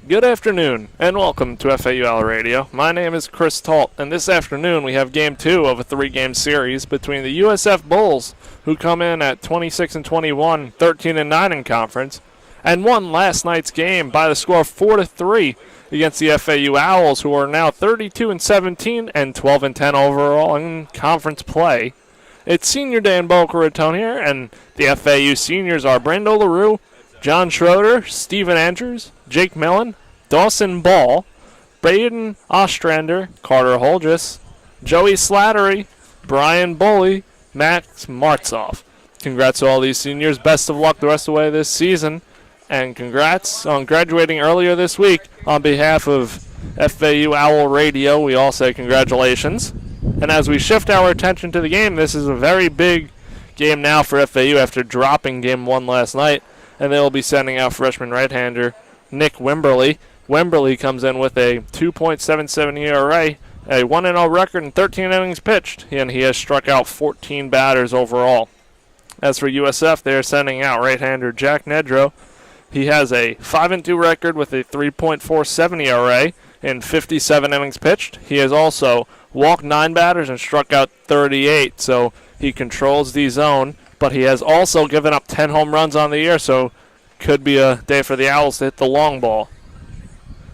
Good afternoon, and welcome to FAUL Radio. My name is Chris Talt, and this afternoon we have Game 2 of a 3-game series between the USF Bulls, who come in at 26-21, 13-9 in conference, and won last night's game by the score of 4-3 against the FAU Owls, who are now 32-17 and 12-10 overall in conference play. It's senior day in Boca Raton here, and the FAU seniors are Brando LaRue, John Schroeder, Steven Andrews, Jake Millen, Dawson Ball, Braden Ostrander, Carter Holgis, Joey Slattery, Brian Bully, Max Martzoff. Congrats to all these seniors. Best of luck the rest of the way this season. And congrats on graduating earlier this week. On behalf of FAU Owl Radio, we all say congratulations. And as we shift our attention to the game, this is a very big game now for FAU after dropping Game 1 last night. And they will be sending out freshman right-hander Nick Wimberly. Wimberly comes in with a 2.77 ERA, a 1-0 record, and 13 innings pitched, and he has struck out 14 batters overall. As for USF, they are sending out right-hander Jack Nedro. He has a 5-2 record with a 3.47 ERA and 57 innings pitched. He has also walked 9 batters and struck out 38, so he controls the zone. But he has also given up 10 home runs on the year, so could be a day for the Owls to hit the long ball.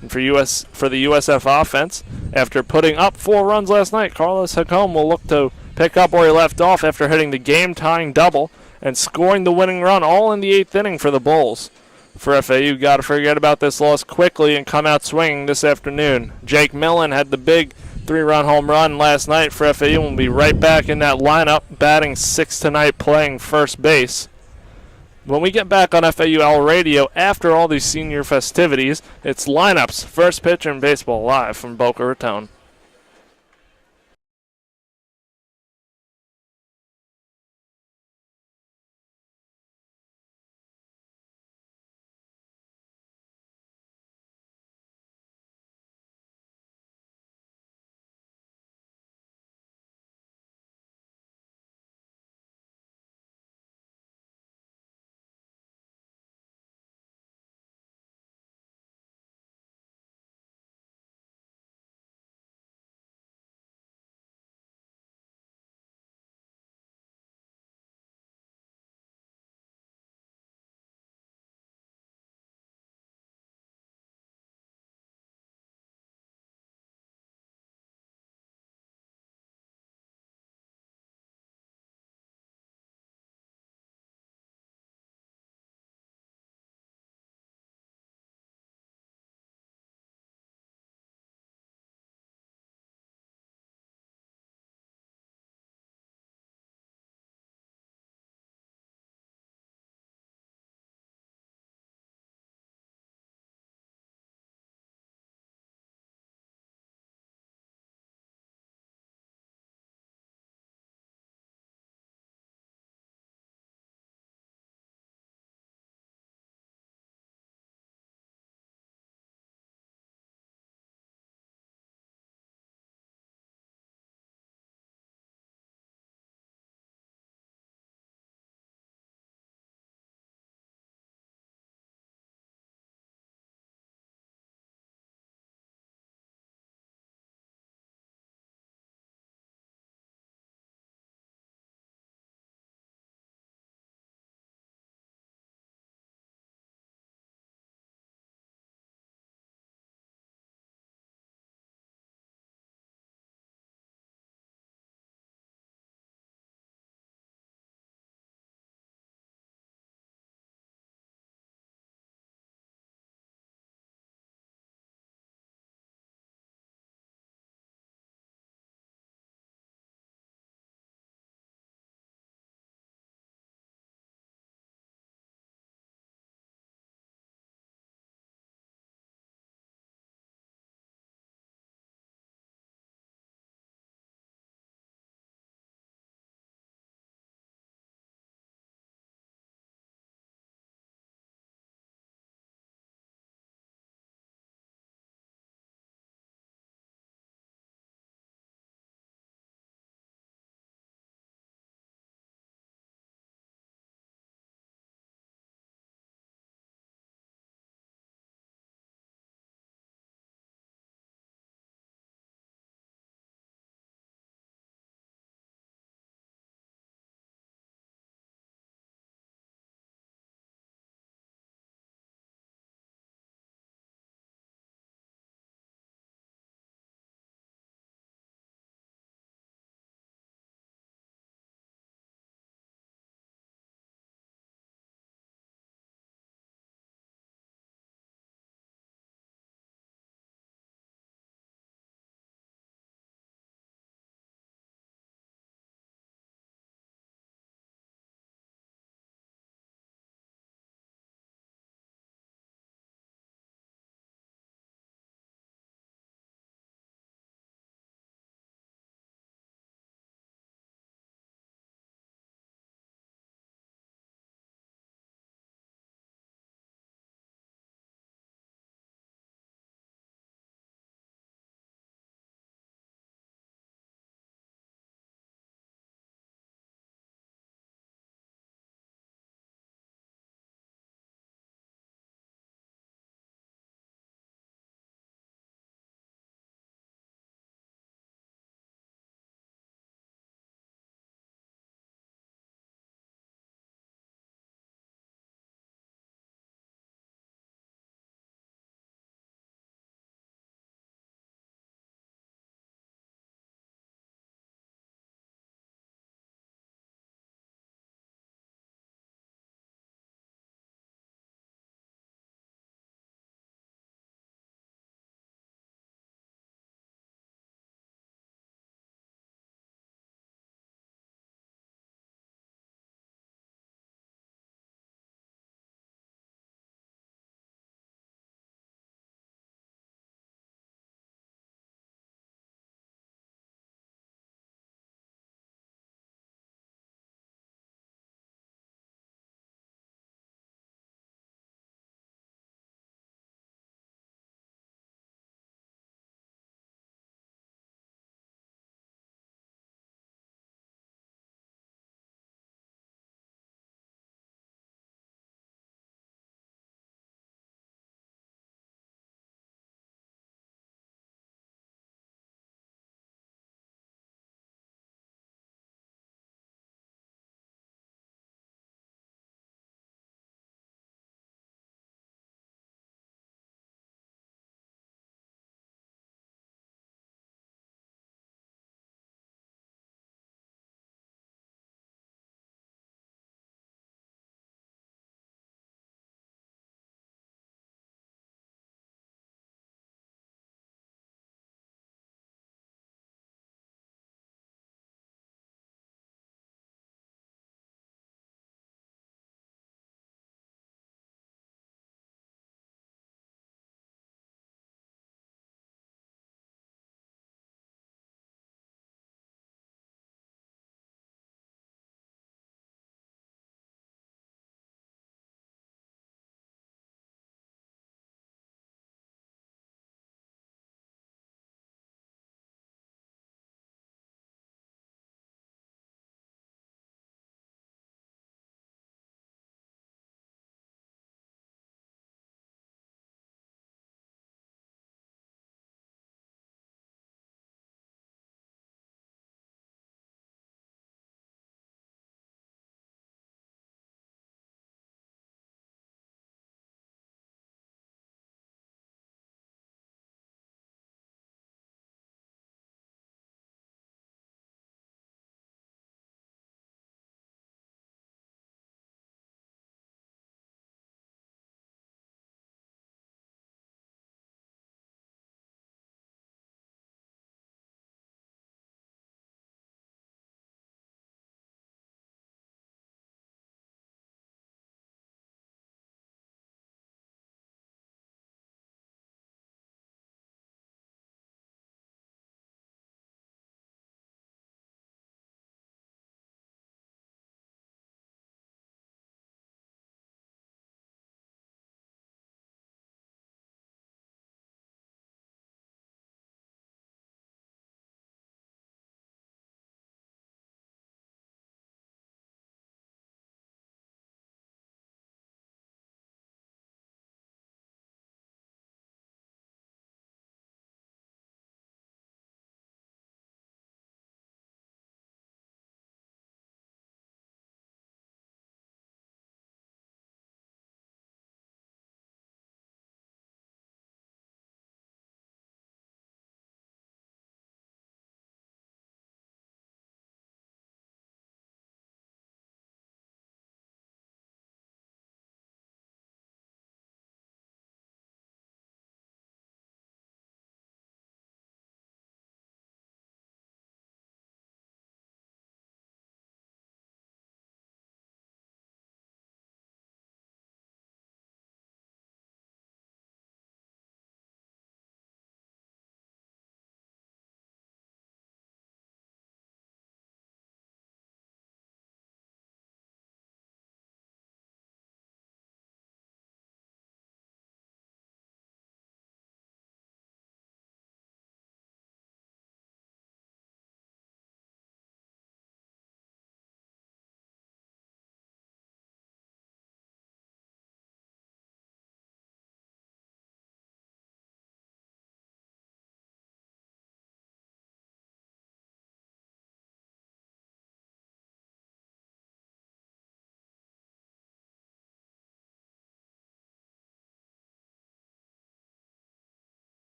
And for the USF offense, after putting up 4 runs last night, Carlos Hacome will look to pick up where he left off after hitting the game-tying double and scoring the winning run all in the 8th inning for the Bulls. For FAU, got to forget about this loss quickly and come out swinging this afternoon. Jake Millen had the big 3-run home run last night for FAU and will be right back in that lineup, batting 6th tonight, playing first base. When we get back on FAUL Radio after all these senior festivities, it's lineups, first pitch, and baseball live from Boca Raton.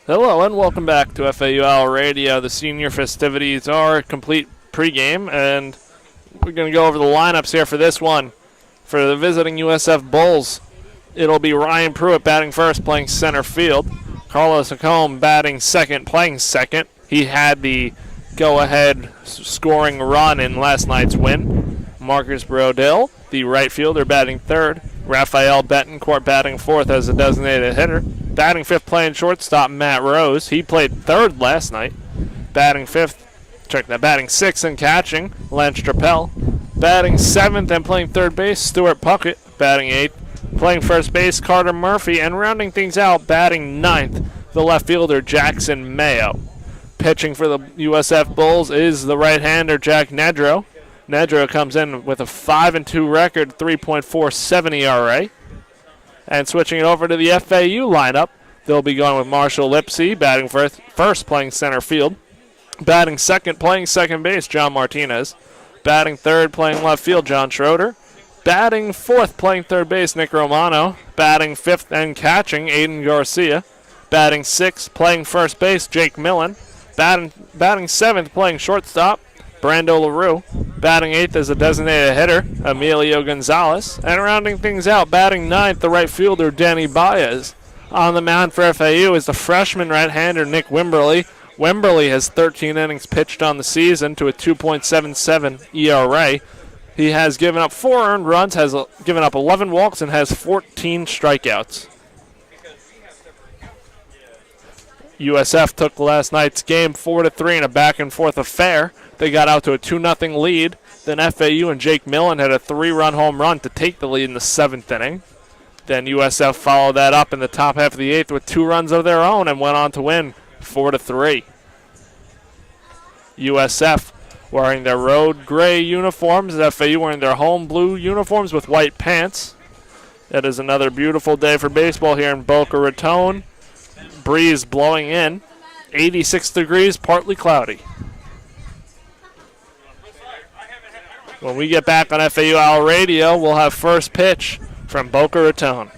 Hello and welcome back to FAUL Radio. The senior festivities are complete pregame, and we're going to go over the lineups here for this one. For the visiting USF Bulls, it'll be Ryan Pruitt batting first, playing center field. Carlos Acombe batting second, playing second. He had the go-ahead scoring run in last night's win. Marcus Brodell, the right fielder, batting third. Rafael Betancourt batting fourth as a designated hitter. Batting fifth, playing shortstop, Matt Rose. He played third last night. Batting sixth and catching, Lance Trappell. Batting seventh and playing third base, Stuart Puckett. Batting eighth, playing first base, Carter Murphy. And rounding things out, batting ninth, the left fielder, Jackson Mayo. Pitching for the USF Bulls is the right-hander, Jack Nedro. Nedro comes in with a 5-2 record, 3.47 ERA. And switching it over to the FAU lineup, they'll be going with Marshall Lipsy, batting first, playing center field. Batting second, playing second base, John Martinez. Batting third, playing left field, John Schroeder. Batting fourth, playing third base, Nick Romano. Batting fifth and catching, Aiden Garcia. Batting sixth, playing first base, Jake Millen. Batting seventh, playing shortstop, Brando LaRue. Batting eighth as a designated hitter, Emilio Gonzalez. And rounding things out, batting ninth, the right fielder, Danny Baez. On the mound for FAU is the freshman right-hander, Nick Wimberly. Wimberly has 13 innings pitched on the season to a 2.77 ERA. He has given up 4 earned runs, has given up 11 walks, and has 14 strikeouts. USF took last night's game 4-3 in a back-and-forth affair. They got out to a 2-0 lead. Then FAU and Jake Millen had a 3-run home run to take the lead in the 7th inning. Then USF followed that up in the top half of the 8th with 2 runs of their own and went on to win 4-3. USF wearing their road gray uniforms, FAU wearing their home blue uniforms with white pants. It is another beautiful day for baseball here in Boca Raton. Breeze blowing in, 86 degrees, partly cloudy. When we get back on FAUL Radio, we'll have first pitch from Boca Raton.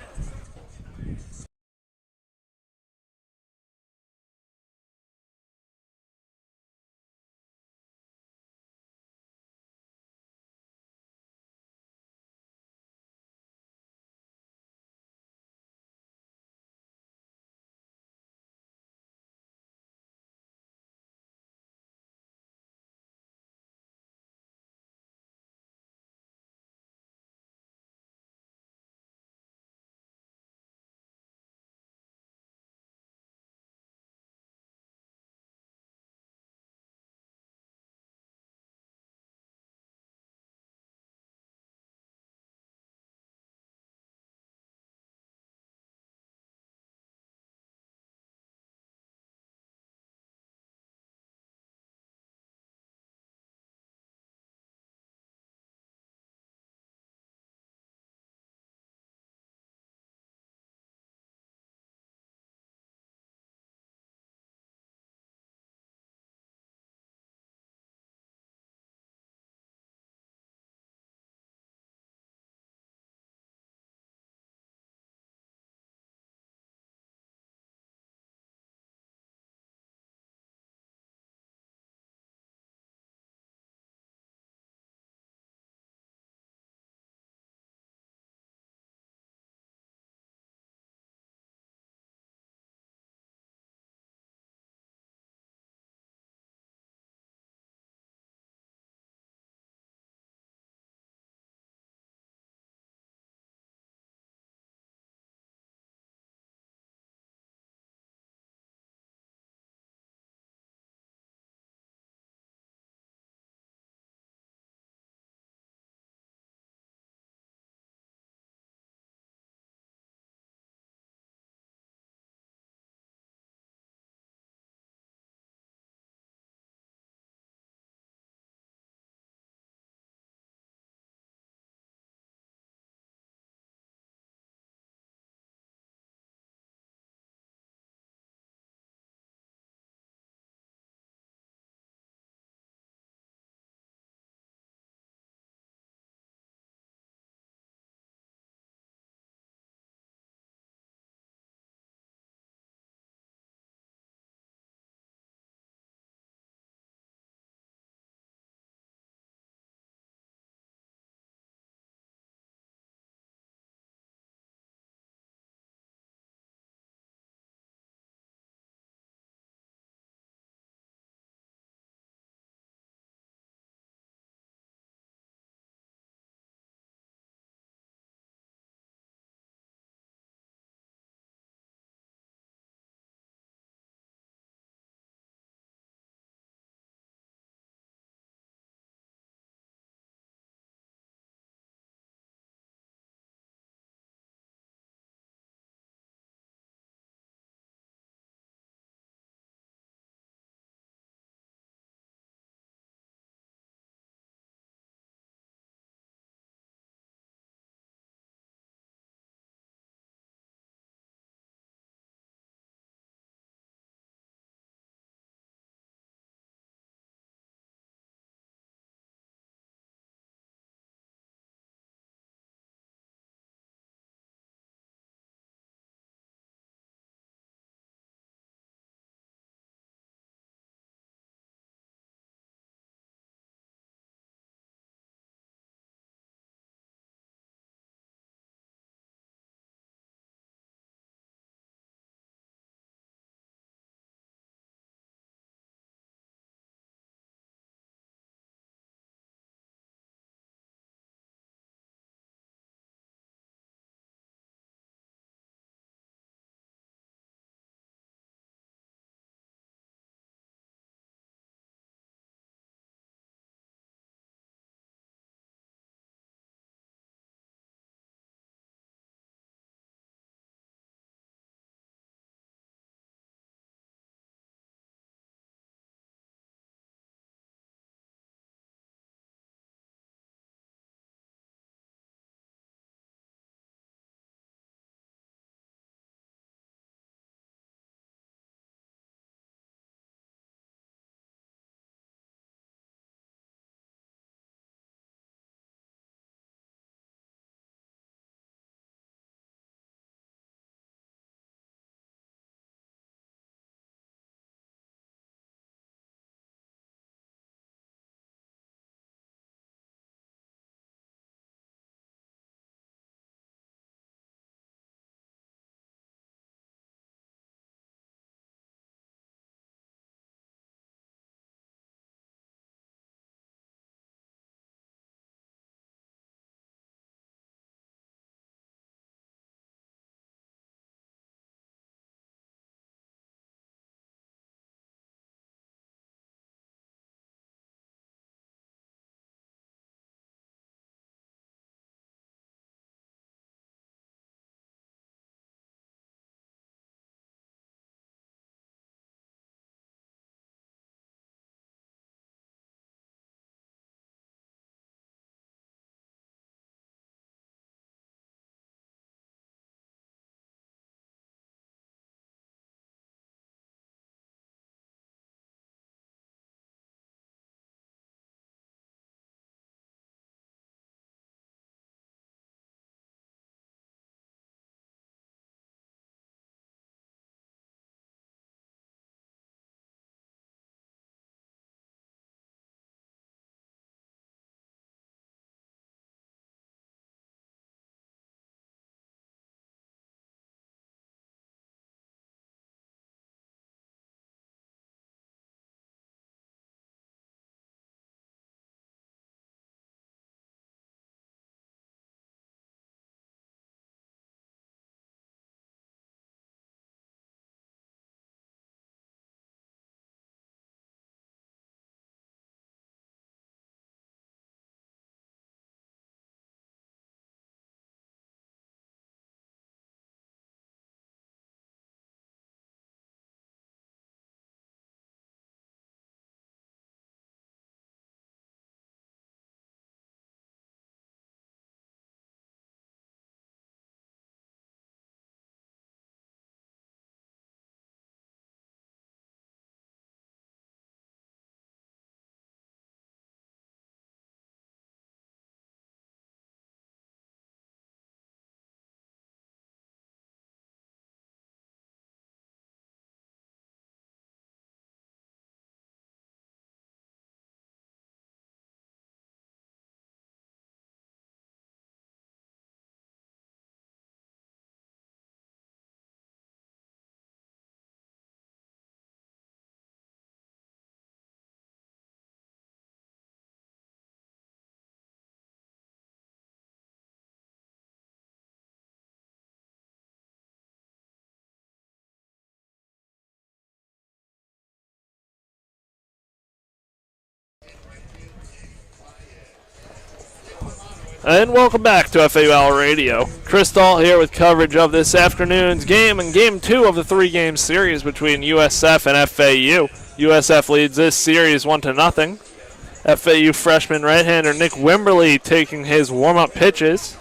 And welcome back to FAUL Radio. Chris Talt here with coverage of this afternoon's game and Game 2 of the three-game series between USF and FAU. USF leads this series 1-0. FAU freshman right-hander Nick Wimberly taking his warm-up pitches.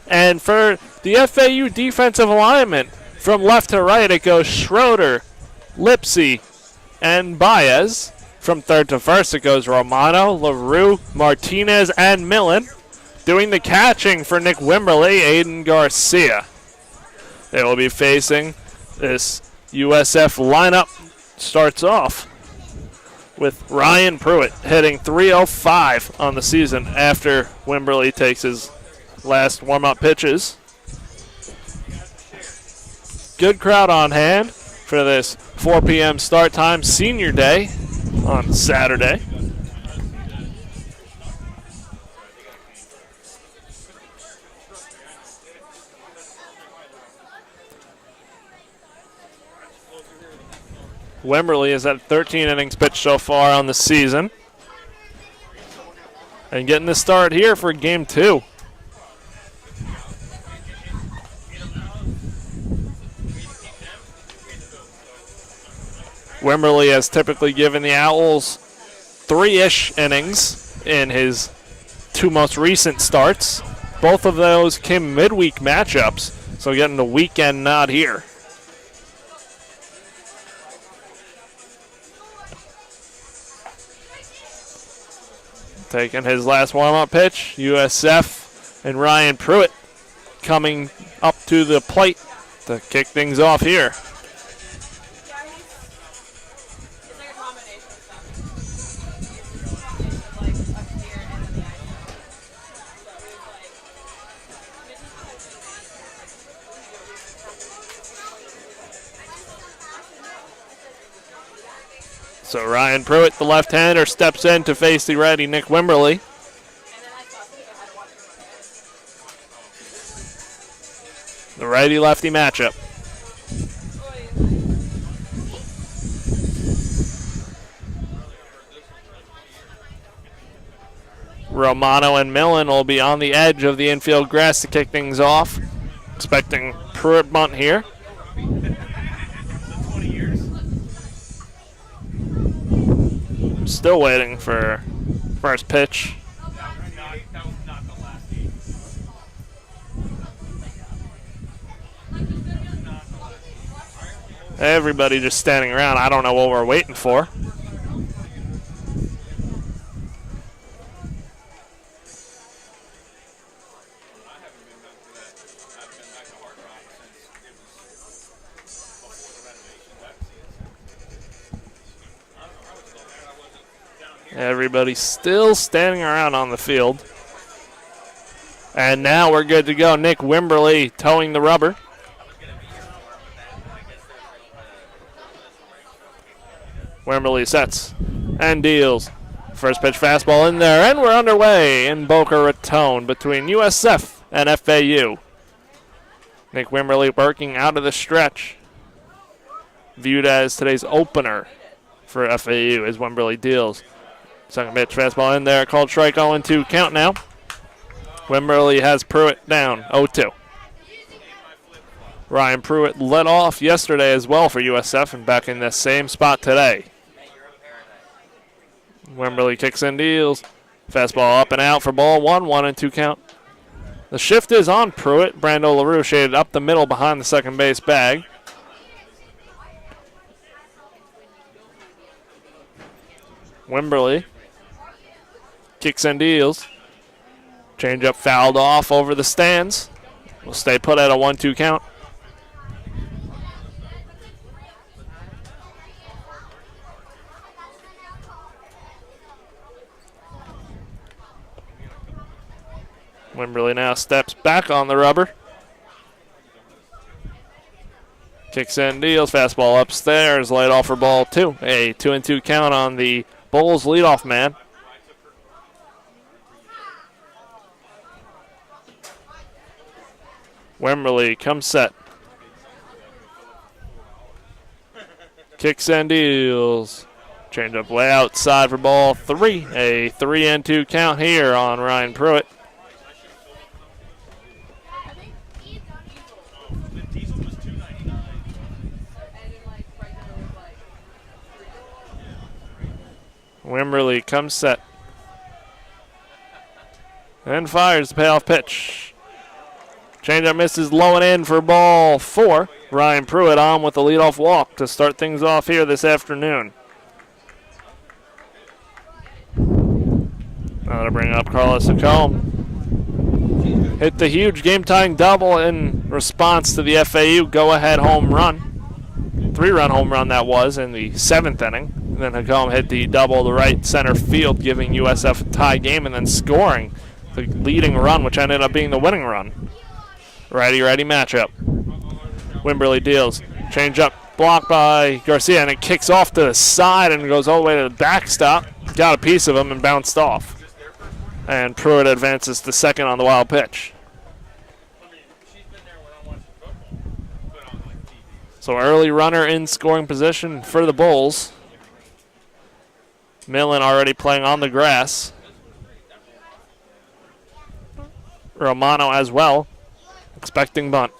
And for the FAU defensive alignment, from left to right, it goes Schroeder, Lipsy, and Baez. From third to first, it goes Romano, LaRue, Martinez, and Millen. Doing the catching for Nick Wimberly, Aiden Garcia. They will be facing this USF lineup. Starts off with Ryan Pruitt hitting .305 on the season after Wimberly takes his last warm-up pitches. Good crowd on hand for this 4 p.m. start time, senior day on Saturday. Wimberly has had 13 innings pitched so far on the season. And getting the start here for Game 2. Wimberly has typically given the Owls 3-ish innings in his 2 most recent starts. Both of those came midweek matchups, so getting the weekend nod here. Taking his last warm-up pitch, USF and Ryan Pruitt coming up to the plate to kick things off here. So Ryan Pruitt, the left-hander, steps in to face the righty Nick Wimberly. The righty-lefty matchup. Romano and Millen will be on the edge of the infield grass to kick things off. Expecting Pruitt bunt here. Still waiting for first pitch. Everybody just standing around. I don't know what we're waiting for. Everybody's still standing around on the field. And now we're good to go. Nick Wimberly towing the rubber. Wimberly sets and deals. First pitch fastball in there, and we're underway in Boca Raton between USF and FAU. Nick Wimberly working out of the stretch. Viewed as today's opener for FAU as Wimberly deals. Second pitch fastball in there, called strike 0-2 count now. Wimberly has Pruitt down 0-2. Ryan Pruitt led off yesterday as well for USF and back in the same spot today. Wimberly kicks and deals. Fastball up and out for ball 1-2 count. The shift is on Pruitt. Brando LaRue shaded up the middle behind the second base bag. Wimberly kicks and deals. Changeup fouled off over the stands. Will stay put at a 1-2 count. Wimberly now steps back on the rubber. Kicks and deals. Fastball upstairs. Light off for ball 2. A 2-2 count on the Bulls leadoff man. Wimberly comes set. Kicks and deals. Changeup way outside for ball 3. A 3-2 count here on Ryan Pruitt. Wimberly comes set. And fires the payoff pitch. Changeup misses low and in for ball 4. Ryan Pruitt on with the leadoff walk to start things off here this afternoon. Now to bring up Carlos Ncaab. Hit the huge game-tying double in response to the FAU go-ahead home run. 3-run home run that was in the 7th inning. And then Ncaab hit the double to right center field, giving USF a tie game and then scoring the leading run, which ended up being the winning run. Righty-righty matchup. Wimberly deals. Change up, blocked by Garcia, and it kicks off to the side and goes all the way to the backstop. Got a piece of him and bounced off. And Pruitt advances to second on the wild pitch. So early runner in scoring position for the Bulls. Millen already playing on the grass. Romano as well, expecting bunt.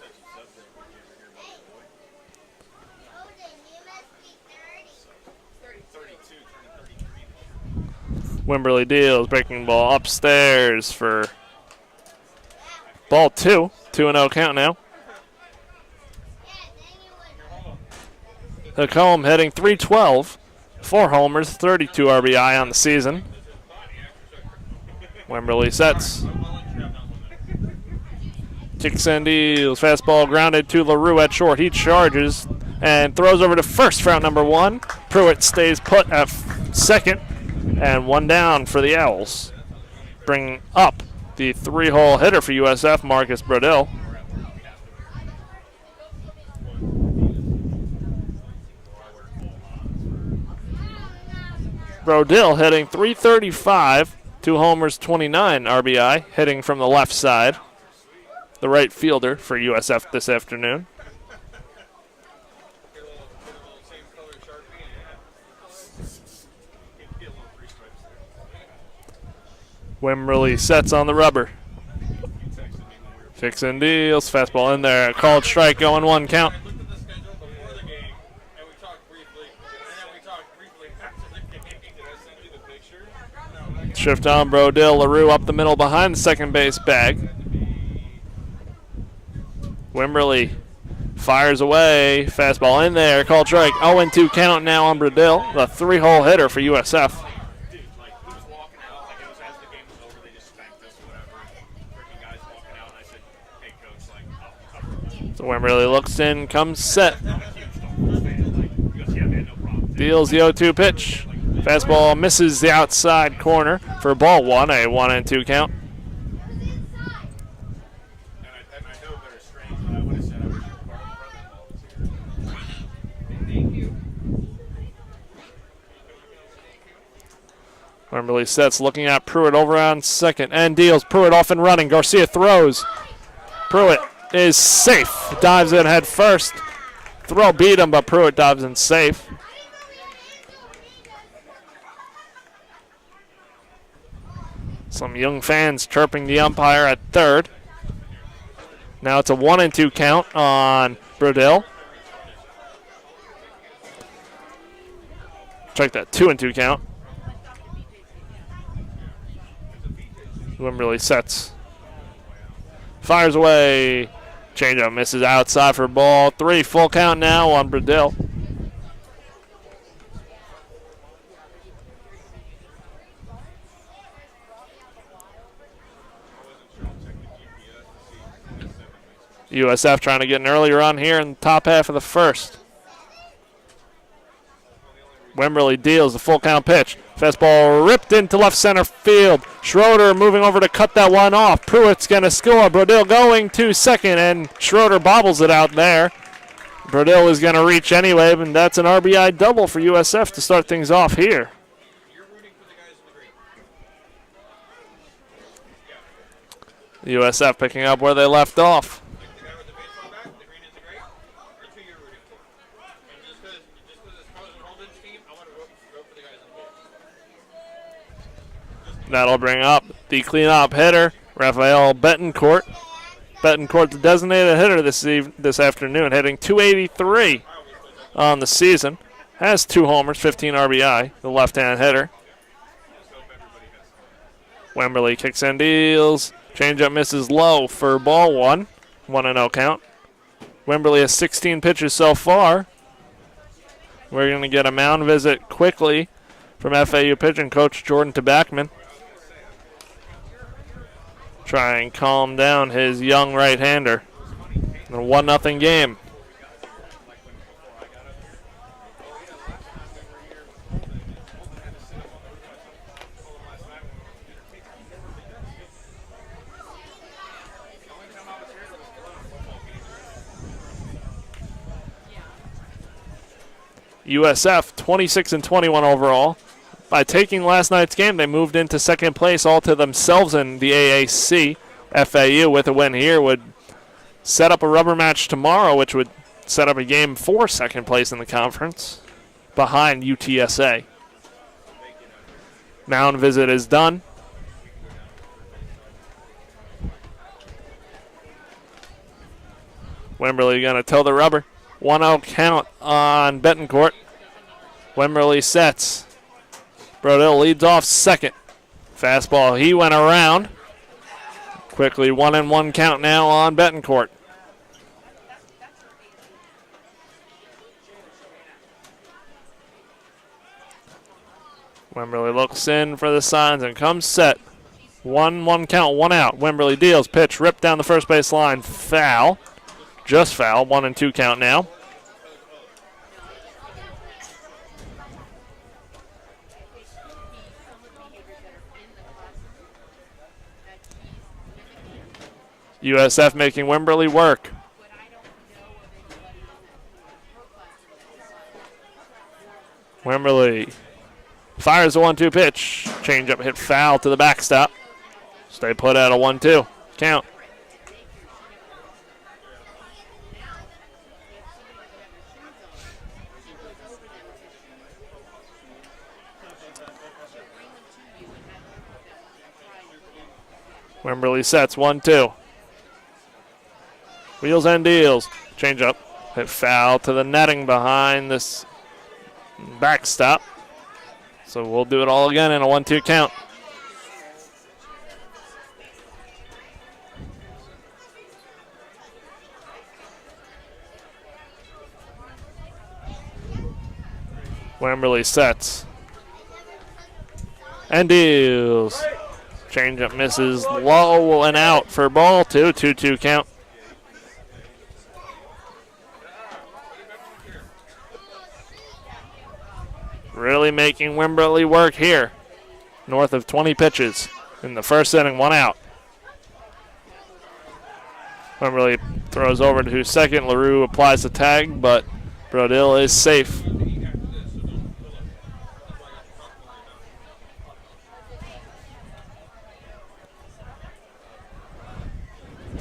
Wimberly deals, breaking ball upstairs for ball 2. 2-0 count now. Ncaab hitting .312, 4 homers, 32 RBI on the season. Wimberly sets. Kicks and deals, fastball grounded to LaRue at short. He charges and throws over to first for out number 1. Pruitt stays put at second. And 1 down for the Owls. Bringing up the 3-hole hitter for USF, Marcus Brodell. Brodell hitting .335, 2 homers, 29 RBI, hitting from the left side. The right fielder for USF this afternoon. Wimberly sets on the rubber. Kicks and deals, fastball in there. Called strike, going 1 count. Shift on Brodell, LaRue up the middle behind the second base bag. Wimberly fires away, fastball in there, called strike. 0-2 count now on Brodell, the 3-hole hitter for USF. So Wimberly looks in, comes set. Deals the 0-2 pitch. Fastball misses the outside corner for ball 1, a 1-2 count. Wimberly sets, looking at Pruitt over on second, and deals. Pruitt off and running. Garcia throws. Pruitt is safe. Dives in head first. Throw beat him, but Pruitt dives in safe. Some young fans chirping the umpire at third. Now it's a 1-2 count on Brodell. Check that, 2-2 count. Wimberly sets. Fires away. Changeup misses outside for ball 3. Full count now on Brodell. USF trying to get an early run here in the top half of the first. Wimberly deals the full count pitch. Fastball ripped into left center field. Schroeder moving over to cut that one off. Pruitt's going to score. Brodell going to second, and Schroeder bobbles it out there. Brodell is going to reach anyway, and that's an RBI double for USF to start things off here. USF picking up where they left off. That'll bring up the cleanup hitter, Rafael Betancourt. Betancourt, the designated hitter this afternoon, hitting .283 on the season. Has 2 homers, 15 RBI, the left-hand hitter. Wemberly kicks and deals. Changeup misses low for ball one. 1-0 count. Wemberly has 16 pitches so far. We're going to get a mound visit quickly from FAU pitching coach Jordan Tabachman. Try and calm down his young right-hander. A 1-0 game. USF 26-21 overall. By taking last night's game, they moved into second place all to themselves in the AAC. FAU with a win here would set up a rubber match tomorrow, which would set up a game for second place in the conference behind UTSA. Mound visit is done. Wemberly going to toe the rubber. 1-0 count on Betancourt. Wemberly sets. Brodell leads off second. Fastball, he went around. Quickly 1-1 count now on Betancourt. Wemberly looks in for the signs and comes set. 1-1 count, 1 out. Wemberly deals, pitch, ripped down the first base line. Foul. Just foul, 1-2 count now. USF making Wemberly work. Wemberly fires a 1-2 pitch. Changeup hit foul to the backstop. Stay put at a 1-2 count. Wemberly sets 1-2. Wheels and deals. Changeup hit foul to the netting behind this backstop. So we'll do it all again in a 1-2 count. Wemberly sets and deals. Changeup misses low and out for ball two. 2-2 count. Really making Wemberly work here. North of 20 pitches in the first inning, 1 out. Wemberly throws over to second. LaRue applies the tag, but Brodell is safe.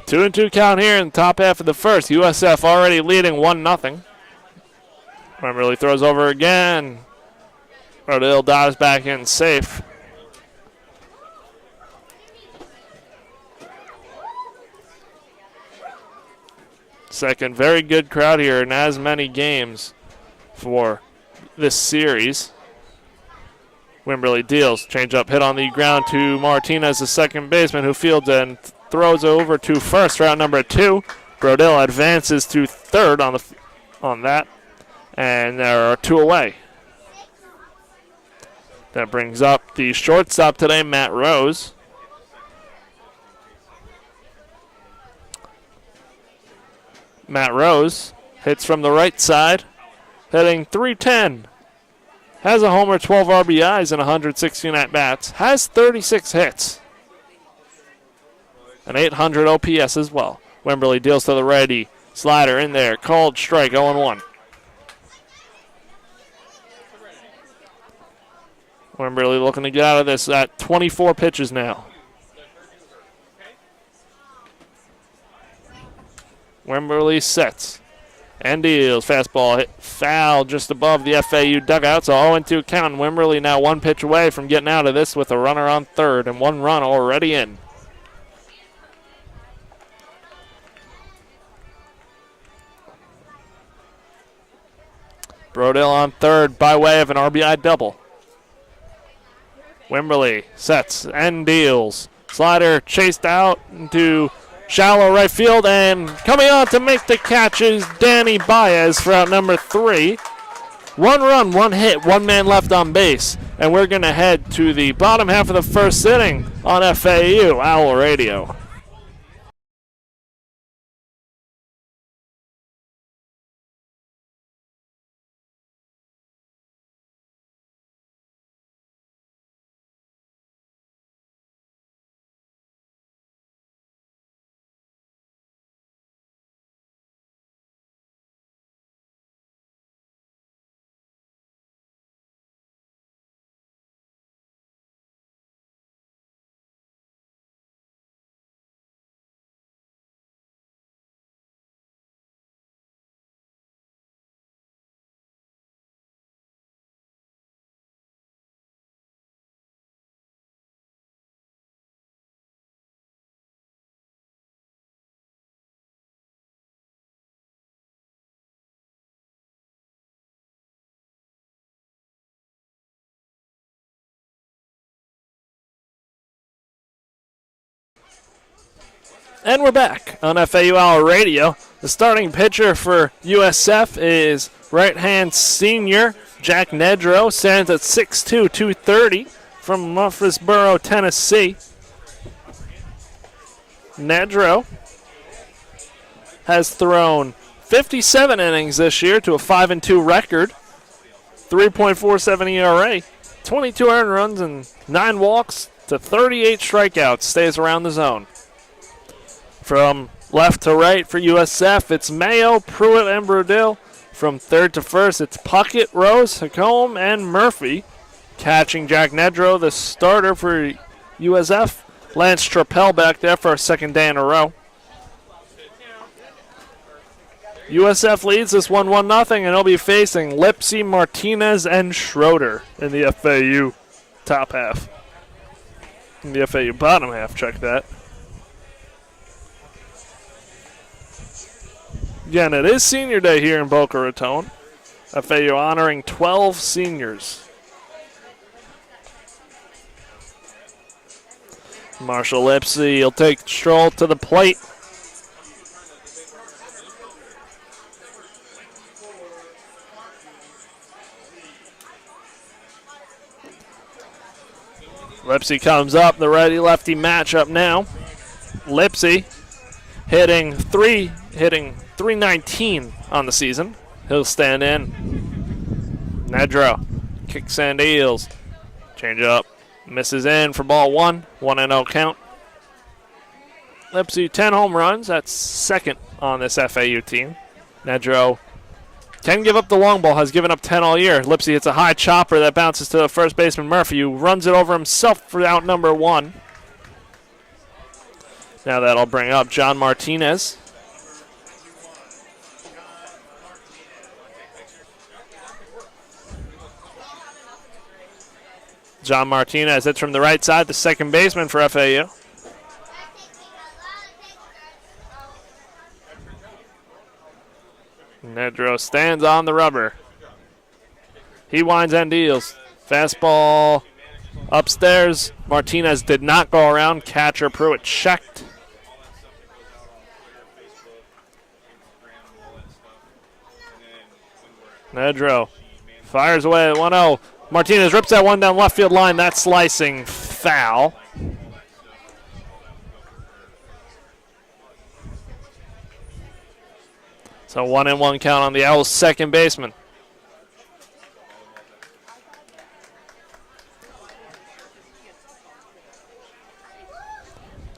Two and 2 count here in the top half of the first. USF already leading 1-0. Wemberly throws over again. Brodell dives back in safe. Second, very good crowd here in as many games for this series. Wemberly deals. Changeup hit on the ground to Martinez, the second baseman, who fields and throws over to first, route number 2. Brodell advances to third on that, and there are 2 away. That brings up the shortstop today, Matt Rose. Matt Rose hits from the right side, hitting .310. Has a homer, 12 RBIs, and 116 at-bats. Has 36 hits. An 800 OPS as well. Wemberly deals to the righty. Slider in there. Called strike, 0-1. Wemberly looking to get out of this at 24 pitches now. Wemberly sets and deals. Fastball hit foul just above the FAU dugout. So 0-2 count. Wemberly now 1 pitch away from getting out of this with a runner on third and 1 run already in. Brodell on third by way of an RBI double. Wimberly sets and deals. Slider chased out into shallow right field, and coming on to make the catch is Danny Baez for out number 3. 1 run, 1 hit, 1 man left on base. And we're going to head to the bottom half of the first inning on FAU Owl Radio. And we're back on FAU Owl Radio. The starting pitcher for USF is right-hand senior Jack Nedrow. Stands at 6'2", 230 from Murfreesboro, Tennessee. Nedrow has thrown 57 innings this year to a 5-2 record, 3.47 ERA, 22 earned runs and 9 walks to 38 strikeouts. Stays around the zone. From left to right for USF, it's Mayo, Pruitt, and Brudell. From third to first, it's Puckett, Rose, Hacombe, and Murphy. Catching Jack Nedrow, the starter for USF. Lance Trappell back there for a second day in a row. USF leads this 1-0, and they'll be facing Lipsy, Martinez, and Schroeder in the FAU top half. In the FAU bottom half, check that. Again, it is senior day here in Boca Raton. FAU honoring 12 seniors. Marshall Lipsy, he'll take Stroll to the plate. Lipsy comes up, the righty-lefty matchup now. Lipsy hitting 319 on the season. He'll stand in. Nedrow kicks and deals. Change up. Misses in for ball 1. 1-0 count. Lipsy 10 home runs. That's second on this FAU team. Nedrow can give up the long ball. Has given up 10 all year. Lipsy hits a high chopper that bounces to the first baseman Murphy, who runs it over himself for out number 1. Now that'll bring up John Martinez. John Martinez hits from the right side, the second baseman for FAU. Nedrow stands on the rubber. He winds and deals. Fastball upstairs. Martinez did not go around. Catcher Pruitt checked. Nedrow fires away at 1-0. Martinez rips that one down left field line. That's slicing foul. So 1-1 count on the Owls' second baseman.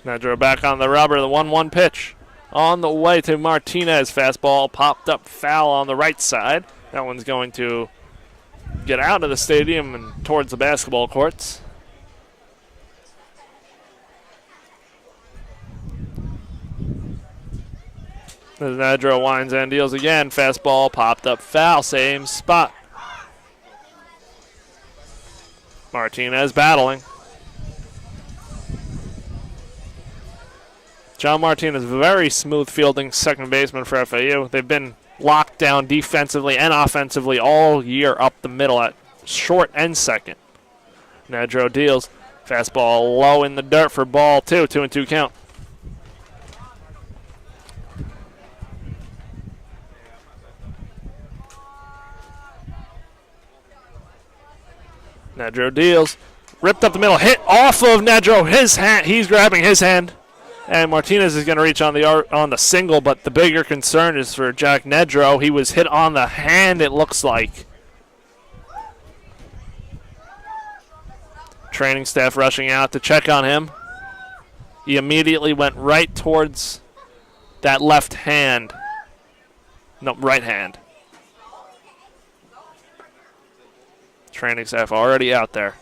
Nedrow back on the rubber. The 1-1 pitch on the way to Martinez. Fastball popped up foul on the right side. That one's going to get out of the stadium and towards the basketball courts. Nedrow winds and deals again. Fastball popped up foul, same spot. Martinez battling. John Martinez, very smooth fielding second baseman for FAU. They've been locked down defensively and offensively all year up the middle at short and second. Nedro deals. Fastball low in the dirt for ball 2. 2-2 count. Nedro deals. Ripped up the middle. Hit off of Nedro. His hand. He's grabbing his hand. And Martinez is going to reach on the single, but the bigger concern is for Jack Nedro. He was hit on the hand, it looks like. Training staff rushing out to check on him. He immediately went right towards that left hand. No, right hand. Training staff already out there.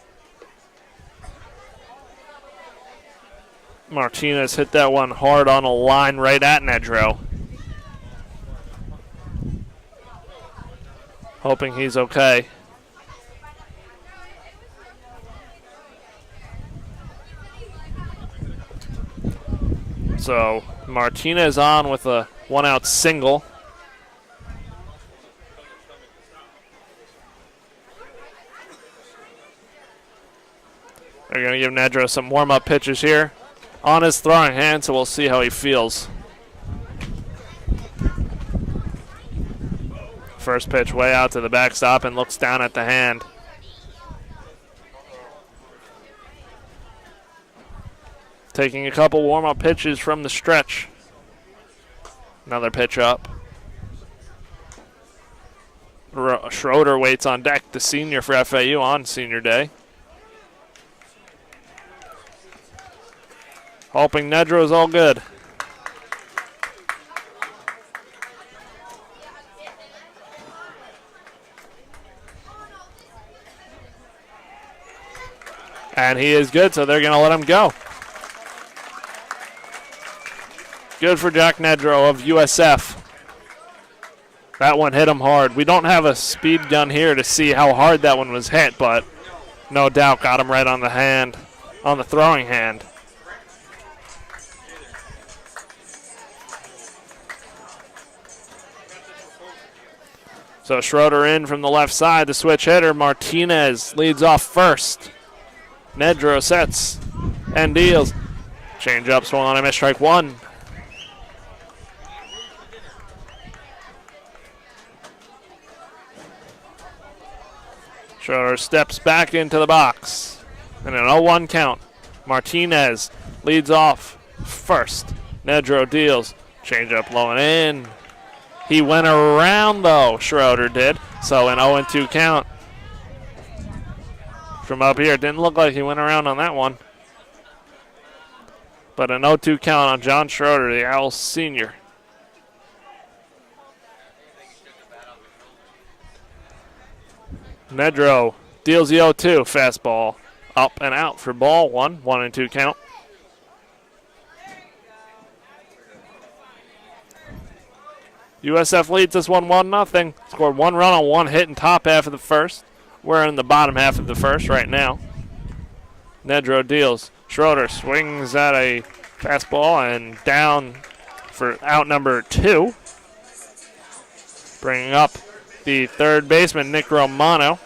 Martinez hit that one hard on a line right at Nedro. Hoping he's okay. So Martinez on with a 1-out single. They're going to give Nedro some warm-up pitches here on his throwing hand, so we'll see how he feels. First pitch way out to the backstop and looks down at the hand. Taking a couple warm-up pitches from the stretch. Another pitch up. Schroeder waits on deck, the senior for FAU on senior day. Hoping Nedro's all good. And he is good, so they're going to let him go. Good for Jack Nedro of USF. That one hit him hard. We don't have a speed gun here to see how hard that one was hit, but no doubt got him right on the hand, on the throwing hand. So Schroeder in from the left side, the switch hitter. Martinez leads off first. Nedro sets and deals. Change up, swung on a miss, strike one. Schroeder steps back into the box. And an 0-1 count. Martinez leads off first. Nedro deals. Change up low and in. He went around, though, Schroeder did. So an 0-2 count. From up here, it didn't look like he went around on that one. But an 0-2 count on John Schroeder, the Owls senior. Nedro deals the 0-2. Fastball up and out for ball one. 1-2 count. USF leads this one 1-0. Scored one run on one hit in top half of the first. We're in the bottom half of the first right now. Nedro deals. Schroeder swings at a fastball and down for out number 2. Bringing up the third baseman, Nick Romano.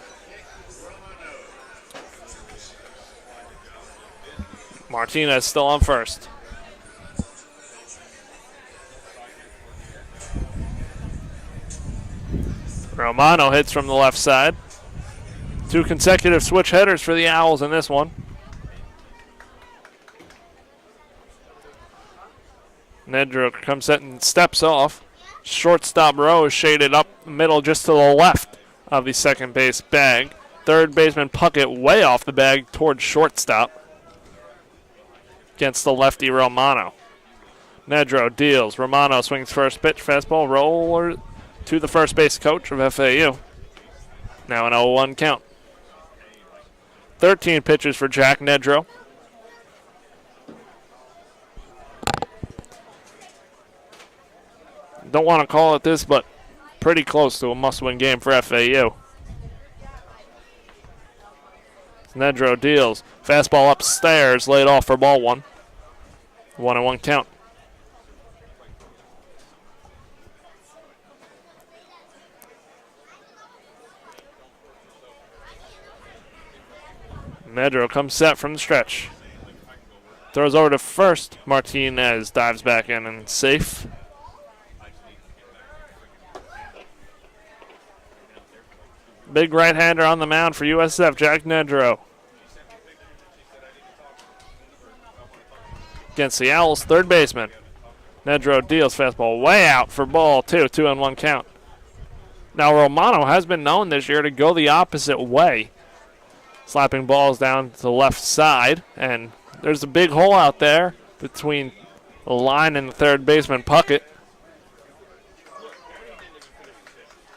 Martinez still on first. Romano hits from the left side. 2 consecutive switch hitters for the Owls in this one. Nedro comes set and steps off. Shortstop row is shaded up the middle just to the left of the second base bag. Third baseman Puckett way off the bag towards shortstop against the lefty Romano. Nedro deals. Romano swings first pitch, fastball roller to the first base coach of FAU. Now an 0-1 count. 13 pitches for Jack Nedro. Don't want to call it this, but pretty close to a must-win game for FAU. Nedro deals. Fastball upstairs, laid off for ball one. 1-1 count. Nedro comes set from the stretch. Throws over to first. Martinez dives back in and safe. Big right-hander on the mound for USF, Jack Nedro. Against the Owls, third baseman. Nedro deals fastball way out for ball 2, 2-1 count. Now Romano has been known this year to go the opposite way, slapping balls down to the left side, and there's a big hole out there between the line and the third baseman Puckett.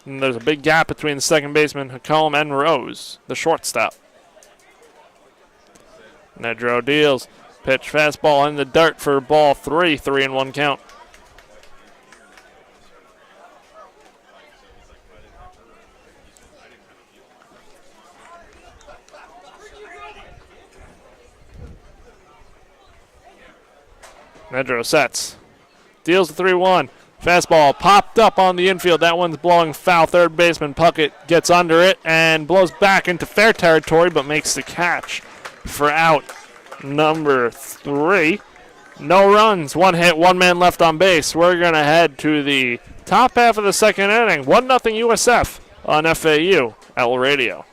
And there's a big gap between the second baseman Hacombe and Rose, the shortstop. Nedro deals. Pitch fastball in the dirt for ball 3, 3-1 count. Nedro sets. Deals the 3-1. Fastball popped up on the infield. That one's blowing foul. Third baseman Puckett gets under it and blows back into fair territory, but makes the catch for out number 3. No runs, 1 hit, 1 man left on base. We're going to head to the top half of the second inning. 1-0 USF on FAU Owl Radio.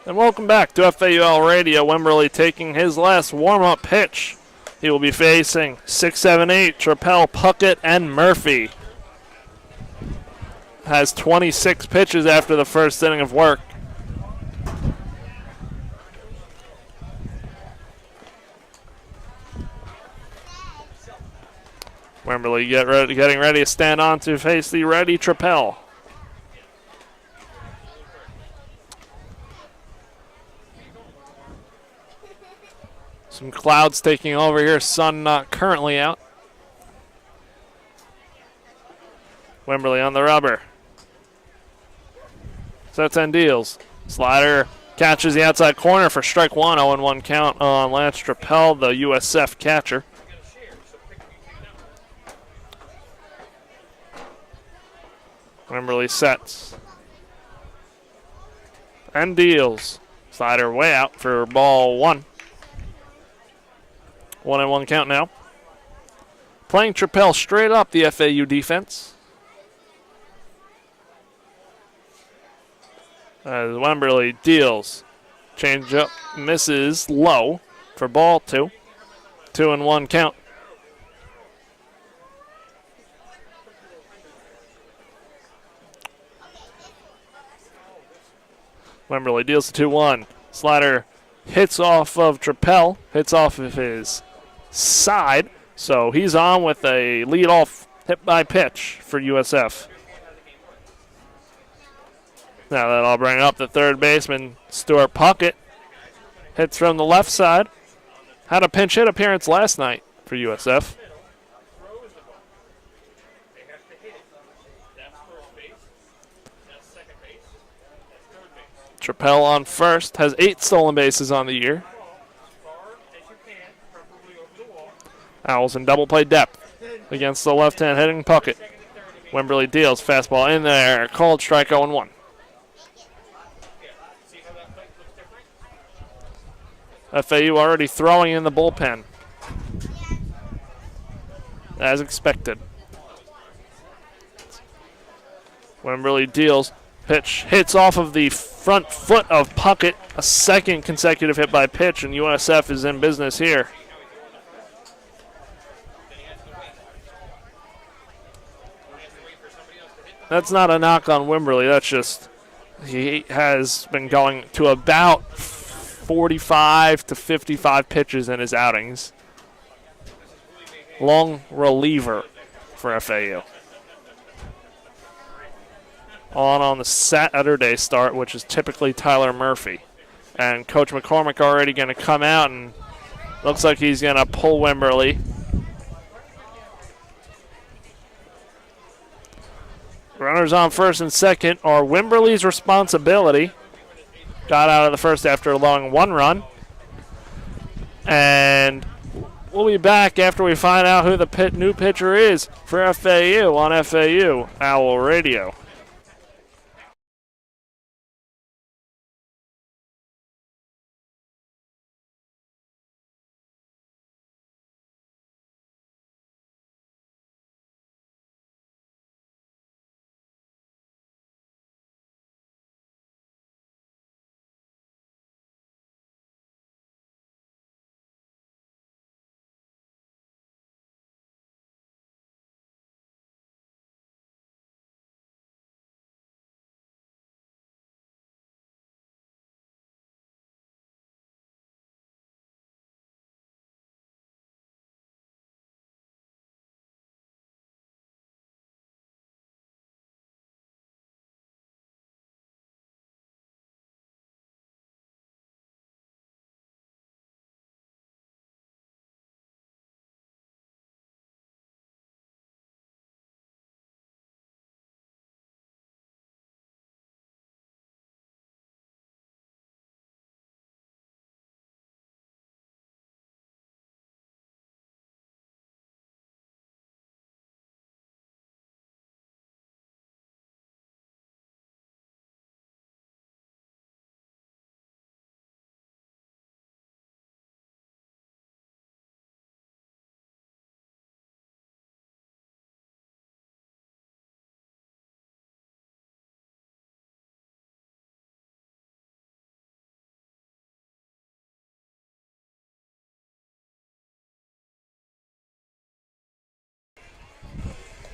And welcome back to FAUL Radio. Wemberley taking his last warm-up pitch. He will be facing 6, 7, 8, Trappell, Puckett, and Murphy. Has 26 pitches after the first inning of work. Wemberley getting ready to stand on to face the ready Trappell. Some clouds taking over here. Sun not currently out. Wemberley on the rubber. Sets and deals. Slider catches the outside corner for strike 1. 0-1 count on Lance Trappell, the USF catcher. Wemberley sets. And deals. Slider way out for ball 1. 1-1 count now. Playing Trappell straight up the FAU defense. As Wemberley deals. Change up, misses low for ball 2. 2-1 count. Wemberley deals the 2-1. Slider hits off of Trappell, hits off of his side, so he's on with a leadoff hit by pitch for USF. Now that'll bring up the third baseman, Stuart Puckett. Hits from the left side. Had a pinch hit appearance last night for USF. Trappell on first, has 8 stolen bases on the year. Owls in double play depth against the left-hand hitting Puckett. Wemberley deals, fastball in there, called strike 0-1. FAU already throwing in the bullpen, as expected. Wimberly deals. Pitch hits off of the front foot of Puckett. A second consecutive hit by pitch, and USF is in business here. That's not a knock on Wimberly. That's just he has been going to about 45 to 55 pitches in his outings. Long reliever for FAU. On the Saturday start, which is typically Tyler Murphy. And Coach McCormick already going to come out, and looks like he's going to pull Wimberly. Runners on first and second are Wimberly's responsibility. Got out of the first after allowing one run. And we'll be back after we find out who the new pitcher is for FAU on FAU Owl Radio.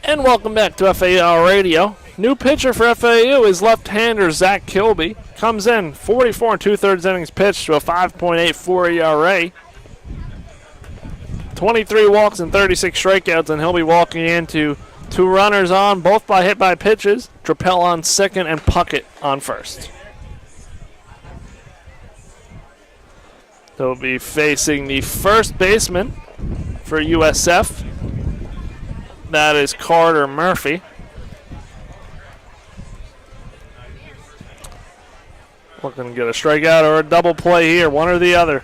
And welcome back to FAU Radio. New pitcher for FAU is left-hander Zach Kilby. Comes in 44 and 2/3 innings pitched to a 5.84 ERA. 23 walks and 36 strikeouts, and he'll be walking into two runners on, both by hit by pitches. Trappell on second and Puckett on first. They'll be facing the first baseman for USF. That is Carter Murphy. Looking to get a strikeout or a double play here, one or the other.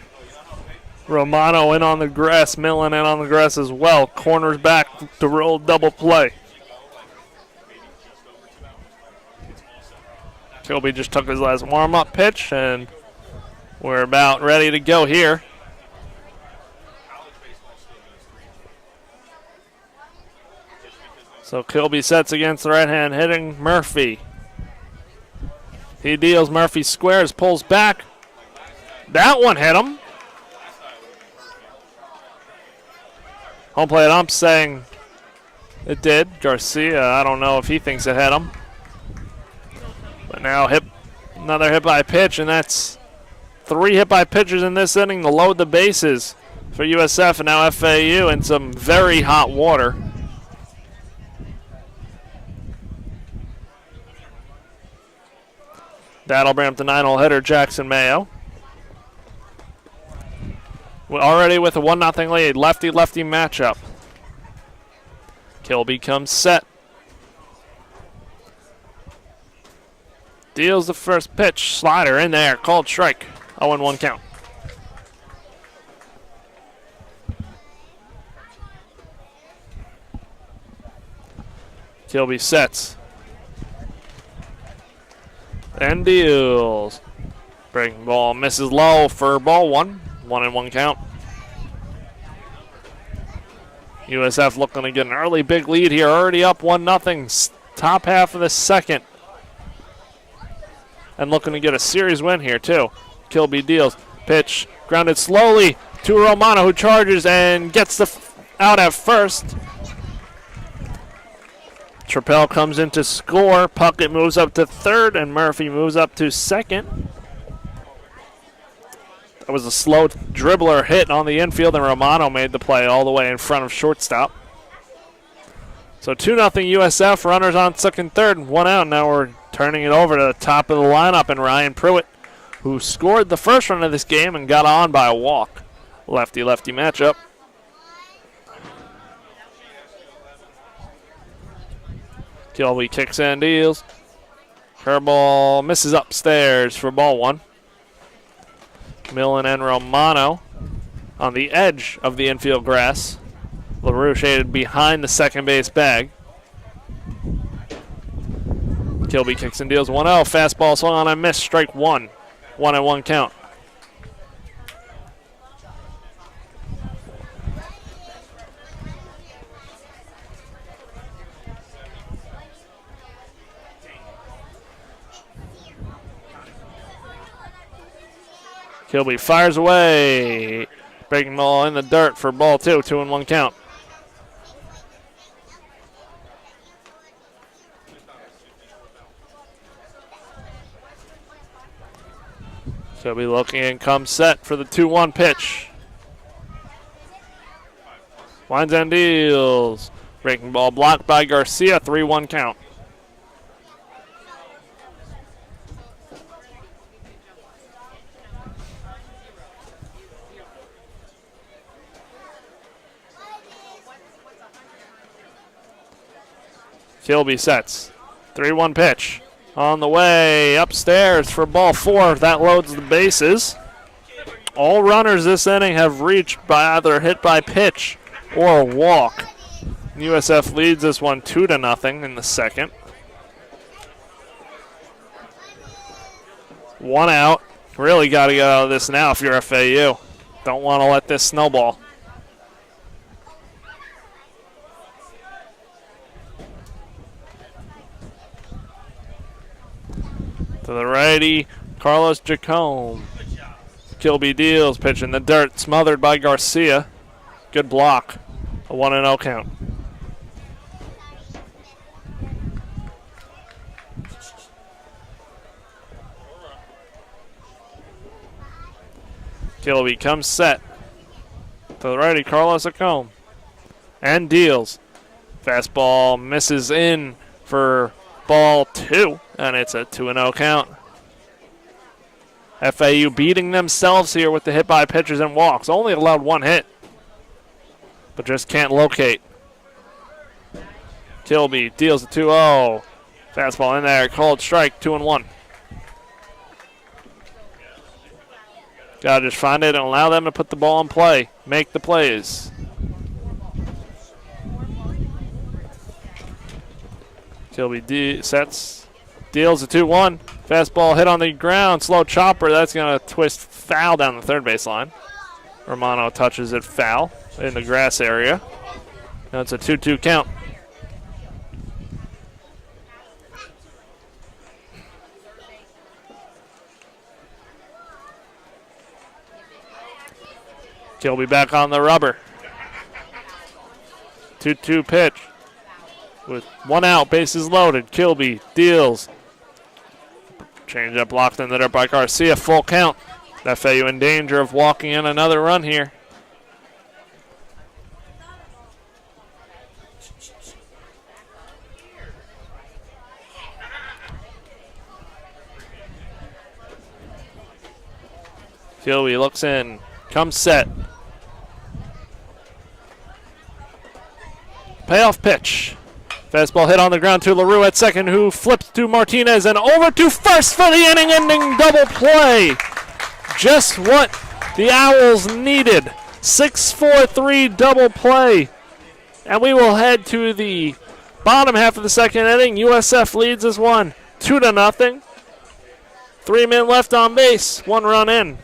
Romano in on the grass, Millen in on the grass as well. Corners back to roll double play. Kilby just took his last warm-up pitch, and we're about ready to go here. So Kilby sets against the right hand, hitting Murphy. He deals, Murphy squares, pulls back. That one hit him. Home plate ump saying it did. Garcia, I don't know if he thinks it hit him. But now another hit by pitch, and that's 3 hit by pitchers in this inning to load the bases for USF, and now FAU in some very hot water. That'll bring up the 9-hole hitter, Jackson Mayo. We're already with a 1-0 lead, lefty-lefty matchup. Kilby comes set. Deals the first pitch, slider in there, called strike. 0-1 count. Kilby sets. And deals. Breaking ball misses low for ball 1. 1-1 count. USF looking to get an early big lead here. Already up 1-0. Top half of the second. And looking to get a series win here, too. Kilby deals. Pitch grounded slowly to Romano, who charges and gets the out at first. Trappell comes in to score. Puckett moves up to third, and Murphy moves up to second. That was a slow dribbler hit on the infield, and Romano made the play all the way in front of shortstop. So 2-0 USF, runners on second, third, and 1 out. Now we're turning it over to the top of the lineup, and Ryan Pruitt, who scored the first run of this game and got on by a walk. Lefty-lefty matchup. Kilby kicks and deals. Curveball misses upstairs for ball 1. Millen and Romano on the edge of the infield grass. LaRue shaded behind the second base bag. Kilby kicks and deals 1-0. Fastball swung on and missed. Strike 1. 1-1 count. Kilby fires away. Breaking ball in the dirt for ball 2. 2-1 count. Kilby looking and comes set for the 2-1 pitch. Winds and deals. Breaking ball blocked by Garcia. 3-1 count. Kilby sets. 3-1 pitch. On the way upstairs for ball 4. That loads the bases. All runners this inning have reached by either hit by pitch or a walk. USF leads this one 2-0 in the second. 1 out. Really got to get out of this now if you're FAU. Don't want to let this snowball. To the righty, Carlos Jacome. Kilby deals, pitch in the dirt, smothered by Garcia. Good block. A 1-0 count. Kilby comes set. To the righty, Carlos Jacome. And deals. Fastball misses in for ball 2. And it's a 2-0 count. FAU beating themselves here with the hit by pitchers and walks. Only allowed 1 hit, but just can't locate. Kilby deals a 2-0. Fastball in there, called strike, 2-1. Gotta just find it and allow them to put the ball in play. Make the plays. Kilby sets. Deals a 2-1. Fastball hit on the ground. Slow chopper. That's going to twist foul down the third base line. Romano touches it foul in the grass area. Now it's a 2-2 count. Kilby back on the rubber. 2-2 pitch. With 1 out, bases loaded. Kilby deals. Change up locked in the dirt by Garcia. Full count. FAU in danger of walking in another run here. Kilby looks in. Comes set. Payoff pitch. Fastball hit on the ground to LaRue at second, who flips to Martinez and over to first for the inning-ending double play. Just what the Owls needed. 6-4-3 double play. And we will head to the bottom half of the second inning. USF leads this one 2-0. 3 men left on base, 1 run in.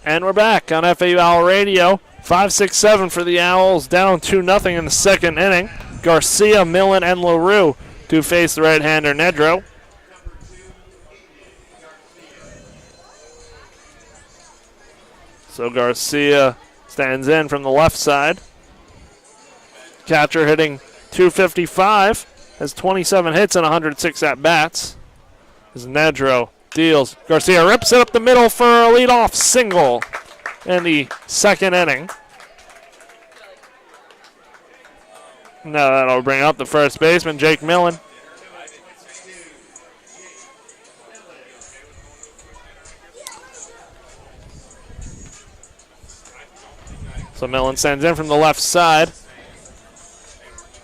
And we're back on FAU Owl Radio. 5-6-7 for the Owls, down 2-0 in the second inning. Garcia, Millen, and LaRue to face the right-hander Nedro. So Garcia stands in from the left side. Catcher hitting .255, has 27 hits and 106 at-bats. As Nedro deals, Garcia rips it up the middle for a leadoff single in the second inning. Now that'll bring up the first baseman, Jake Millen. So Millen stands in from the left side.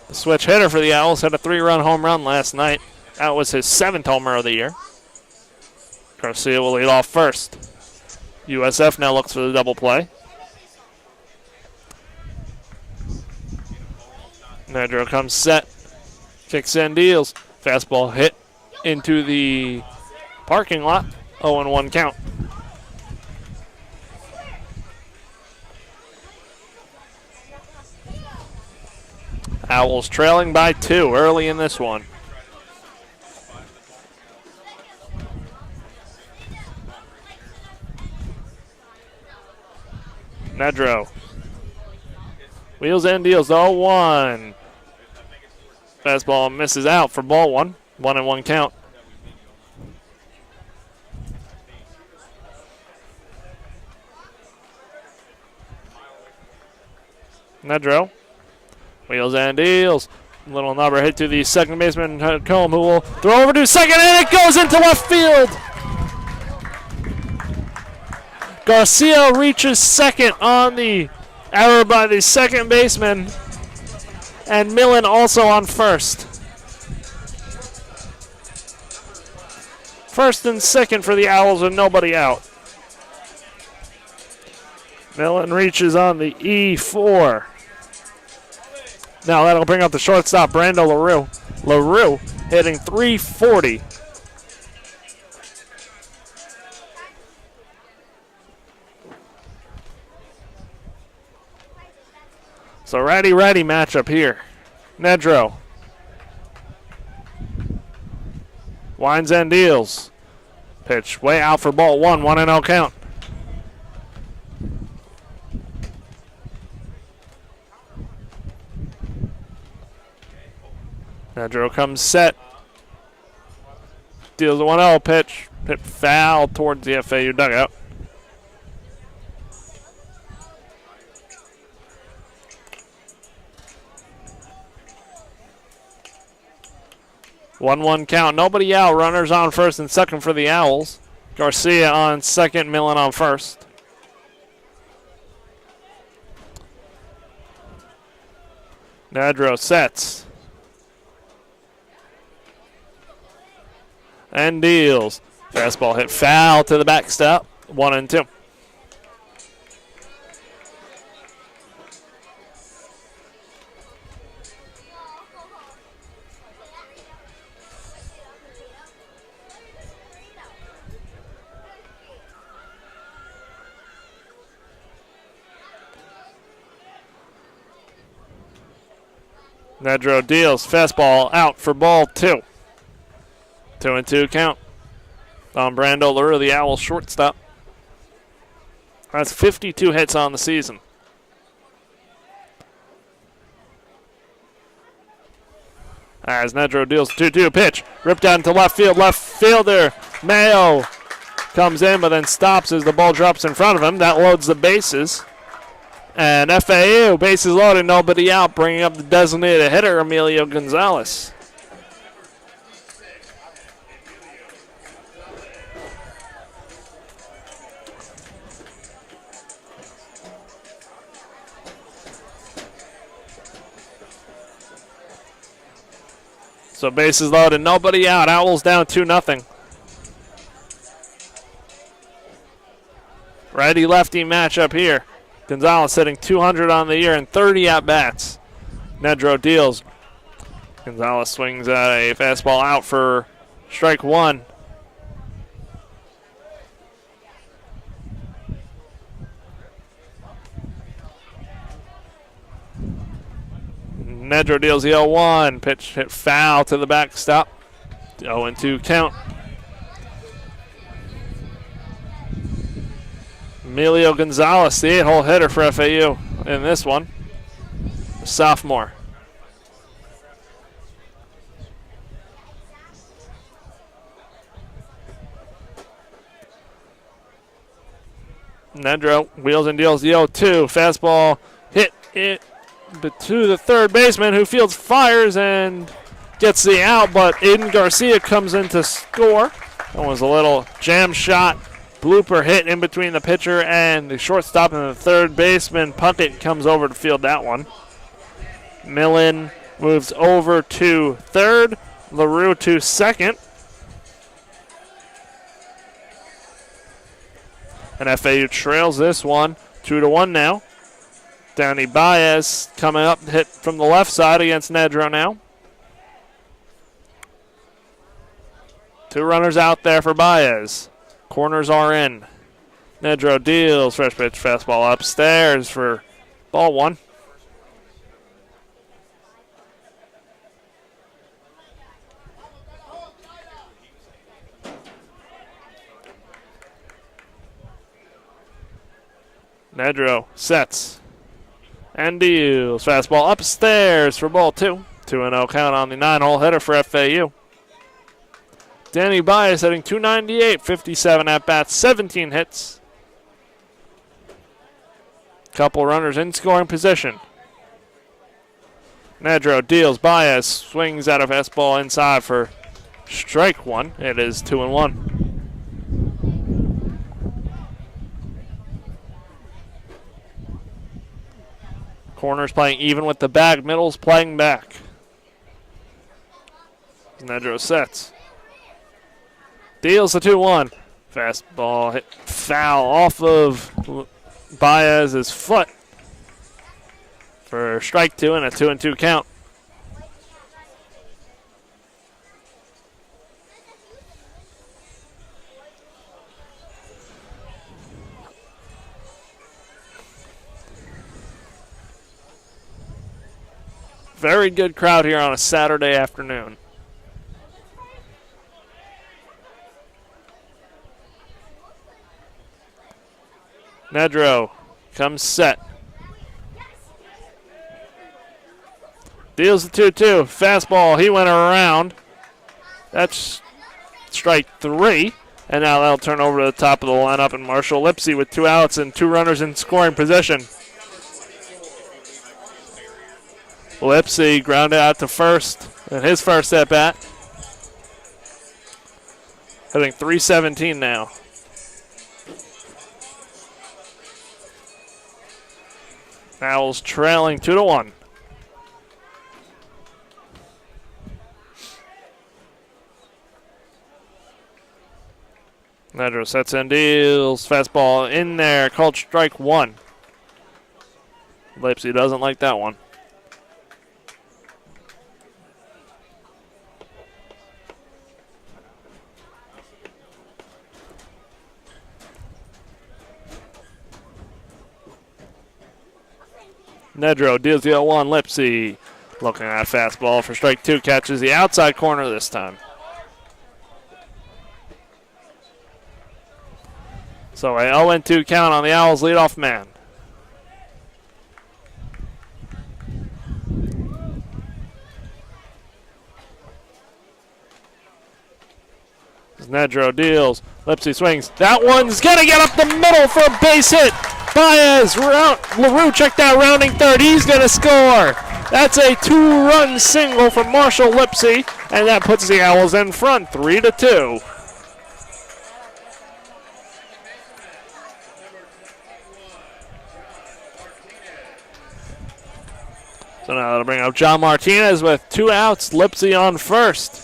The switch hitter for the Owls had a 3-run home run last night. That was his 7th homer of the year. Garcia will lead off first. USF now looks for the double play. Nedro comes set. Kicks in, deals. Fastball hit into the parking lot. 0-1 count. Owls trailing by 2 early in this one. Nedro. Wheels in, deals 0-1. Fastball misses out for ball 1. 1-1 count. Nedro. Wheels and deals. Little number hit to the second baseman, Combe, who will throw over to second, and it goes into left field. Garcia reaches second on the error by the second baseman, and Millen also on first. First and second for the Owls with nobody out. Millen reaches on the E4. Now that'll bring up the shortstop, Brando LaRue. LaRue hitting .340. So righty-righty matchup here. Nedro. Winds and deals. Pitch way out for ball 1, 1-0 count. Nedro comes set. Deals a 1-0 pitch. Hit foul towards the FAU dugout. One count. Nobody out. Runners on first and second for the Owls. Garcia on second. Millen on first. Nedro sets. And deals. Fastball hit foul to the backstop. 1-2. Nedro deals. Fastball out for ball 2. 2-2 count. On Brando LaRue, the Owls shortstop. That's 52 hits on the season. As Nedro deals 2-2 pitch. Ripped out into left field. Left fielder Mayo comes in but then stops as the ball drops in front of him. That loads the bases. And FAU, bases loaded, nobody out, bringing up the designated hitter, Emilio Gonzalez. So bases loaded, nobody out. Owls down 2-0. Righty-lefty matchup here. Gonzalez hitting 200 on the year and 30 at-bats. Nedro deals. Gonzalez swings at a fastball out for strike 1. Nedro deals the 0-1. Pitch hit foul to the backstop. 0-2 count. Emilio Gonzalez, the 8-hole hitter for FAU in this one. Sophomore. Nedro wheels and deals the 0-2. Fastball hit it to the third baseman, who fields, fires, and gets the out, but Aiden Garcia comes in to score. That was a little jam shot, blooper hit in between the pitcher and the shortstop, and the third baseman. Puckett comes over to field that one. Millen moves over to third. LaRue to second. And FAU trails this one 2-1 now. Danny Baez coming up, hit from the left side against Nedro now. 2 runners out there for Baez. Corners are in. Nedro deals, fresh pitch fastball upstairs for ball 1. Nedro sets and deals. Fastball upstairs for ball 2. 2-0 count on the 9-hole hitter for FAU. Danny Baez hitting .298, 57 at-bats, 17 hits. Couple runners in scoring position. Nedro deals. Baez swings out of fastball inside for strike 1. It is 2-1. Corners playing even with the bag. Middle's playing back. Nedro sets. Deals the 2-1. Fastball hit foul off of Baez's foot for strike 2 and a 2-2 count. Very good crowd here on a Saturday afternoon. Nedro comes set. Deals the 2-2. Fastball, he went around. That's strike 3. And now that'll turn over to the top of the lineup, and Marshall Lipsy with 2 outs and 2 runners in scoring position. Lipsy grounded out to first in his first at-bat. Hitting .317 now. Owls trailing 2-1. Nedro sets and deals. Fastball in there, called strike 1. Lipsy doesn't like that one. Nedro deals the 0-1. Lipsy looking at fastball for strike 2. Catches the outside corner this time. So a 0-2 count on the Owls' leadoff man. Nedro deals. Lipsy swings. That one's going to get up the middle for a base hit. Baez, LaRue checked out rounding third. He's going to score. That's a 2-run single for Marshall Lipsy, and that puts the Owls in front, 3-2. So now that'll bring up John Martinez with 2 outs. Lipsy on first.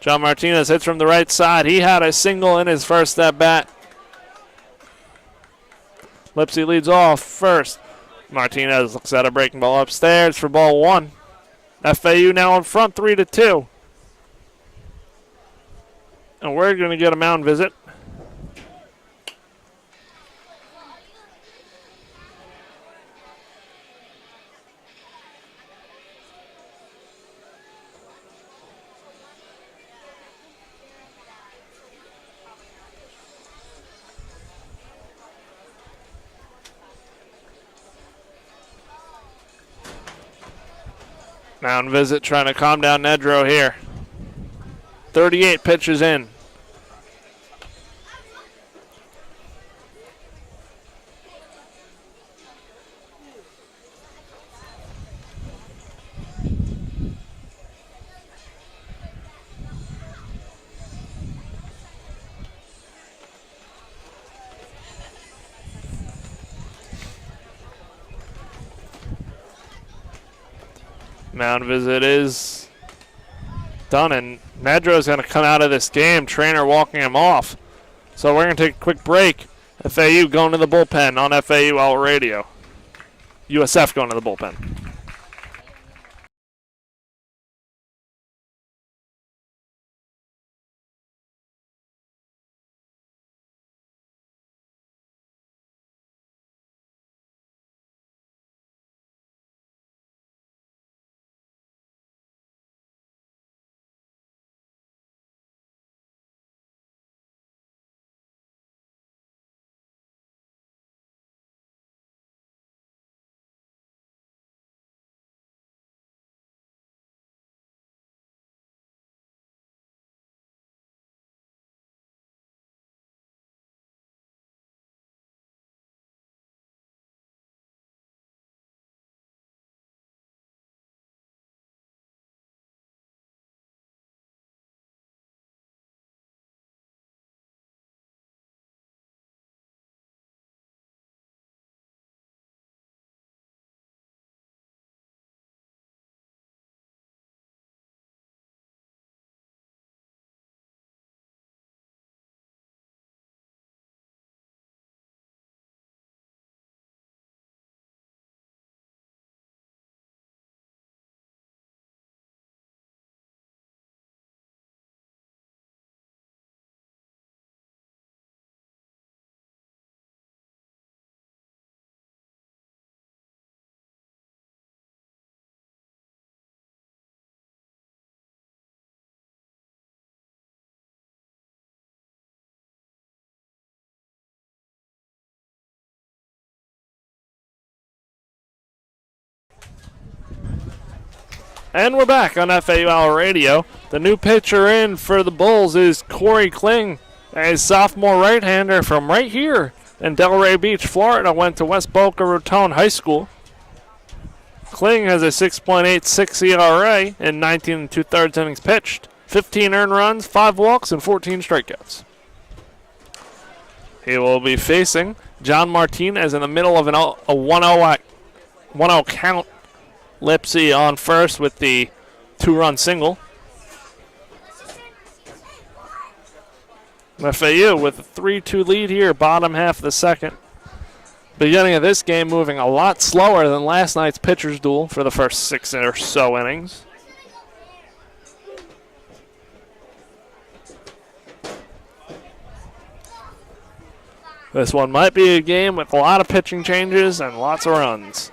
John Martinez hits from the right side. He had a single in his first at-bat. Lipsy leads off first. Martinez looks at a breaking ball upstairs for ball 1. FAU now in front, 3-2. And we're going to get a mound visit. Mound Visit trying to calm down Nedro here. 38 pitches in. Mound Visit is done, and Nedro's going to come out of this game, trainer walking him off. So we're going to take a quick break. FAU going to the bullpen on FAU All Radio. USF going to the bullpen. And we're back on FAU All Radio. The new pitcher in for the Bulls is Corey Kling, a sophomore right-hander from right here in Delray Beach, Florida. Went to West Boca Raton High School. Kling has a 6.86 ERA in 19 2/3 innings pitched, 15 earned runs, 5 walks, and 14 strikeouts. He will be facing John Martinez in the middle of a 1-0 count. Lipsy on first with the 2-run single. FAU with a 3-2 lead here, bottom half of the second. Beginning of this game moving a lot slower than last night's pitcher's duel for the first 6 or so innings. This one might be a game with a lot of pitching changes and lots of runs.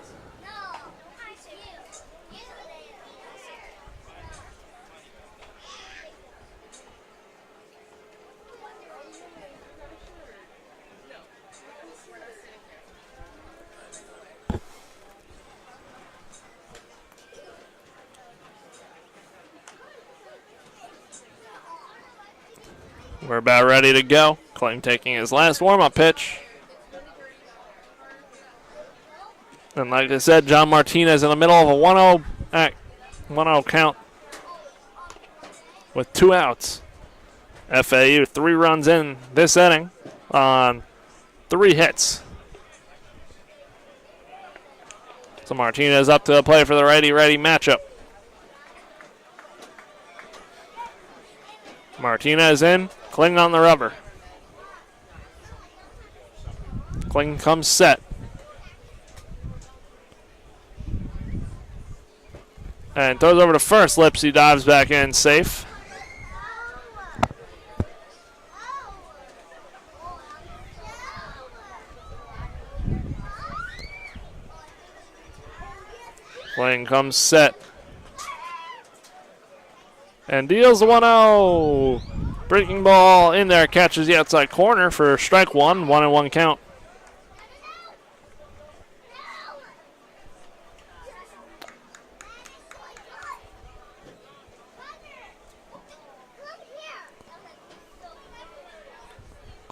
We're about ready to go. Kling taking his last warm-up pitch. And like I said, John Martinez in the middle of a 1-0 count with 2 outs. FAU 3 runs in this inning on 3 hits. So Martinez up to the plate for the righty-righty matchup. Martinez in, Kling on the rubber. Kling comes set. And throws over to first. Lipsy dives back in safe. Kling comes set. And deals the 1-0. Breaking ball in there, catches the outside corner for strike 1, 1-1 count.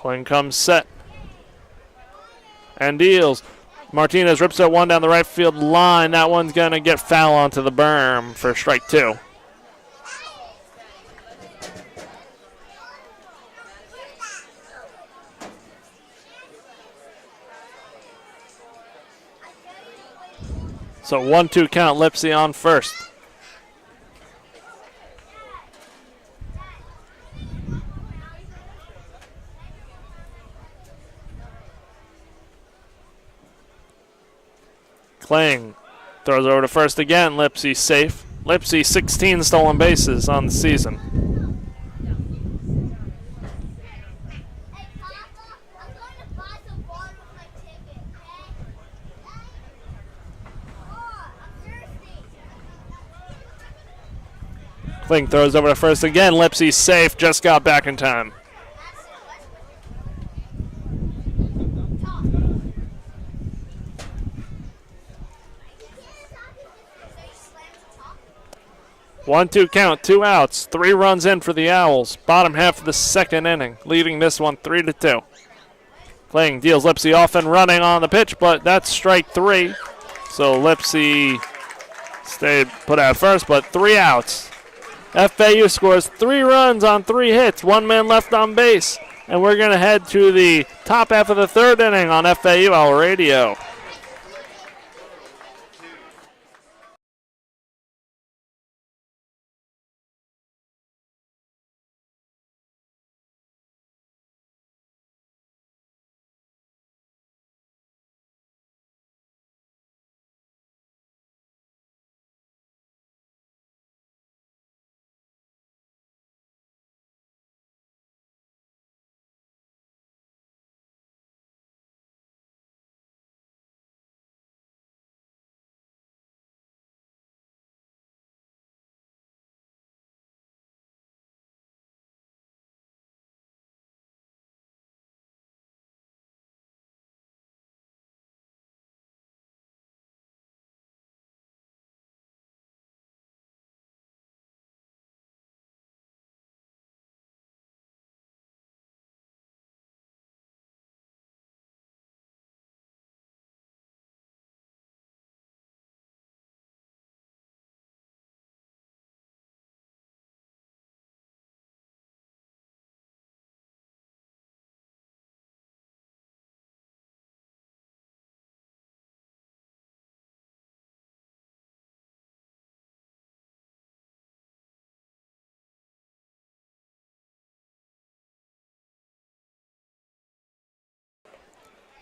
Kling comes set. And deals. Martinez rips that one down the right field line. That one's going to get foul onto the berm for strike 2. So 1-2 count, Lipsy on first. Kling throws over to first again. Lipsy safe. Lipsy 16 stolen bases on the season. Kling throws over to first again. Lipsy safe. Just got back in time. One-two count, 2 outs, 3 runs in for the Owls. Bottom half of the second inning, leading this one 3-2. Kling deals Lipsy off and running on the pitch, but that's strike 3. So Lipsy stayed put out first, but 3 outs. FAU scores 3 runs on 3 hits, 1 man left on base. And we're going to head to the top half of the third inning on FAU Owl Radio.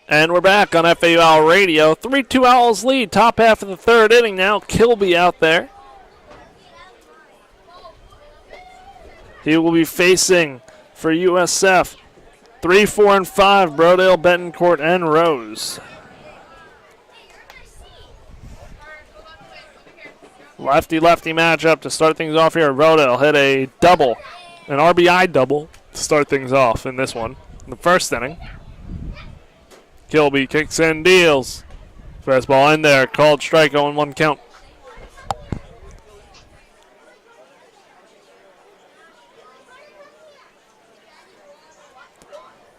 And we're back on FAU Owl Radio. 3-2 Owls lead. Top half of the third inning now. Kilby out there. He will be facing for USF 3, 4, and 5. Brodale, Betancourt, and Rose. Lefty-lefty matchup to start things off here. Brodale hit a double, an RBI double to start things off in this one, in the first inning. Kilby kicks and deals. Fastball in there, called strike, 0-1 count.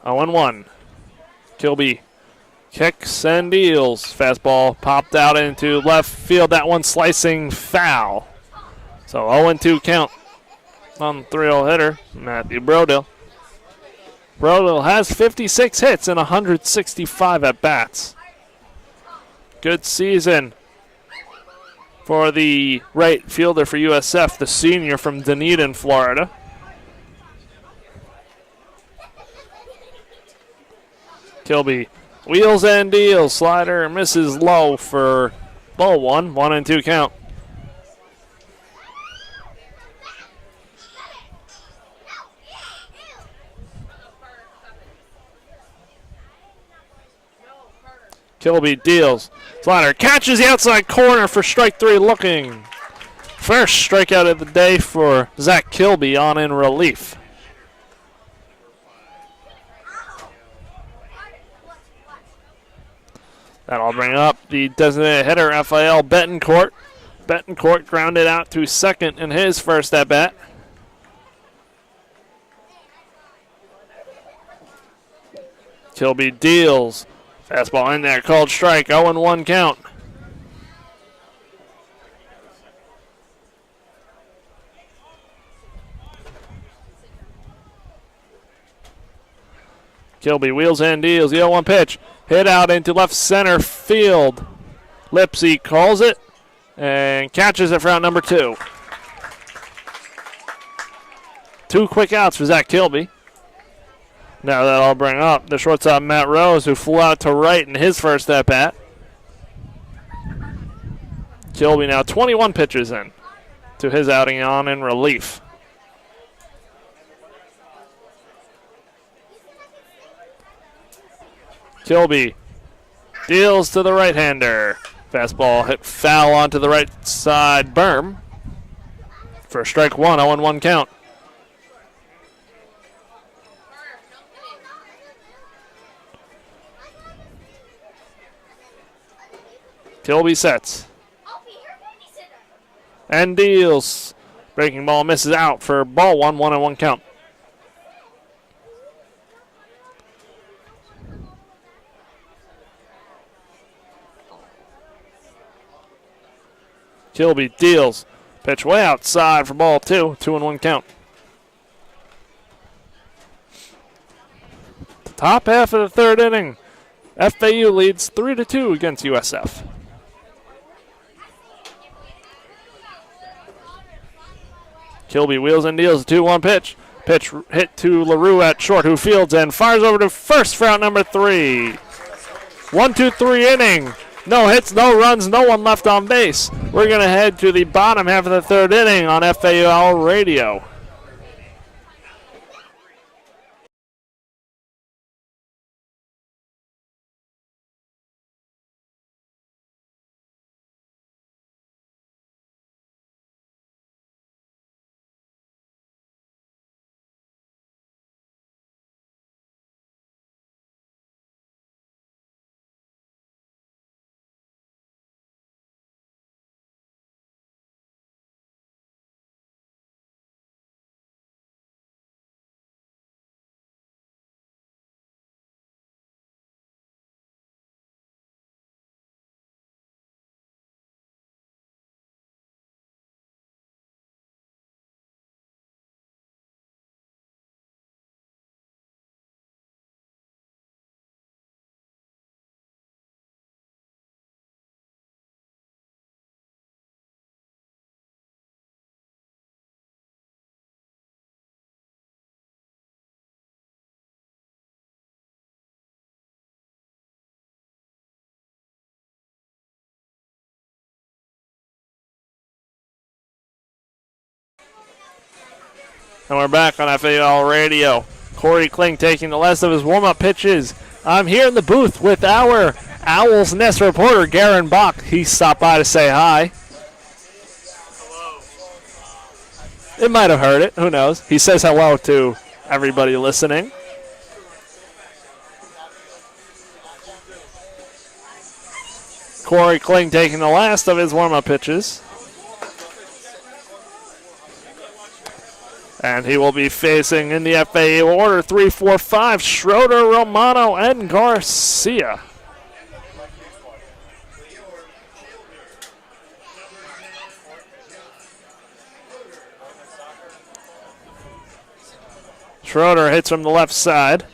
Oh, 1. Kilby kicks and deals. Fastball popped out into left field. That one slicing foul. So 0-2 count on the 3-0 hitter, Matthew Brodale. Brodale has 56 hits and 165 at-bats. Good season for the right fielder for USF, the senior from Dunedin, Florida. Kilby wheels and deals. Slider misses low for ball 1. 1-2 count. Kilby deals. Slider catches the outside corner for strike 3 looking. First strikeout of the day for Zach Kilby on in relief. That'll bring up the designated hitter, Raphael Betancourt. Betancourt grounded out to second in his first at-bat. Kilby deals. Fastball in there, called strike, 0-1 count. Kilby wheels and deals, the 0-1 pitch. Hit out into left center field. Lipsy calls it and catches it for out number 2. 2 quick outs for Zach Kilby. Now that'll bring up the shortstop Matt Rose, who flew out to right in his first at-bat. Kilby now 21 pitches in to his outing on in relief. Kilby deals to the right-hander. Fastball hit foul onto the right side berm for strike 1, 0-1 count. Kilby sets. And deals. Breaking ball misses out for ball 1, 1-1 count. Kilby deals. Pitch way outside for ball 2, 2-1 count. The top half of the third inning. FAU leads 3-2 against USF. Kilby wheels and deals a 2-1 pitch. Pitch hit to LaRue at short, who fields and fires over to first for out number 3. 1-2-3 inning. No hits, no runs, no one left on base. We're going to head to the bottom half of the third inning on FAU Radio. And we're back on FAL Radio. Corey Kling taking the last of his warm-up pitches. I'm here in the booth with our Owl's Nest reporter, Garen Bach. He stopped by to say hi. Hello. It might have heard it. Who knows? He says hello to everybody listening. Corey Kling taking the last of his warm-up pitches. And he will be facing in the FAA order 3, 4, 5, Schroeder, Romano, and Garcia. Schroeder hits from the left side.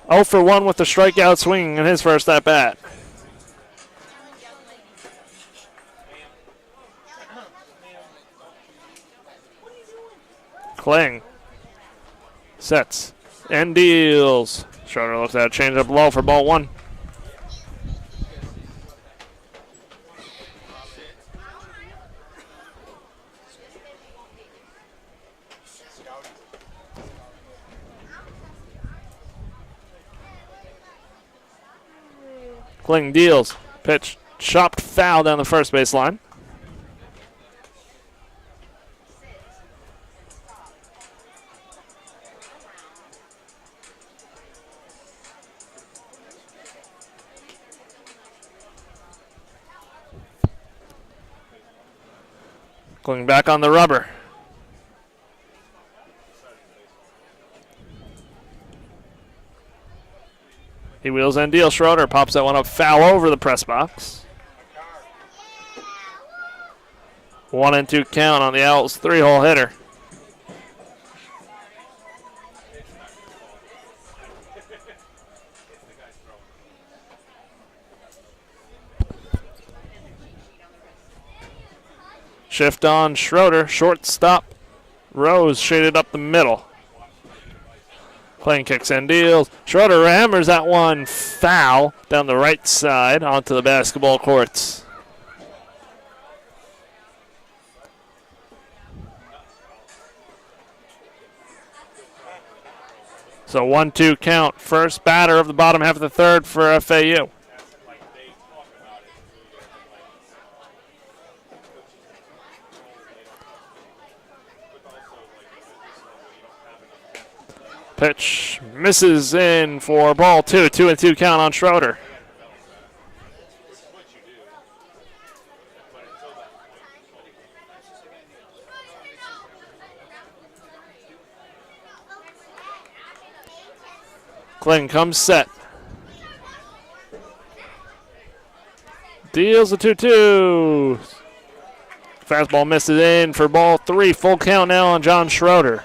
0 for 1 with the strikeout swinging in his first at-bat. Kling sets and deals. Schroeder looks at a changeup low for ball 1. Kling deals. Pitch chopped foul down the first baseline. Going back on the rubber. He wheels and deals. Schroeder pops that one up, foul over the press box. 1-2 count on the Owls' 3-hole hitter. Shift on Schroeder, shortstop. Rose shaded up the middle. Kling kicks and deals. Schroeder hammers that one foul down the right side onto the basketball courts. So 1-2 count. First batter of the bottom half of the third for FAU. Pitch misses in for ball 2. 2-2 count on Schroeder. Kling comes set. Deals the 2-2. Fastball misses in for ball 3. Full count now on John Schroeder.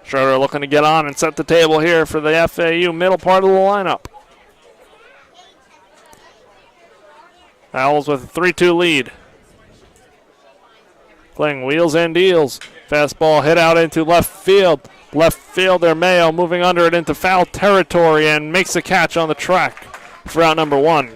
Schroeder looking to get on and set the table here for the FAU middle part of the lineup. Owls with a 3-2 lead. Kling wheels and deals. Fastball hit out into left field. Left fielder Mayo moving under it into foul territory and makes a catch on the track for out number 1.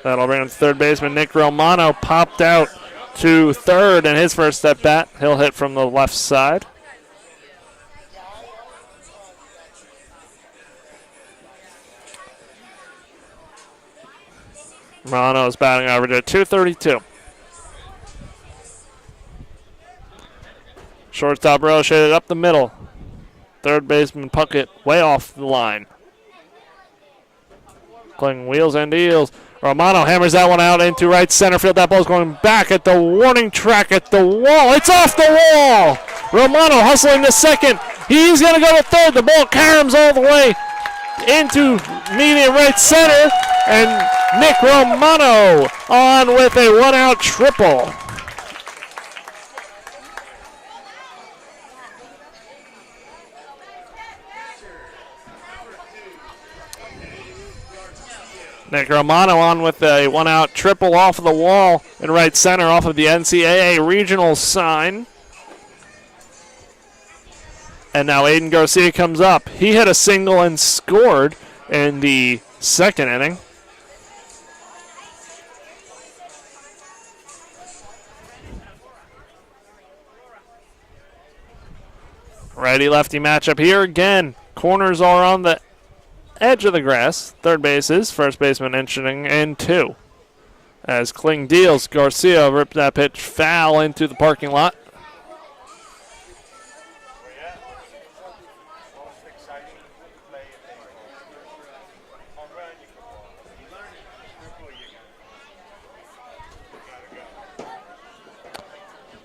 That'll bring him to third baseman Nick Romano. Popped out to third in his first at bat. He'll hit from the left side. Romano's batting average at .232. Shortstop row shaded up the middle. Third baseman Puckett way off the line. Kling wheels and deals. Romano hammers that one out into right center field. That ball's going back at the warning track at the wall. It's off the wall. Romano hustling to second. He's going to go to third. The ball caroms all the way into medium right center. And Nick Romano on with a one-out triple. Nick Romano on with a one-out triple off of the wall in right center off of the NCAA regional sign. And now Aiden Garcia comes up. He hit a single and scored in the second inning. Righty-lefty matchup here again. Corners are on the edge of the grass. Third base is first baseman inching in 2. As Kling deals, Garcia ripped that pitch foul into the parking lot.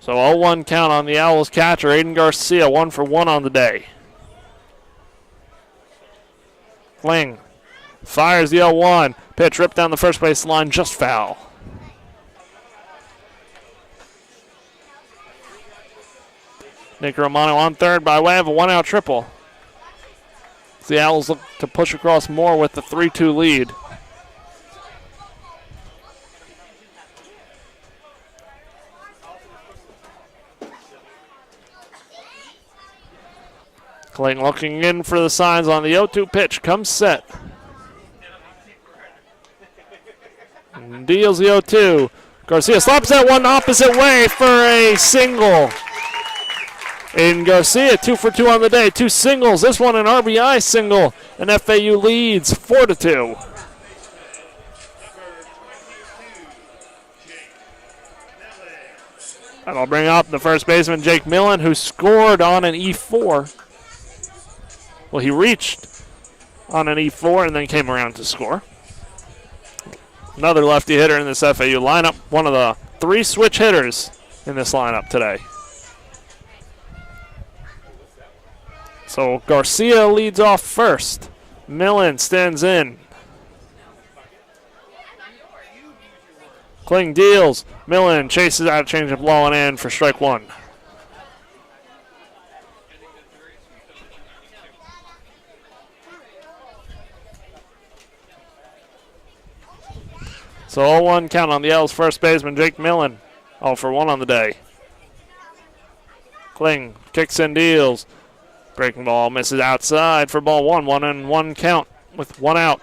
So 0-1 count on the Owls catcher, Aiden Garcia, 1 for 1 on the day. Kling fires the 0-1. Pitch ripped down the first base line, just foul. Nick Romano on third by way of a one-out triple. The Owls look to push across more with the 3-2 lead. Kling looking in for the signs on the 0-2 pitch. Comes set. And deals the 0-2. Garcia slaps that one opposite way for a single. And Garcia 2 for 2 on the day. 2 singles. This one an RBI single. And FAU leads 4-2. That'll bring up the first baseman Jake Millen, who scored on an E4. Well, he reached on an E4 and then came around to score. Another lefty hitter in this FAU lineup. One of the 3 switch hitters in this lineup today. So Garcia leads off first. Millen stands in. Kling deals. Millen chases out a changeup low and in for strike one. So 0-1 count on the L's first baseman, Jake Millen. 0 for 1 on the day. Kling kicks and deals. Breaking ball misses outside for ball one. 1-1 count with 1 out.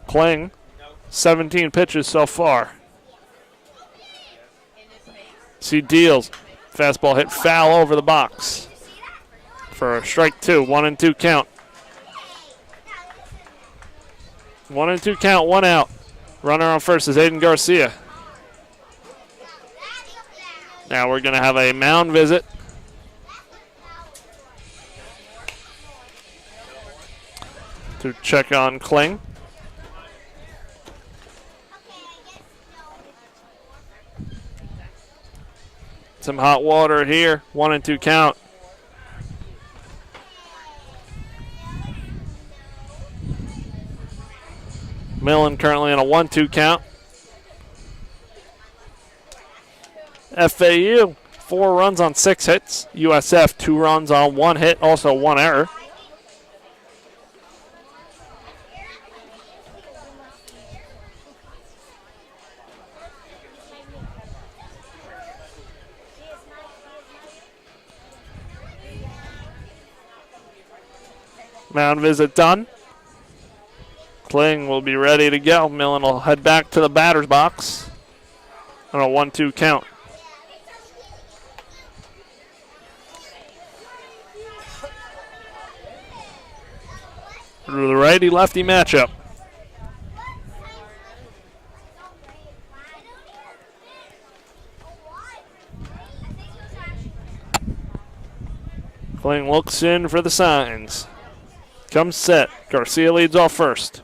Kling, 17 pitches so far. See deals. Fastball hit foul over the box for a strike 2. 1-2 count. 1-2 count, 1 out. Runner on first is Aiden Garcia. Now we're going to have a mound visit. To check on Kling. Some hot water here. 1-2 count. Millen currently in a 1-2 count. FAU, 4 runs on 6 hits. USF, 2 runs on 1 hit, also 1 error. Mound visit done. Kling will be ready to go. Millen will head back to the batter's box on a 1-2 count. Through the righty-lefty matchup. Kling looks in for the signs. Comes set. Garcia leads off first.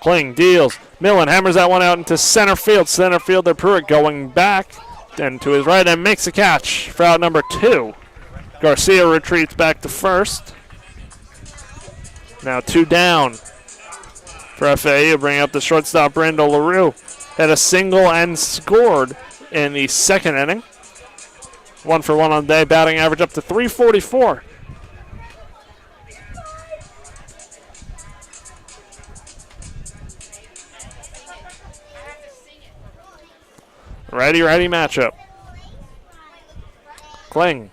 Kling deals. Millen hammers that one out into center field. Center fielder Pruitt going back and to his right and makes a catch for out number 2. Garcia retreats back to first. Now 2 down for FAU. Bring up the shortstop Brandon LaRue. Had a single and scored in the second inning. 1 for 1 on the day. Batting average up to 344. Righty-righty matchup. Kling.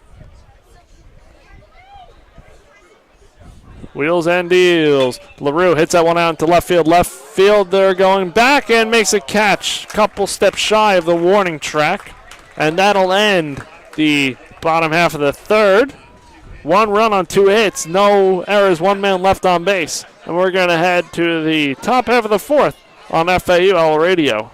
Wheels and deals. LaRue hits that one out into left field. Left fielder going back and makes a catch. Couple steps shy of the warning track. And that'll end the bottom half of the third. 1 run on 2 hits. No errors. 1 man left on base. And we're going to head to the top half of the fourth on FAUL Radio.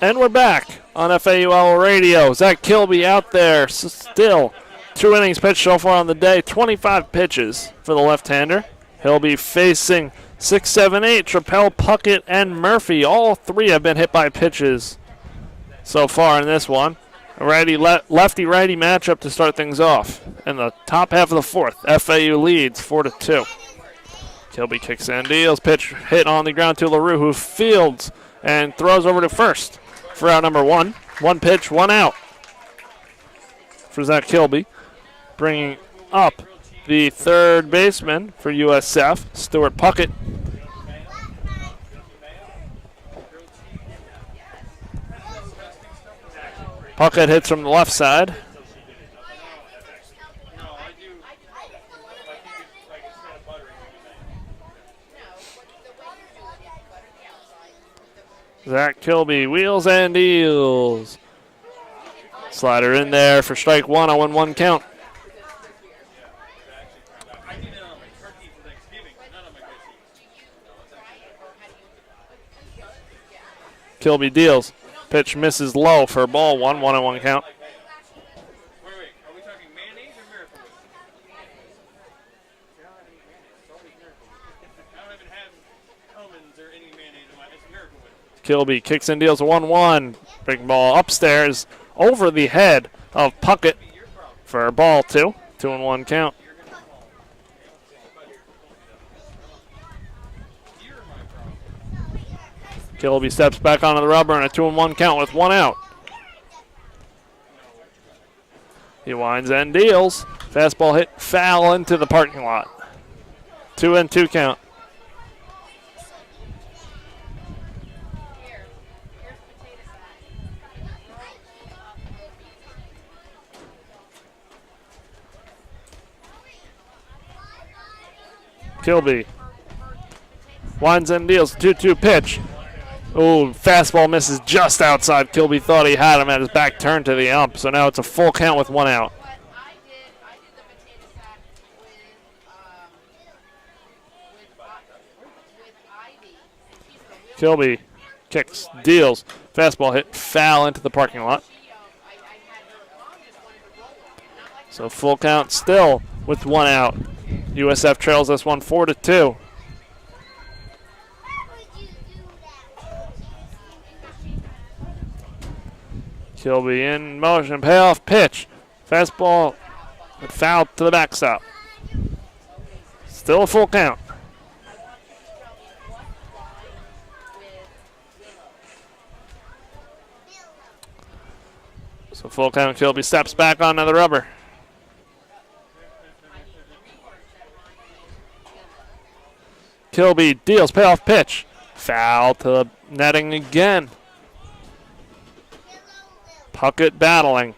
And we're back on FAUL Radio. Zach Kilby out there still. 2 innings pitched so far on the day. 25 pitches for the left-hander. He'll be facing 6, 7, 8, Trappell, Puckett, and Murphy. All 3 have been hit by pitches so far in this one. A lefty-righty matchup to start things off. In the top half of the 4th, FAU leads 4-2. Kilby kicks and deals. Pitch hit on the ground to LaRue, who fields and throws over to first for out number 1. 1 pitch, 1 out for Zach Kilby. Bringing up the third baseman for USF, Stuart Puckett. Puckett hits from the left side. Zach Kilby wheels and deals. Slider in there for strike 1 on 1-1 count. Kilby deals. Pitch misses low for ball 1, 1-1 count. Wait, are we talking mayonnaise or Miracle Whip? I don't even have Hellman's or any mayonnaise in my, it's Miracle Whip. Kilby kicks and deals a 1-1. Big ball upstairs over the head of Puckett for ball 2. 2-1 count. Kilby steps back onto the rubber and a 2-1 count with 1 out. He winds and deals. Fastball hit foul into the parking lot. 2-2 count. Kilby winds and deals. 2-2 pitch. Oh, fastball misses just outside. Kilby thought he had him at his back turned to the ump, so now it's a full count with 1 out. Kilby kicks, deals. Fastball hit foul into the parking lot. So full count still with 1 out. USF trails this one 4-2. Kilby in motion, payoff pitch. Fastball, but foul to the backstop. Still a full count. So full count, Kilby steps back onto the rubber. Kilby deals, payoff pitch. Foul to the netting again. Puckett battling.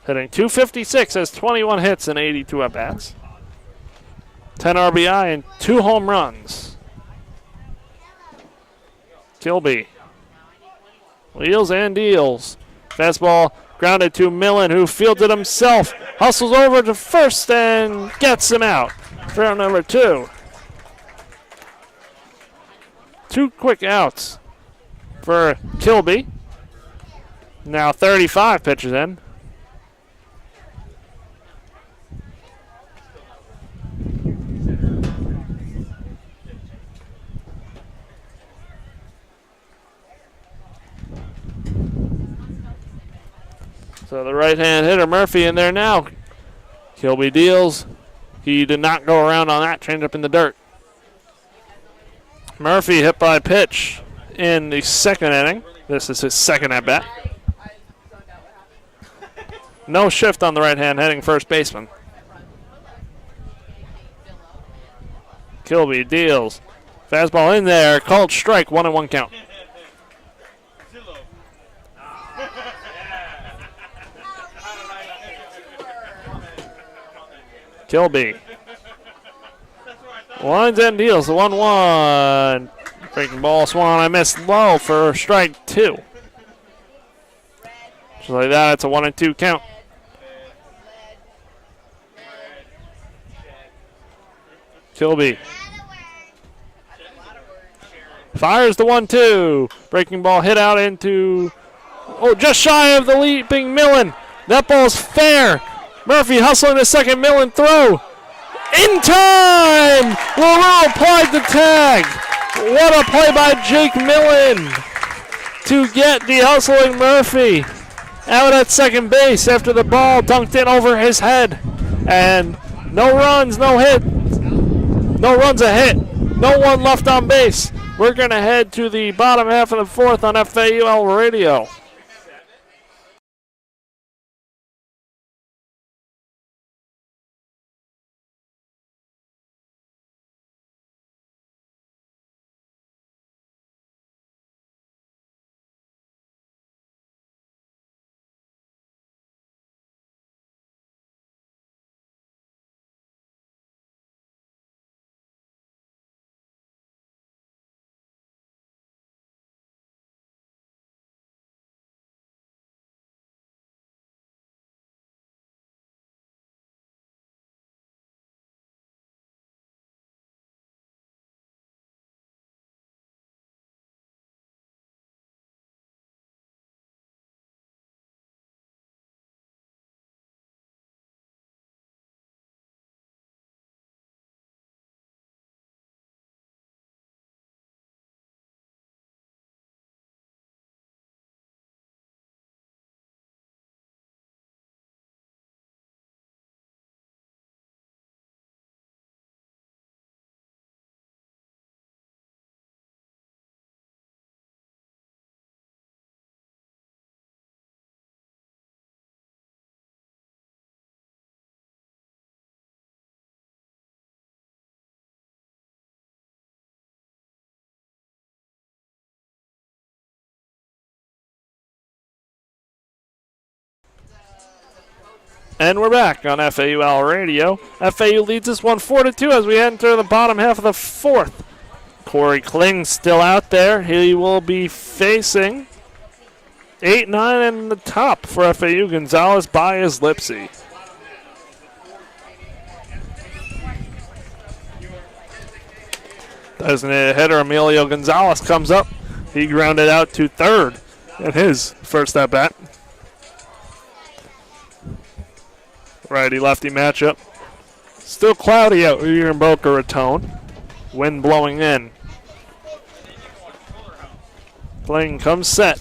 Hitting .256, has 21 hits and 82 at-bats. 10 RBI and 2 home runs. Kilby wheels and deals. Fastball grounded to Millen, who fielded himself. Hustles over to first and gets him out for out number 2. 2 quick outs for Kilby. Now 35 pitches in. So the right-hand hitter, Murphy, in there now. Kilby deals. He did not go around on that. Changed up in the dirt. Murphy hit by pitch in the 2nd inning. This is his 2nd at-bat. No shift on the right hand heading first baseman. Kilby deals. Fastball in there. Called strike. 1-1 count. Kilby winds and deals. 1-1. Breaking ball swung. I missed low for strike 2. Just like that, it's a 1-2 count. Kilby Fires the 1-2. Breaking ball hit out into, just shy of the leaping Millen. That ball's fair. Murphy hustling the second. Millen throw. In time! LaRue applied the tag. What a play by Jake Millen to get the hustling Murphy out at second base after the ball dunked in over his head. And no runs, no hit. No runs, a hit. No one left on base. We're going to head to the bottom half of the fourth on FAUL Radio. And we're back on FAUL Radio. FAU leads this one 4-2 as we enter the bottom half of the fourth. Corey Kling's still out there. He will be facing 8-9 in the top for FAU. Gonzalez, Baez, Lipsy. Designated hitter Emilio Gonzalez comes up. He grounded out to third in his first at bat. Righty-lefty matchup. Still cloudy out here in Boca Raton. Wind blowing in. Kling comes set.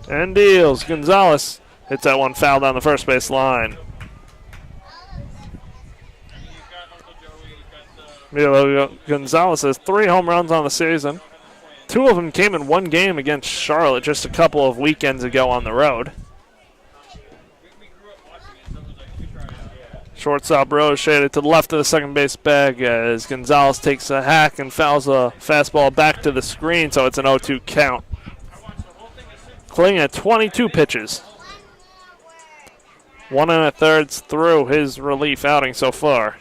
And deals. Gonzalez hits that one foul down the first base line. Emilio Gonzalez has 3 home runs on the season. 2 of them came in one game against Charlotte just a couple of weekends ago on the road. Shortstop Rose shaded to the left of the second base bag as Gonzalez takes a hack and fouls a fastball back to the screen, so it's an 0-2 count. Kling at 22 pitches. 1 1/3 through his relief outing so far.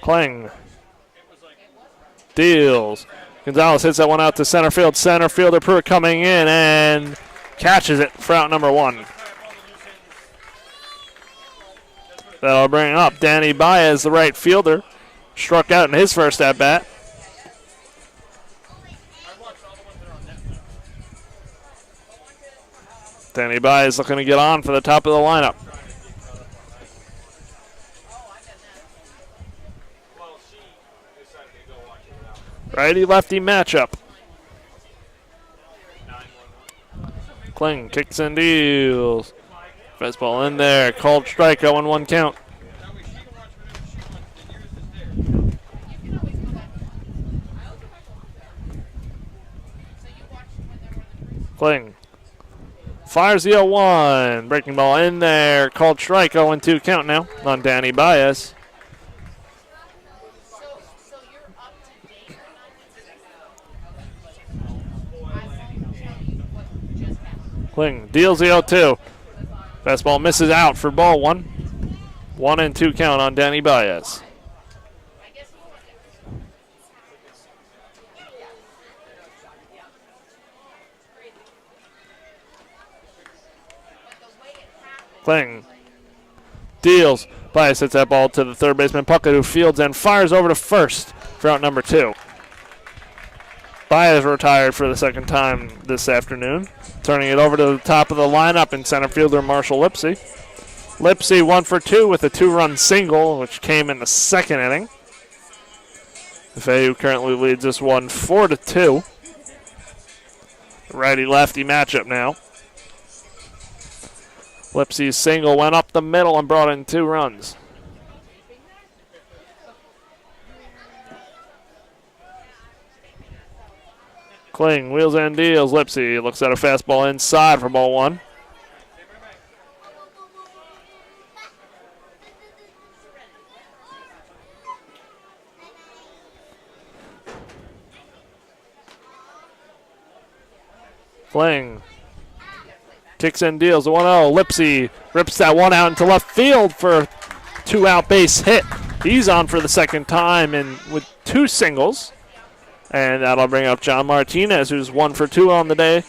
Kling deals. Gonzalez hits that one out to center field. Center fielder Pruitt coming in and catches it for out number 1. That'll bring up Danny Baez, the right fielder. Struck out in his first at-bat. Danny Baez looking to get on for the top of the lineup. Righty-lefty matchup. Kling kicks and deals. Fastball in there. Called strike, 0-1 count. Kling fires the 0-1. Breaking ball in there. Called strike, 0-2 count now on Danny Baez. Kling deals the 0-2. Fastball misses out for ball 1. 1-2 count on Danny Baez. Kling Deals. Bias hits that ball to the third baseman Puckett, who fields and fires over to first for out number 2. Bias retired for the second time this afternoon. Turning it over to the top of the lineup in center fielder Marshall Lipsy. Lipsy 1 for 2 with a 2-run single, which came in the second inning. FAU currently leads this one 4-2. Righty-lefty matchup now. Lipsy's single went up the middle and brought in 2 runs. Kling wheels and deals. Lipsy looks at a fastball inside for ball 1. Kling kicks and deals the 1-0. Lipsy rips that one out into left field for a 2-out base hit. He's on for the second time and with 2 singles. And that'll bring up John Martinez, who's 1 for 2 on the day.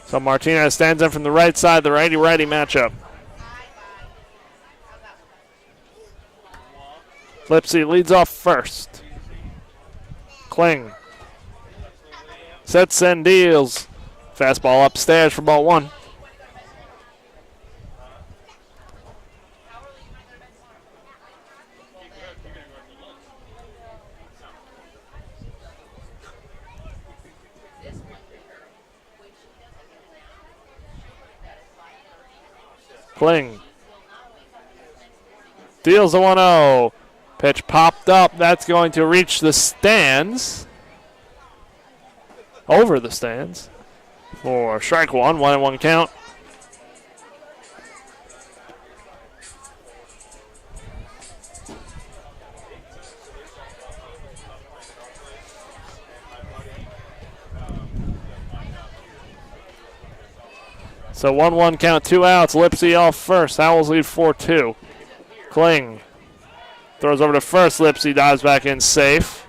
So Martinez stands in from the right side, the righty-righty matchup. Lipsy leads off first. Kling sets and deals. Fastball upstairs for ball 1. Kling deals the 1-0. Pitch popped up. That's going to reach the stands. Over the stands. For strike 1, 1-1 count. So 1-1 count, 2 outs. Lipsy off first. Owls lead 4-2. Kling throws over to first. Lipsy dives back in safe.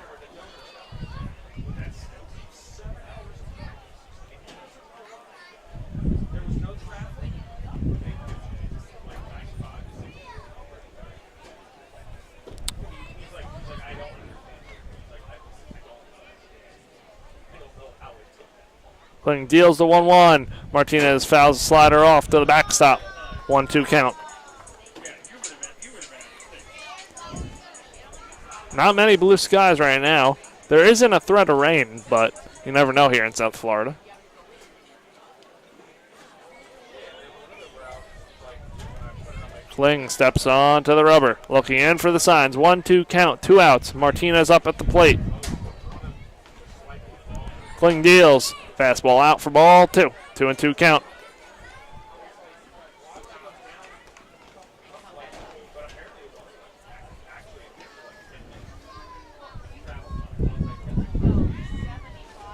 Kling deals the 1-1. Martinez fouls the slider off to the backstop. 1-2 count. Not many blue skies right now. There isn't a threat of rain, but you never know here in South Florida. Kling steps on to the rubber. Looking in for the signs. 1-2 count. 2 outs. Martinez up at the plate. Kling deals. Fastball out for ball 2. 2-2 count.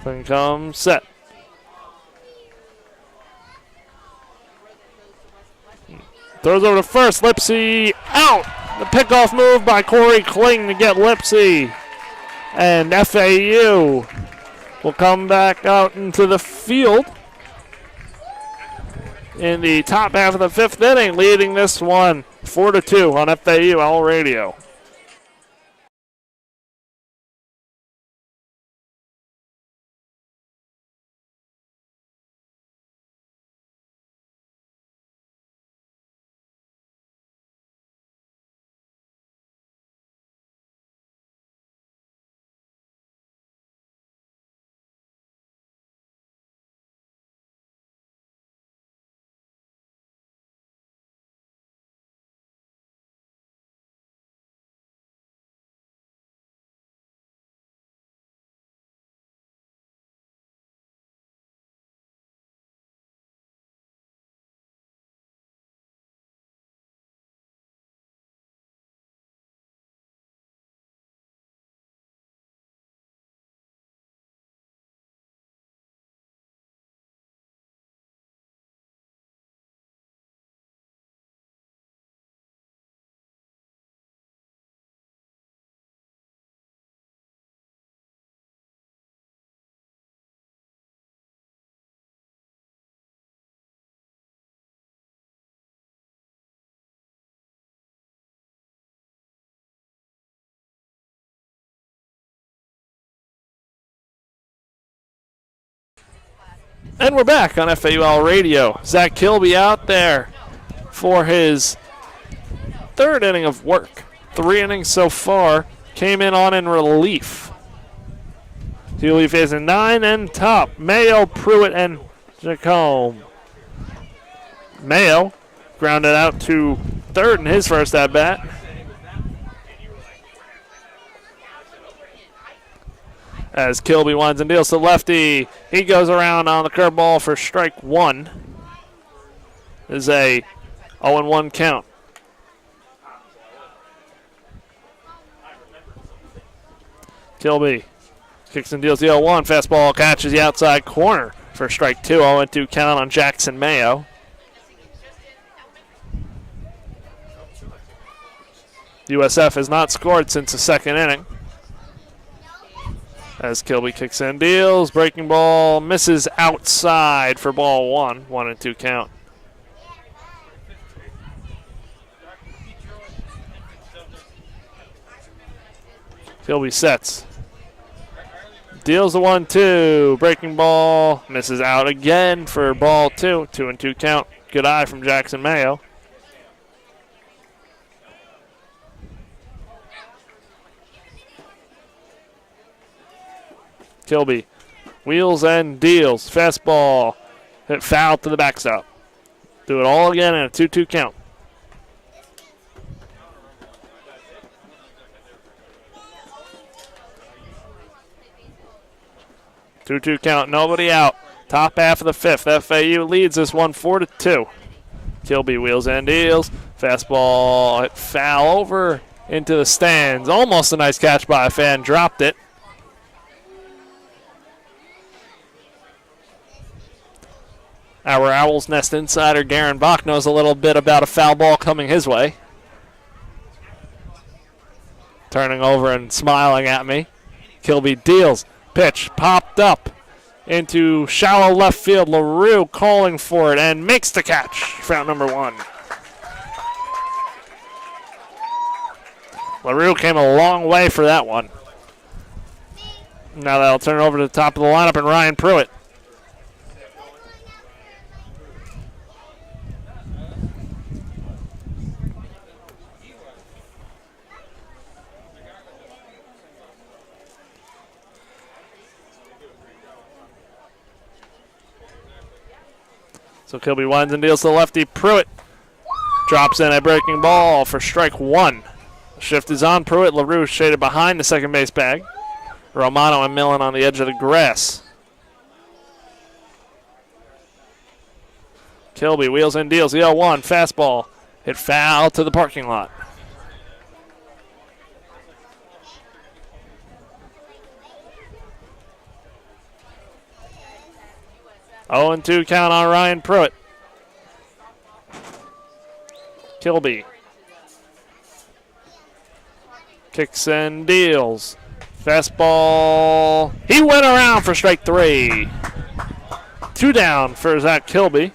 Kling comes set. Throws over to first. Lipsy out. The pickoff move by Corey Kling to get Lipsy. And FAU will come back out into the field in the top half of the 5th inning, leading this one 4-2 on FAU Owl Radio. And we're back on FAUL Radio. Zach Kilby out there for his third inning of work. 3 innings so far. Came in on in relief. He'll be facing 9 and top. Mayo, Pruitt, and Jacome. Mayo grounded out to third in his first at-bat. As Kilby winds and deals to lefty. He goes around on the curveball for strike 1. This is a 0-1 count. Kilby kicks and deals the 0-1. Fastball catches the outside corner for strike 2. 0-2 count on Jackson Mayo. USF has not scored since the second inning. As Kilby kicks in, deals, breaking ball, misses outside for ball 1. 1-2 count. Kilby sets. Deals the 1-2, breaking ball, misses out again for ball 2. 2-2 count. Good eye from Jackson Mayo. Kilby wheels and deals. Fastball hit foul to the backstop. Do it all again in a 2-2 count. Two count, nobody out. Top half of the fifth. FAU leads this one 4-2. Kilby wheels and deals. Fastball hit foul over into the stands. Almost a nice catch by a fan. Dropped it. Our Owl's Nest insider, Garen Bach, knows a little bit about a foul ball coming his way. Turning over and smiling at me. Kilby deals. Pitch popped up into shallow left field. LaRue calling for it and makes the catch for out number 1. LaRue came a long way for that one. Now that'll turn it over to the top of the lineup and Ryan Pruitt. So Kilby winds and deals to the lefty. Pruitt drops in a breaking ball for strike 1. The shift is on. Pruitt, LaRue shaded behind the second base bag. Romano and Millen on the edge of the grass. Kilby wheels and deals. The 0-1 fastball hit foul to the parking lot. Oh, and 2 count on Ryan Pruitt. Kilby kicks and deals. Fastball. He went around for strike 3. 2 down for Zach Kilby.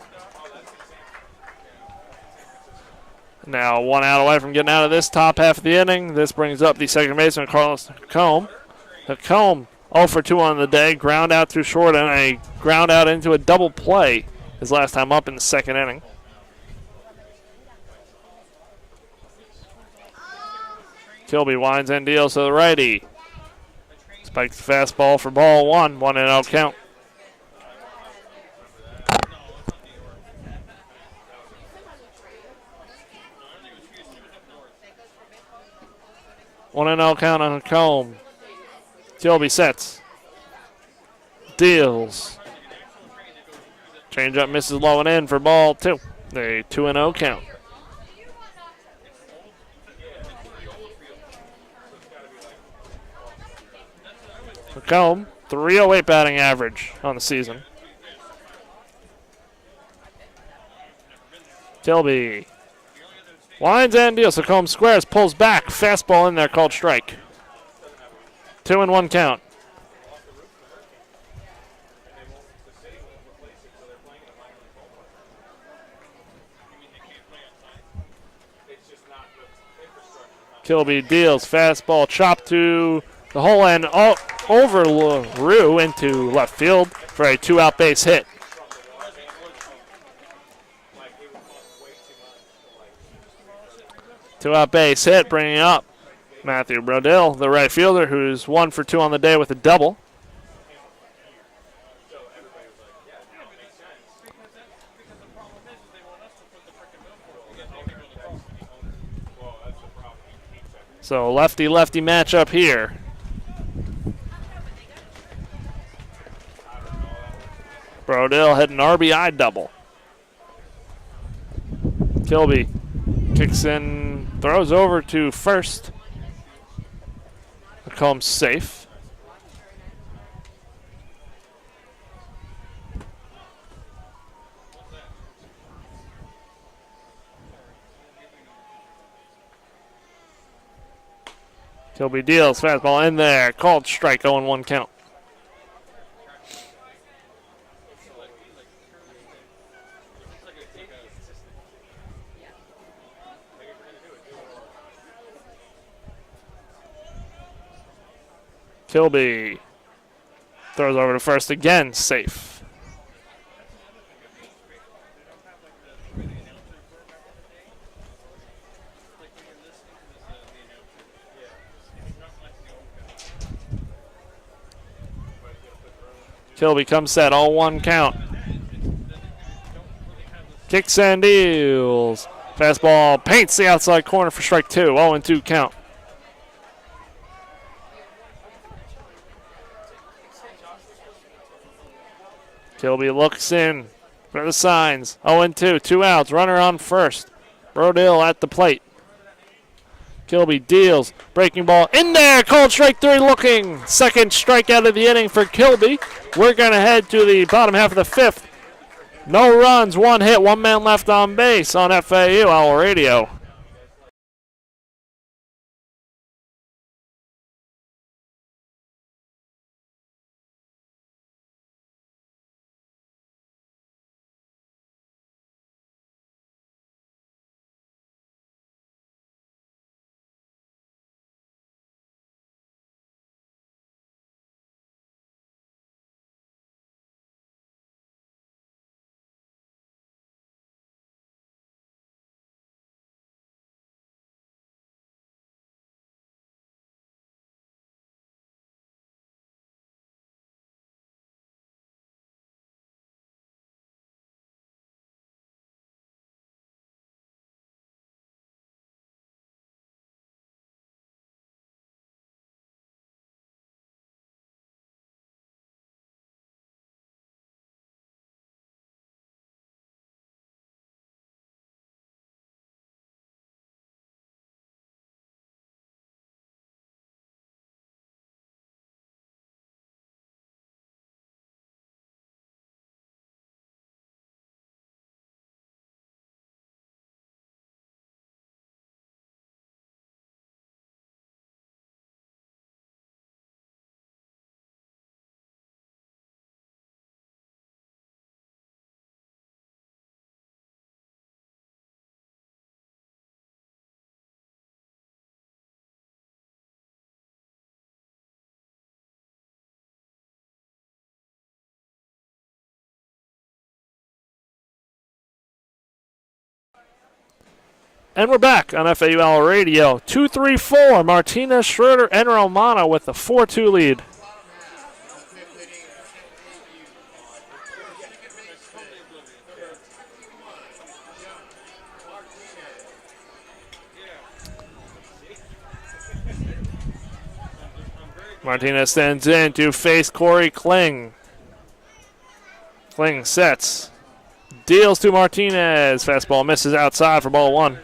Now 1 out away from getting out of this top half of the inning. This brings up the second baseman, Carlos Jacome. Jacome 0 for 2 on the day. Ground out too short and a ground out into a double play his last time up in the second inning. Kilby winds and deals to the righty. Spikes the fastball for ball 1. 1-0 count. One and 0 count on Jacome. Kilby sets. Deals. Changeup misses low and in for ball 2. A 2-0 count. Jacome, 308 batting average on the season. Kilby winds and deals. Jacome squares, pulls back. Fastball in there called strike. 2-1 count. Kilby deals. Fastball chopped to the hole and over LaRue into left field for a 2-out base hit. Two-out base hit, bringing up Matthew Brodell, the right fielder, who's 1 for 2 on the day with a double. So lefty-lefty matchup here. Brodell hit an RBI double. Kilby kicks in, throws over to first. McComb's safe. Kilby deals, fastball in there, called strike, 0-1 count. Kilby throws over to first again, safe. Kilby comes set, 0-1 count. Kicks and deals. Fastball paints the outside corner for strike 2, 0-2 count. Kilby looks in for the signs. 0-2, 2 outs, runner on first. Brodell at the plate. Kilby deals, breaking ball in there, called strike 3 looking. Second strikeout of the inning for Kilby. We're going to head to the bottom half of the 5th. No runs, 1 hit, 1 man left on base on FAU Owl Radio. And we're back on FAU Owl Radio. 2-3-4, Martinez, Schroeder, and Romano with the 4-2 lead. Martinez stands in to face Corey Kling. Kling sets. Deals to Martinez. Fastball misses outside for ball 1.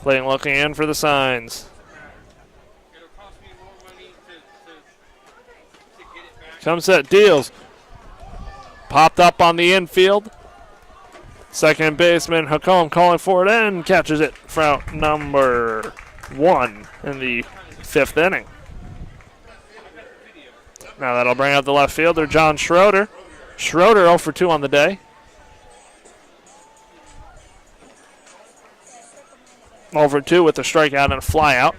Kling looking in for the signs. Comes set, deals. Popped up on the infield. Second baseman Hakom calling for it and catches it for out number 1 in the 5th inning. Now that'll bring out the left fielder, John Schroeder. Schroeder 0 for 2 on the day. 0 for 2 with a strikeout and a flyout.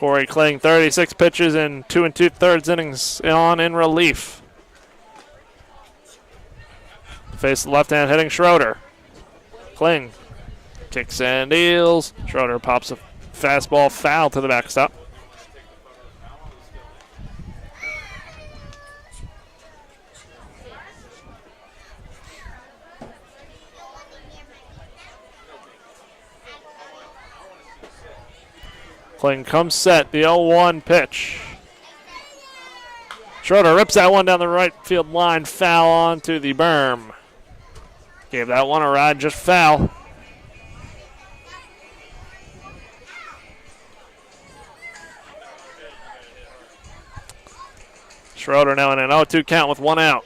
Corey Kling, 36 pitches in 2 2/3 innings on in relief. Face the left-hand hitting Schroeder. Kling kicks and deals. Schroeder pops a fastball foul to the backstop. Kling comes set, the 0-1 pitch. Schroeder rips that one down the right field line, foul onto the berm. Gave that one a ride, just foul. Schroeder now in an 0-2 count with 1 out.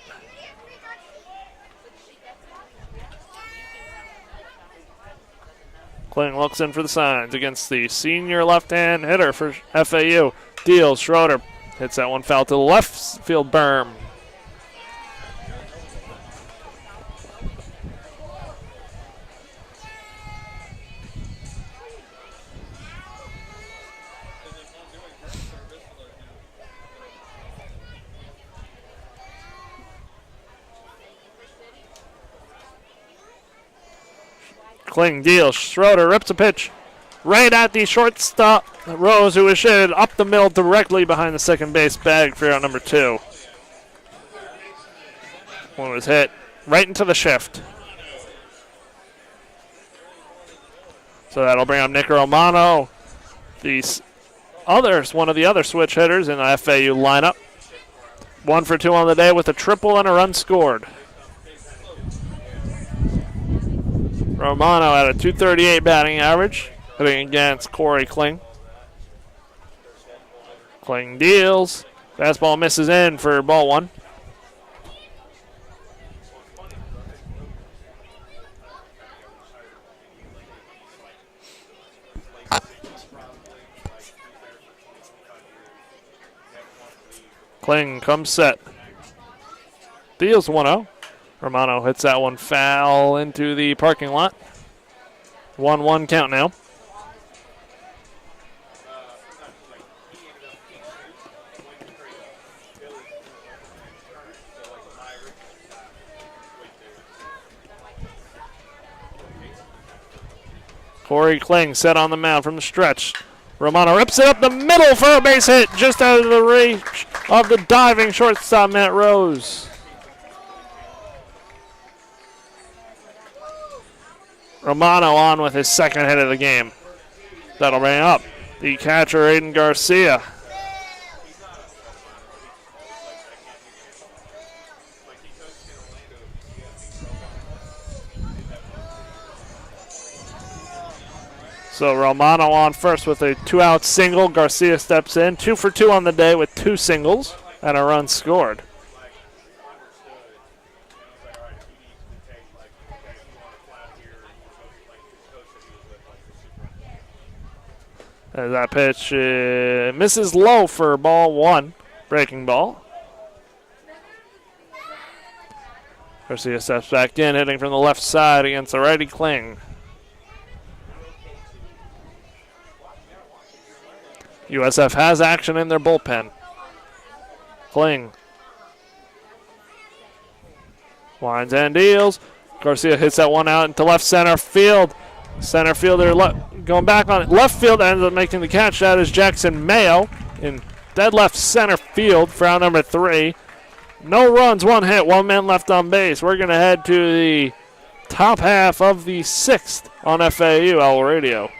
Kling looks in for the signs against the senior left-hand hitter for FAU. Deals, Schroeder hits that one foul to the left field berm. Kling deals. Schroeder rips a pitch right at the shortstop, Rose, who is shaded up the middle directly behind the second base bag for out number 2. One was hit right into the shift. So that'll bring up Nick Romano, one of the other switch hitters in the FAU lineup. 1 for 2 on the day with a triple and a run scored. Romano at a .238 batting average, hitting against Corey Kling. Kling deals. Fastball misses in for ball 1. Kling comes set. Deals 1-0. Romano hits that one foul into the parking lot. 1-1 count now. Corey Kling set on the mound from the stretch. Romano rips it up the middle for a base hit just out of the reach of the diving shortstop Matt Rose. Romano on with his second hit of the game. That'll bring up the catcher, Aiden Garcia. So Romano on first with a 2-out single. Garcia steps in. 2 for 2 on the day with 2 singles and a run scored. As that pitch misses low for ball 1, breaking ball. Garcia steps back in, hitting from the left side against the righty Kling. USF has action in their bullpen. Kling winds and deals. Garcia hits that one out into left center field. Center fielder going back on it. Left field ends up making the catch. That is Jackson Mayo in dead left center field for out number 3. No runs, 1 hit, 1 man left on base. We're going to head to the top half of the 6th on FAU Owl Radio.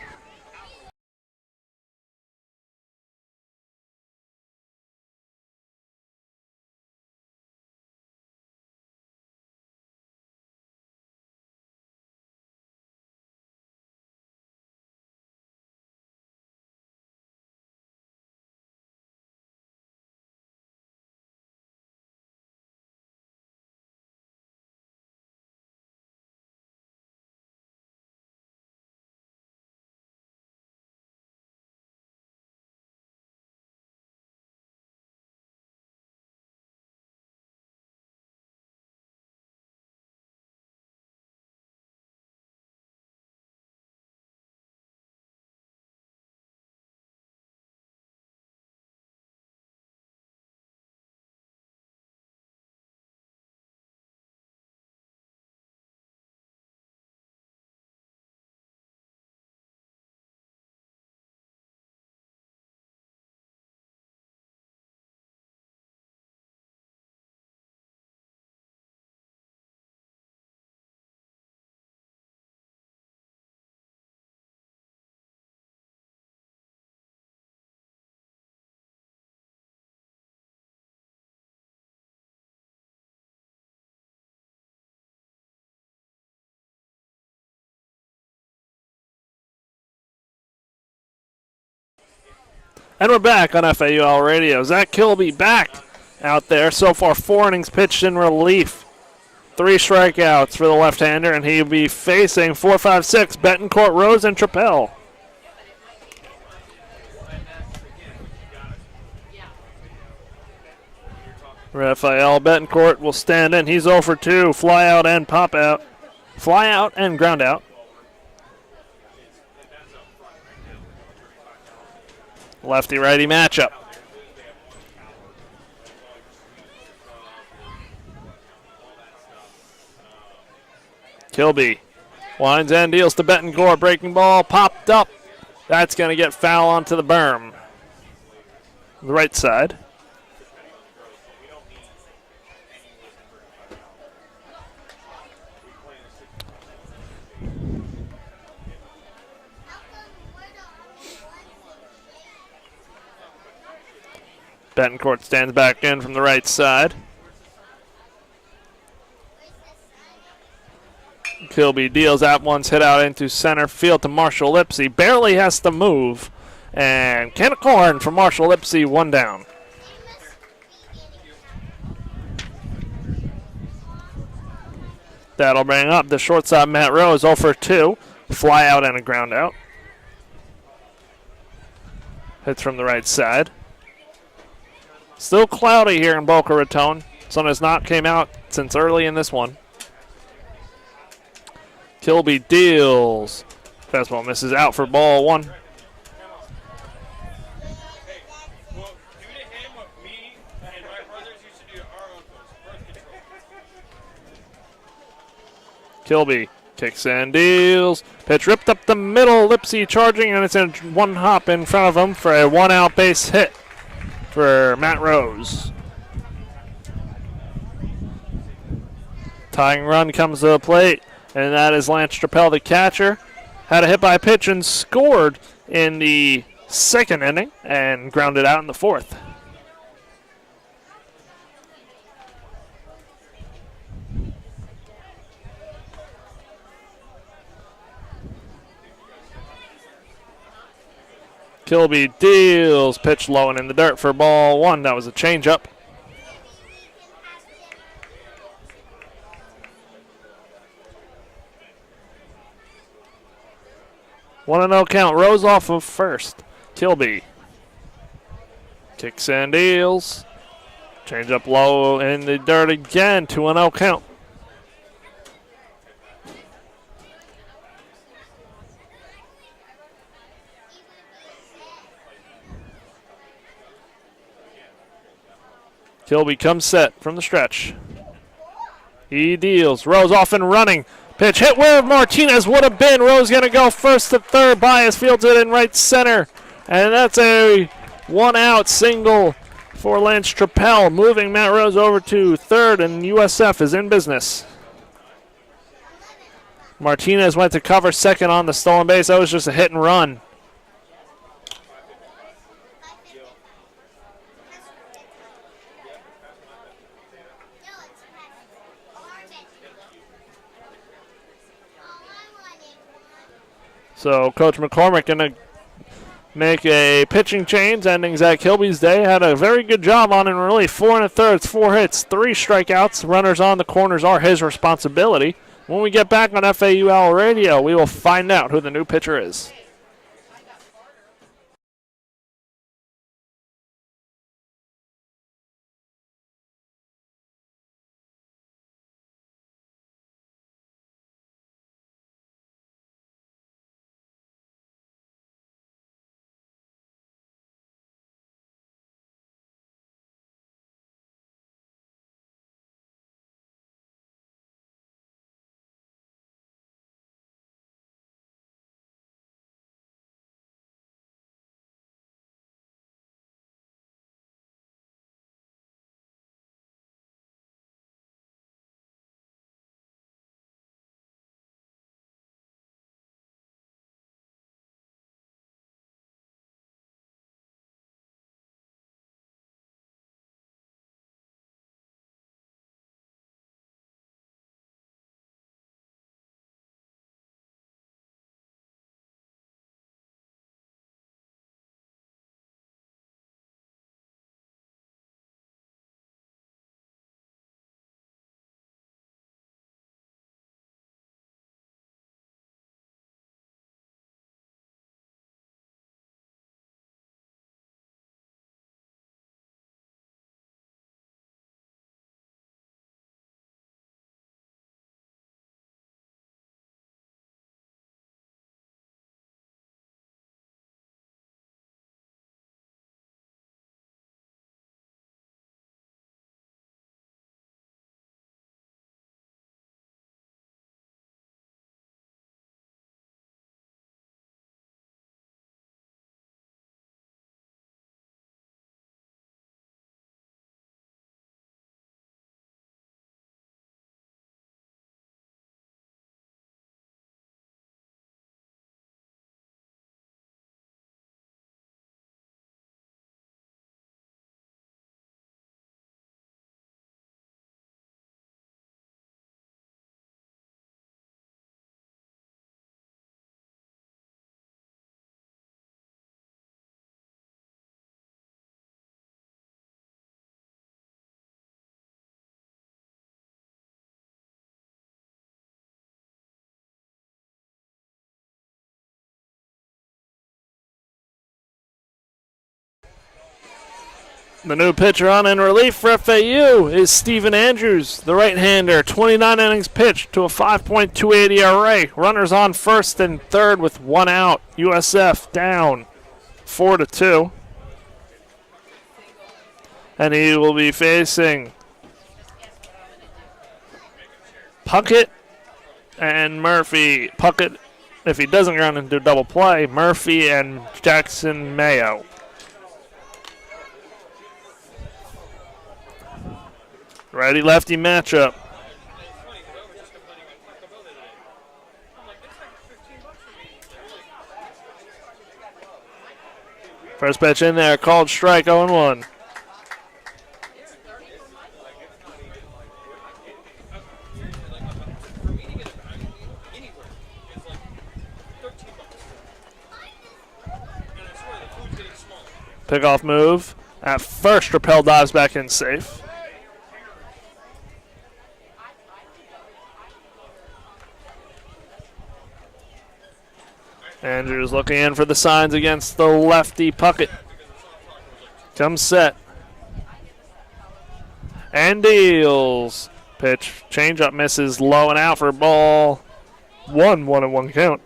And we're back on FAUL Radio. Zach Kilby back out there. So far, 4 innings pitched in relief. 3 strikeouts for the left-hander, and he'll be facing 4, 5, 6, Betancourt, Rose, and Trappell. Raphael Betancourt will stand in. He's 0 for 2. Fly out and pop out. Fly out and ground out. Lefty-righty matchup. Kilby winds and deals to Betancourt. Breaking ball popped up. That's going to get foul onto the berm. The right side. Betancourt stands back in from the right side. Kilby deals out once, hit out into center field to Marshall Lipsy. Barely has to move. And Kenneth Corn for Marshall Lipsy, 1 down. That'll bring up the shortstop Matt Rose, 0 for 2. Fly out and a ground out. Hits from the right side. Still cloudy here in Boca Raton. Sun has not came out since early in this one. Kilby deals. Fastball misses out for ball 1. Kilby kicks and deals. Pitch ripped up the middle. Lipsy charging, and it's in 1 hop in front of him for a 1-out base hit for Matt Rose. Tying run comes to the plate, and that is Lance Trappell, the catcher. Had a hit by pitch and scored in the 2nd inning and grounded out in the 4th. Kilby deals. Pitch low and in the dirt for ball 1. That was a changeup. One and 0 count. Rose off of first. Kilby kicks and deals. Changeup low in the dirt again. 2-0 count. Kilby comes set from the stretch. He deals. Rose off and running. Pitch hit where Martinez would have been. Rose going to go first to third. Bias fields it in right center. And that's a 1-out single for Lance Trappell, moving Matt Rose over to third, and USF is in business. Martinez went to cover second on the stolen base. That was just a hit and run. So Coach McCormick going to make a pitching change, ending Zach Kilby's day. Had a very good job on in relief. 4 1/3, 4 hits, 3 strikeouts. Runners on the corners are his responsibility. When we get back on FAUL Radio, we will find out who the new pitcher is. The new pitcher on in relief for FAU is Steven Andrews, the right-hander. 29 innings pitched to a 5.28 ERA. Runners on first and third with one out. USF down 4-2. And he will be facing Puckett and Murphy. Puckett, if he doesn't run into double play, Murphy and Jackson Mayo. Righty-lefty matchup. First pitch in there, called strike, 0-1. Pickoff move. At first, Rappel dives back in safe. Andrews looking in for the signs against the lefty Puckett. Comes set. And deals. Pitch. Changeup misses low and out for ball. 1-1 count.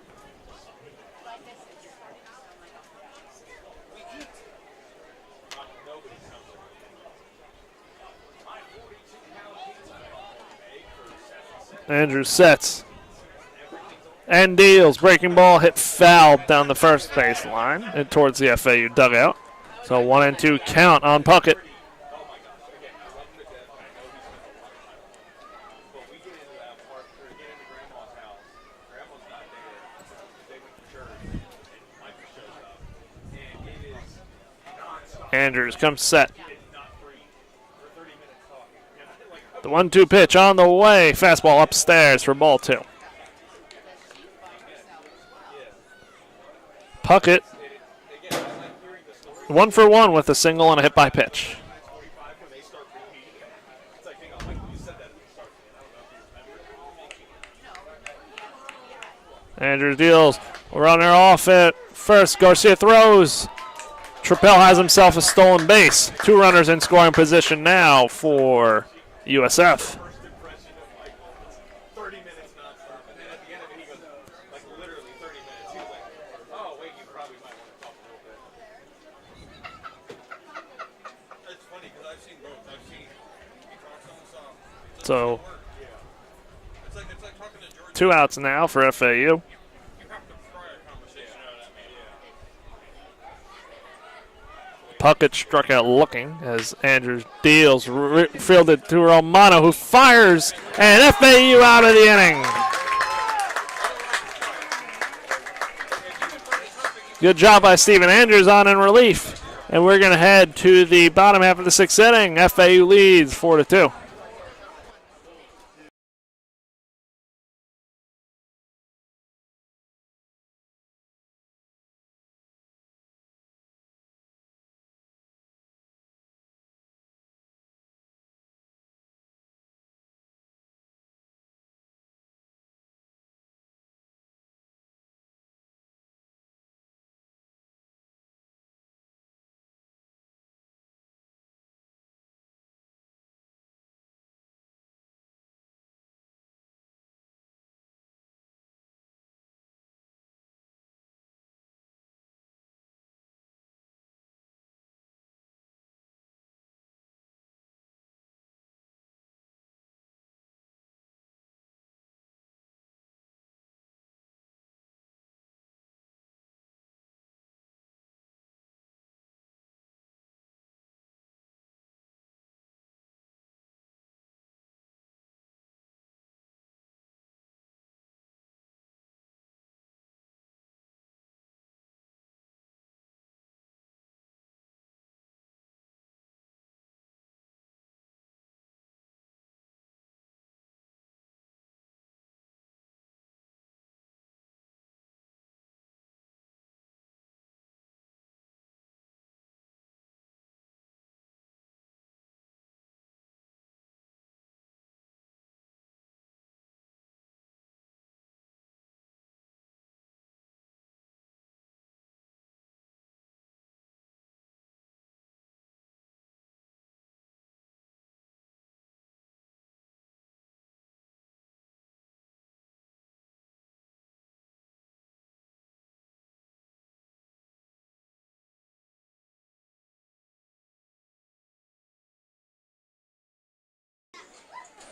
Andrews sets. And deals. Breaking ball hit foul down the first base line and towards the FAU dugout. So 1-2 count on Puckett. Andrews comes set. The 1-2 pitch on the way. Fastball upstairs for ball 2. Puckett 1-for-1 with a single and a hit by pitch. Andrews deals. Runner off at first. Garcia throws. Trappell has himself a stolen base. 2 runners in scoring position now for USF. So 2 outs now for FAU. Puckett struck out looking as Andrews deals, fielded to Romano, who fires, and FAU out of the inning. Good job by Steven Andrews on in relief. And we're going to head to the bottom half of the 6th inning. FAU leads 4-2.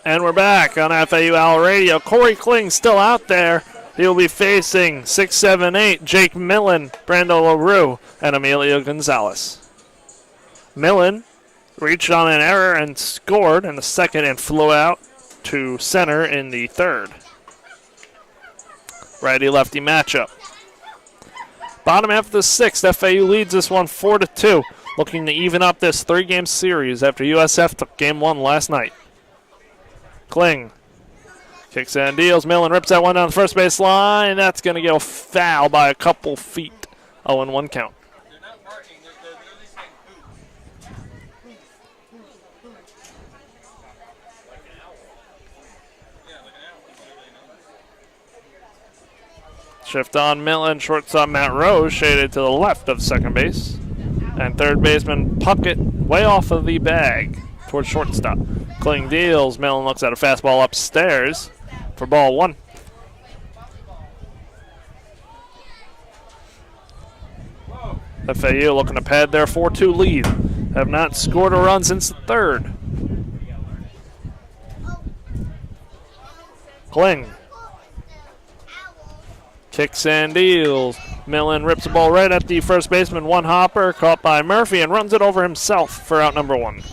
And we're back on FAU Owl Radio. Corey Kling still out there. He'll be facing 6'7", Jake Millen, Brando LaRue, and Emilio Gonzalez. Millen reached on an error and scored in the second and flew out to center in the third. Righty-lefty matchup. Bottom half of the sixth, FAU leads this one 4-2, looking to even up this three-game series after USF took game one last night. Kling kicks and deals. Millen rips that one down the first base line. That's going to go foul by a couple feet. 0-1 count. They're not barking. They're literally saying boo. Like an owl. Yeah, like an owl. That's literally known. Shift on Millen. Shortstop Matt Rose shaded to the left of second base. And third baseman Puckett way off of the bag towards shortstop. Kling deals. Millen looks at a fastball upstairs for ball one. FAU looking to pad their 4-2 lead. Have not scored a run since the third. Kling kicks and deals. Millen rips the ball right at the first baseman. One hopper caught by Murphy and runs it over himself for out number one.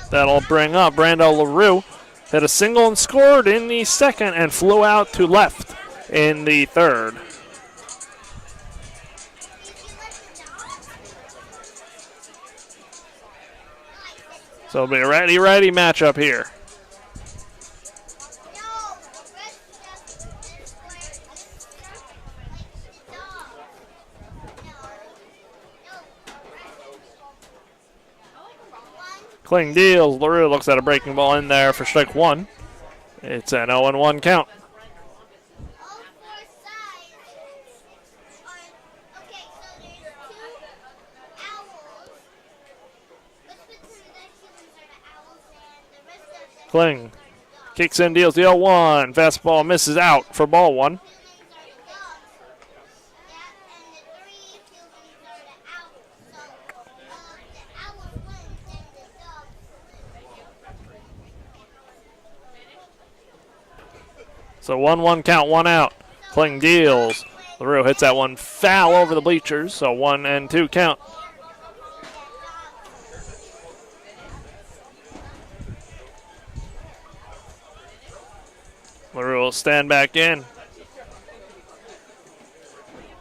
That'll bring up Brando LaRue. Hit a single and scored in the second and flew out to left in the third. So it'll be a righty-righty matchup here. Kling deals. LaRue looks at a breaking ball in there for strike one. It's an 0-1 count. Kling kicks in, deals the 0-1. Fastball misses out for ball one. So 1-1 count, one out. Kling deals. LaRue hits that one foul over the bleachers, so 1-2 count. LaRue will stand back in.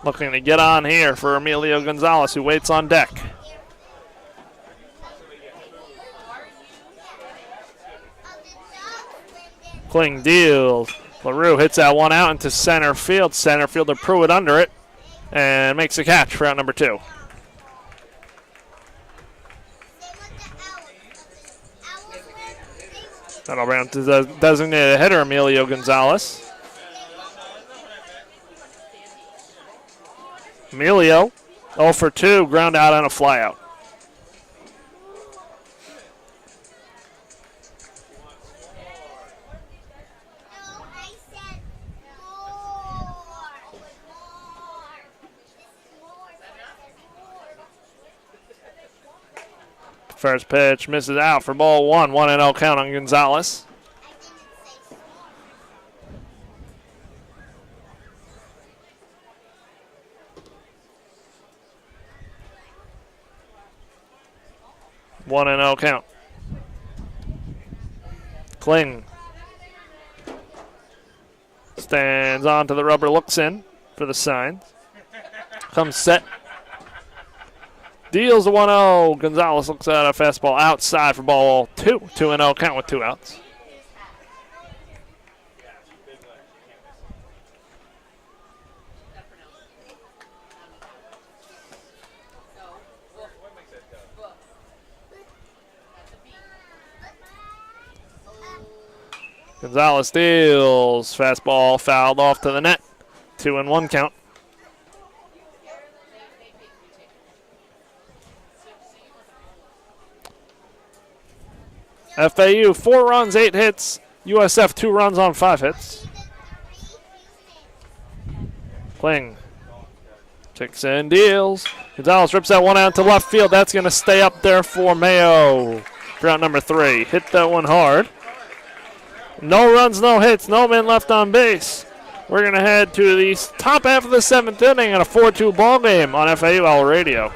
Looking to get on here for Emilio Gonzalez, who waits on deck. Kling deals. LaRue hits that one out into center field. Center fielder Pruitt under it and makes a catch for out number two. That'll bring up to the designated hitter, Emilio Gonzalez. Emilio, 0 for 2, ground out on a flyout. First pitch misses out for ball one. 1-0 count on Gonzalez. One and 0 count. Kling stands onto the rubber, looks in for the signs. Comes set. Deals a 1-0. Gonzalez looks at a fastball outside for ball two. 2-0 count with two outs. Gonzalez deals. Fastball fouled off to the net. 2-1 count. FAU 4 runs, 8 hits. USF 2 runs on 5 hits. Kling kicks and deals. Gonzalez rips that one out to left field. That's going to stay up there for Mayo Ground number 3. Hit that one hard. No runs, no hits, no men left on base. We're going to head to the top half of the 7th inning in a 4-2 ball game on FAUL Radio.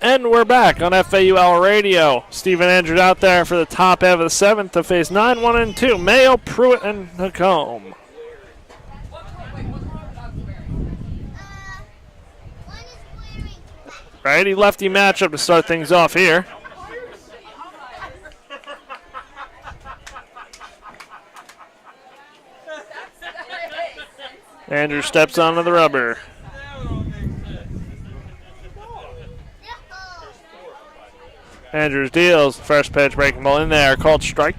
And we're back on FAUL Radio. Stephen Andrews out there for the top half of the 7th to face 9-1-2. Mayo, Pruitt, and Ncaab. Righty-lefty matchup to start things off here. Andrews steps onto the rubber. Andrews deals. First pitch, breaking ball in there. Called strike.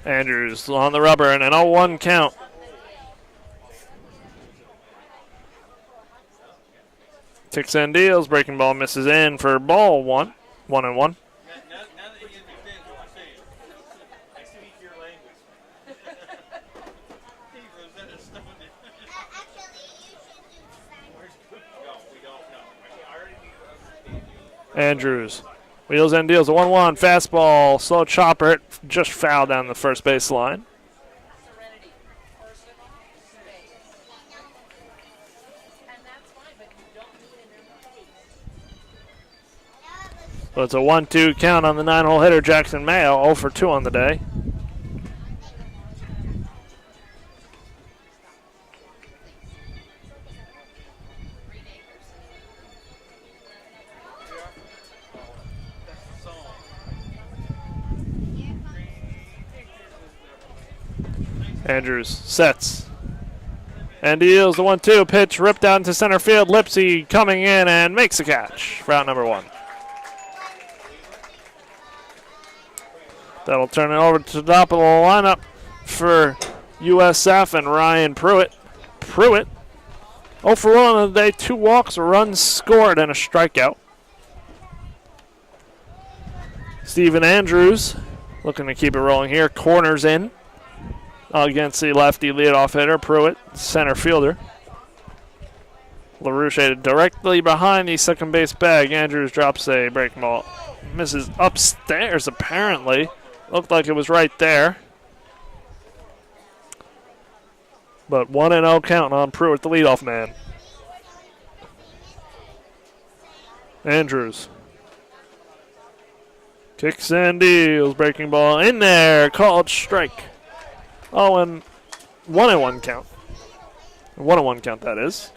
Andrews on the rubber and an 0-1 count. Ticks and deals. Breaking ball misses in for ball 1. 1-1. Andrews wheels and deals a 1-1 fastball, slow chopper, it just fouled down the first base line. So it's a 1-2 count on the 9-hole hitter Jackson Mayo, 0 for 2 on the day. Andrews sets and deals the 1-2 pitch, ripped out into center field. Lipsy coming in and makes a catch for out number 1. That'll turn it over to the top of the lineup for USF and Ryan Pruitt. Pruitt 0 for 1 on the day, 2 walks, a run scored, and a strikeout. Stephen Andrews looking to keep it rolling here. Corners in against the lefty leadoff hitter, Pruitt, center fielder. LaRouche directly behind the second base bag. Andrews drops a breaking ball. Misses upstairs, apparently. Looked like it was right there. But 1-0 count on Pruitt, the leadoff man. Andrews kicks and deals. Breaking ball in there. Called strike. Oh, and 1-1 count. 1-1 count, that is.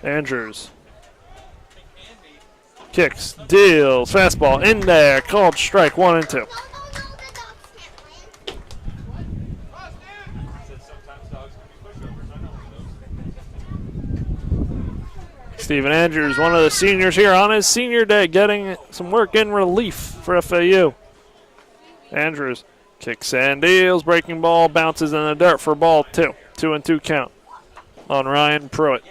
Andrews kicks, deals, fastball in there, called strike, 1-2. Steven Andrews, one of the seniors here on his senior day, getting some work in relief for FAU. Andrews kicks and deals, breaking ball, bounces in the dirt for ball 2. 2-2 count on Ryan Pruitt.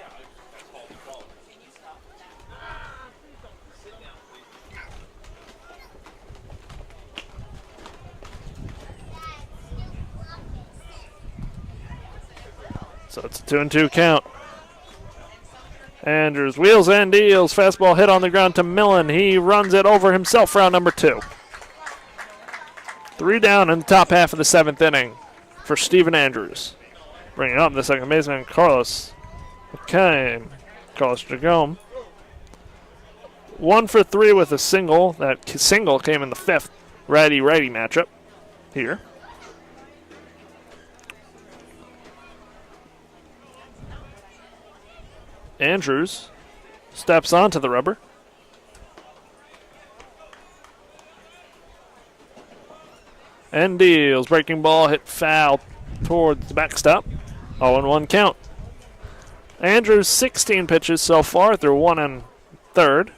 So it's a 2-2 count. Andrews wheels and deals. Fastball hit on the ground to Millen. He runs it over himself for out number 2. 3 down in the top half of the 7th inning for Steven Andrews. Bringing up the second baseman, Carlos. Okay. Carlos Dragome. 1 for 3 with a single. That single came in the 5th righty-righty matchup here. Andrews steps onto the rubber. And deals. Breaking ball hit foul towards the backstop. 0-1 count. Andrews 16 pitches so far through 1 1/3.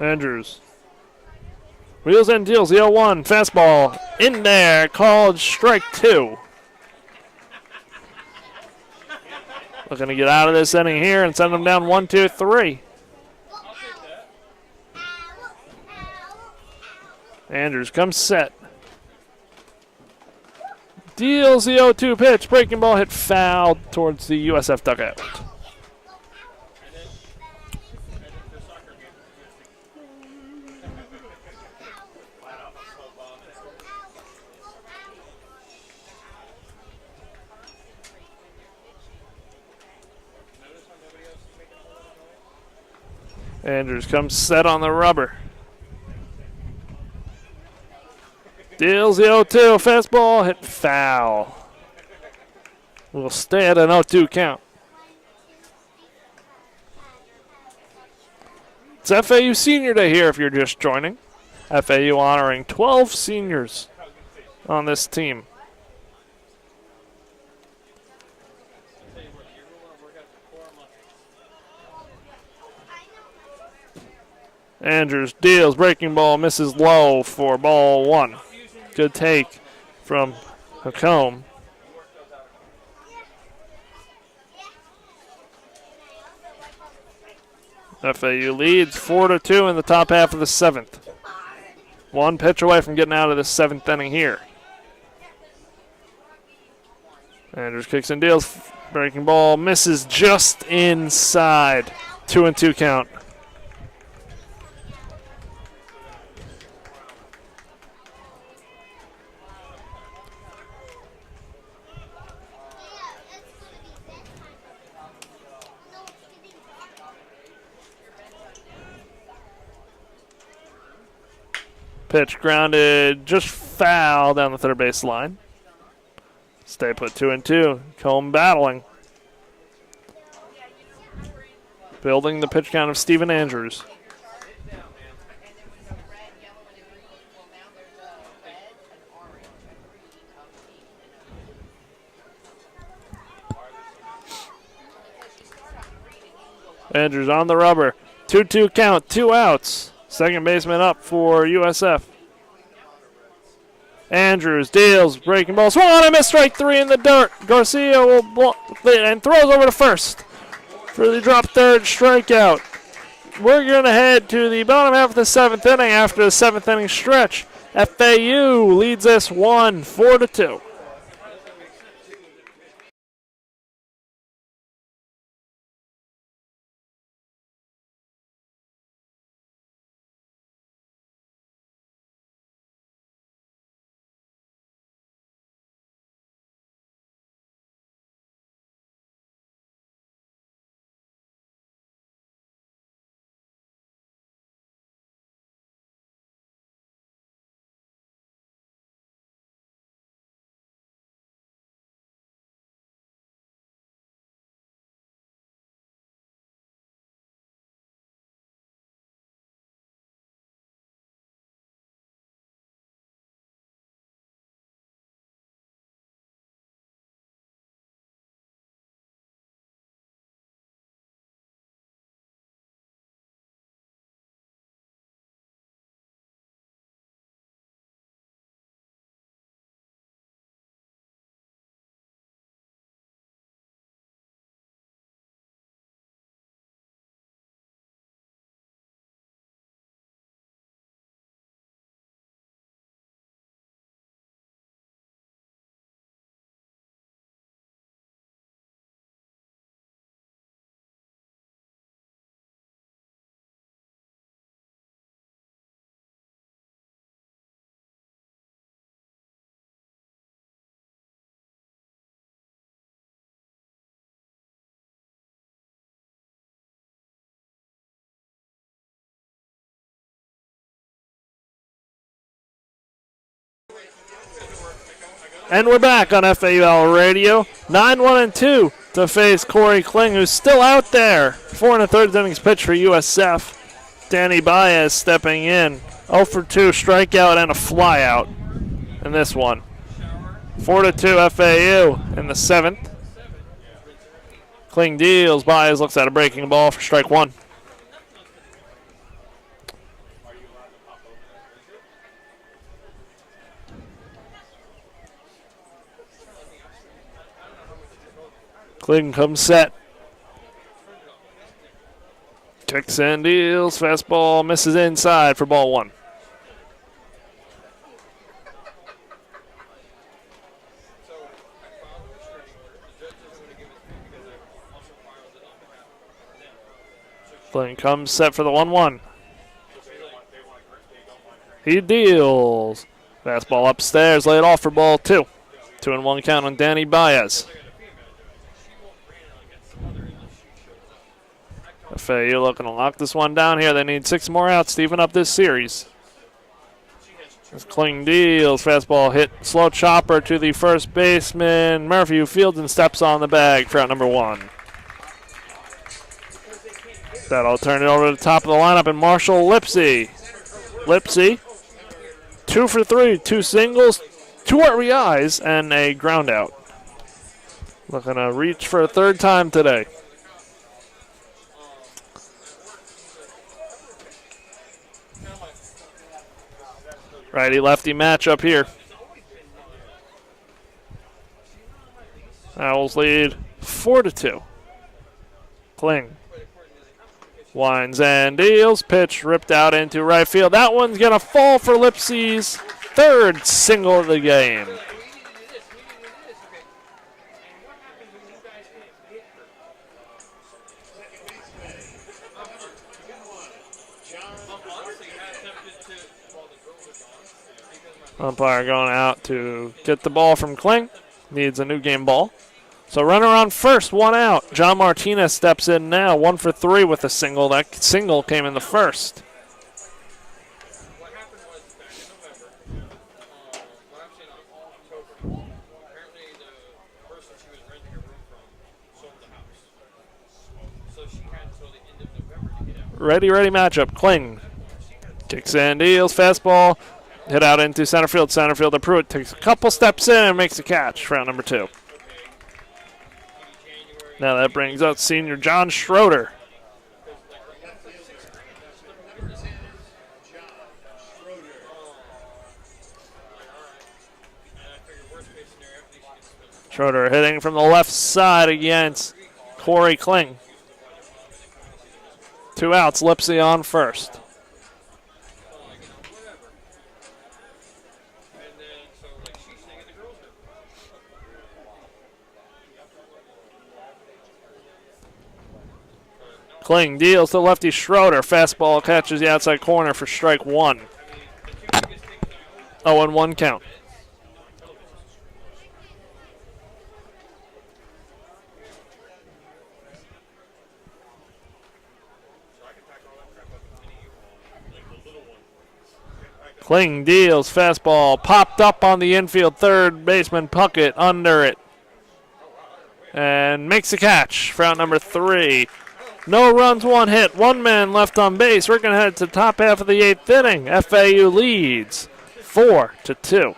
Andrews wheels and deals. The 0-1 fastball in there, called strike 2. Looking to get out of this inning here and send them down 1-2-3. Andrews comes set. Deals the 0-2 pitch. Breaking ball hit foul towards the USF dugout. Andrews comes set on the rubber. Deals the 0-2. Fastball hit foul. We'll stay at an 0-2 count. It's FAU Senior Day here if you're just joining. FAU honoring 12 seniors on this team. Andrews deals, breaking ball, misses low for ball 1. Good take from Hacombe. FAU leads 4-2 in the top half of the 7th. 1 pitch away from getting out of the 7th inning here. Andrews kicks and deals, breaking ball, misses just inside. 2-2 count. Pitch grounded, just foul down the third base line. Stay put 2-2. Combe battling. Building the pitch count of Steven Andrews. Andrews on the rubber. 2-2 count, 2 outs. Second baseman up for USF. Andrews deals, breaking ball, swung on and missed, strike 3 in the dirt. Garcia will block and throws over to first for the drop third strikeout. We're going to head to the bottom half of the 7th inning after the 7th inning stretch. FAU leads us 4-2. And we're back on FAUL Radio. 9-1-2 to face Corey Kling, who's still out there. 4 1/3 innings pitch for USF. Danny Baez stepping in. 0 for 2, strikeout and a flyout in this one. 4-2 FAU in the 7th. Kling deals. Baez looks at a breaking ball for strike 1. Kling comes set. Kicks and deals. Fastball misses inside for ball 1. Kling comes set for the 1-1. He deals. Fastball upstairs, laid off for ball 2. 2-1 count on Danny Baez. FAU looking to lock this one down here. They need 6 more outs to even up this series. As Kling deals, fastball hit, slow chopper to the first baseman, Murphy, who fields and steps on the bag for out number 1. That'll turn it over to the top of the lineup, and Marshall Lipsy. Lipsy, 2 for 3, 2 singles, 2 RBIs, and a ground out. Looking to reach for a 3rd time today. Righty-lefty matchup here. Owls lead 4-2. Kling winds and deals. Pitch ripped out into right field. That one's going to fall for Lipsy's 3rd single of the game. Umpire going out to get the ball from Kling. Needs a new game ball. So runner on first, 1 out. John Martinez steps in now, 1 for 3 with a single. That single came in the first. What happened was back in November, what I'm saying in October, apparently the person she was renting a room from sold the house. So she had until the end of November to get out. Ready matchup. Kling kicks and deals. Fastball hit out into center field. Center fielder Pruitt takes a couple steps in and makes a catch for out number 2. Now that brings out senior John Schroeder. Schroeder hitting from the left side against Corey Kling. 2 outs, Lipsy on first. Kling deals to lefty Schroeder. Fastball catches the outside corner for strike 1. 0-1 count. Kling deals. Fastball popped up on the infield. Third baseman Puckett under it. And makes a catch for out number 3. No runs, 1 hit, 1 man left on base. We're going to head to the top half of the 8th inning. FAU leads 4-2.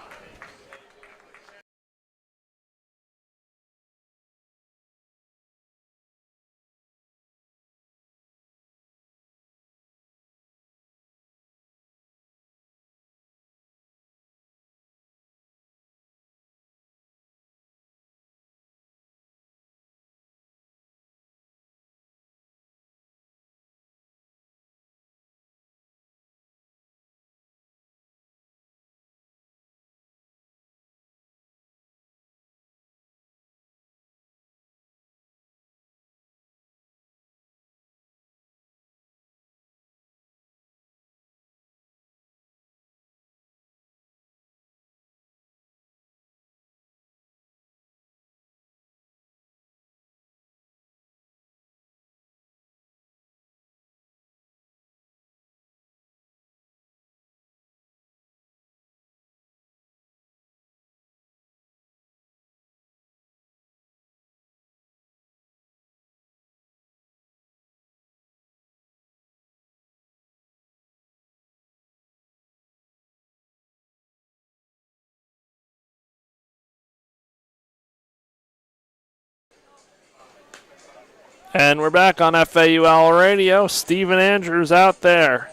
And we're back on FAUL Radio. Steven Andrews out there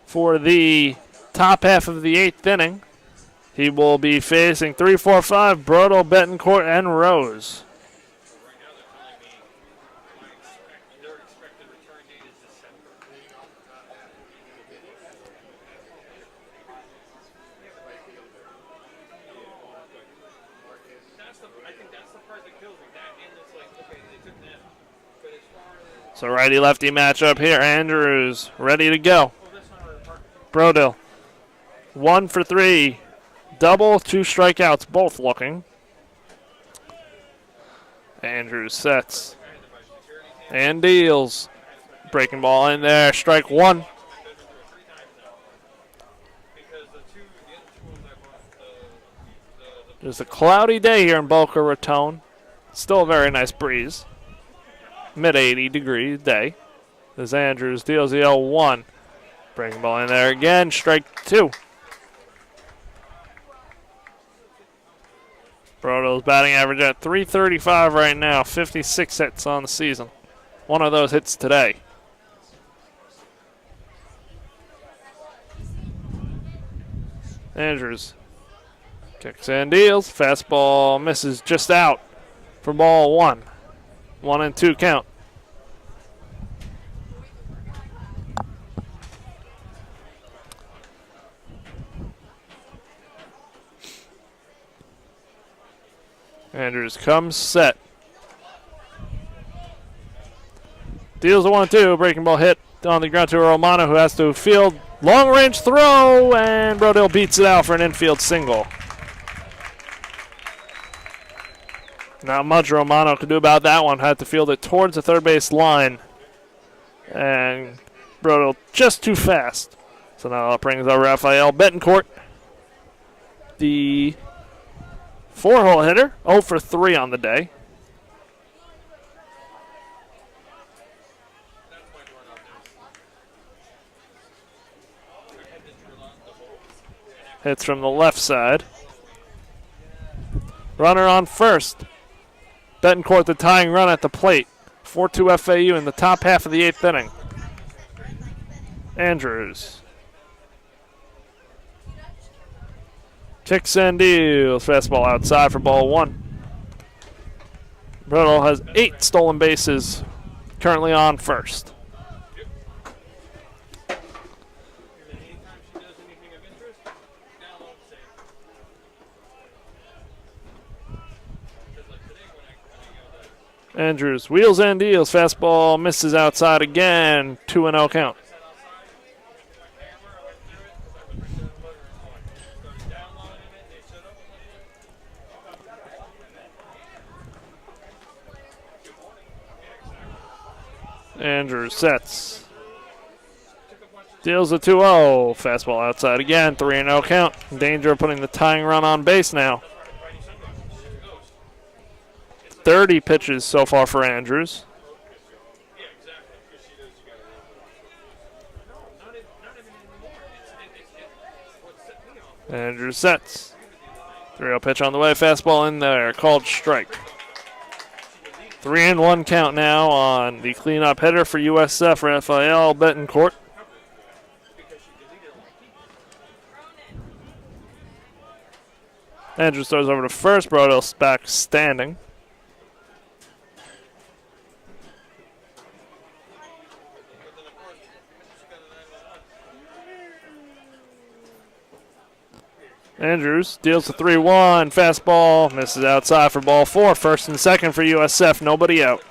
for the top half of the 8th inning. He will be facing 3, 4, 5, Brodel, Betancourt, and Rose. So righty-lefty matchup here. Andrews ready to go. Brodel, 1 for 3. Double, 2 strikeouts, both looking. Andrews sets and deals. Breaking ball in there, strike 1. There's a cloudy day here in Boca Raton. Still a very nice breeze. Mid-80 degree day. As Andrews deals the 0-1. Breaking ball in there again, strike 2. Brodel's batting average at .335 right now, 56 hits on the season. One of those hits today. Andrews kicks and deals. Fastball misses just out for ball 1. 1-2 count. Andrews comes set. Deals a 1-2. Breaking ball hit on the ground to Romano, who has to field. Long range throw, and Brodel beats it out for an infield single. Not much Romano could do about that one. Had to field it towards the third base line. And Brodel just too fast. So now that brings up Rafael Betancourt, the 4-hole hitter, 0 for 3 on the day. Hits from the left side. Runner on first. Betancourt the tying run at the plate. 4-2 FAU in the top half of the 8th inning. Andrews kicks and deals. Fastball outside for ball 1. Brodel has 8 stolen bases, currently on first. Andrews wheels and deals. Fastball misses outside again. 2-0 count. Andrews sets. Deals a 2-0. Fastball outside again. 3-0 count. In danger of putting the tying run on base now. 30 pitches so far for Andrews. Andrews sets. 3-0 pitch on the way. Fastball in there. Called strike. 3-1 count now on the cleanup hitter for USF, Rafael Betancourt. Andrews throws over to first. Brodel's back standing. Andrews deals the 3-1. Fastball misses outside for ball 4. First and second for USF. Nobody out.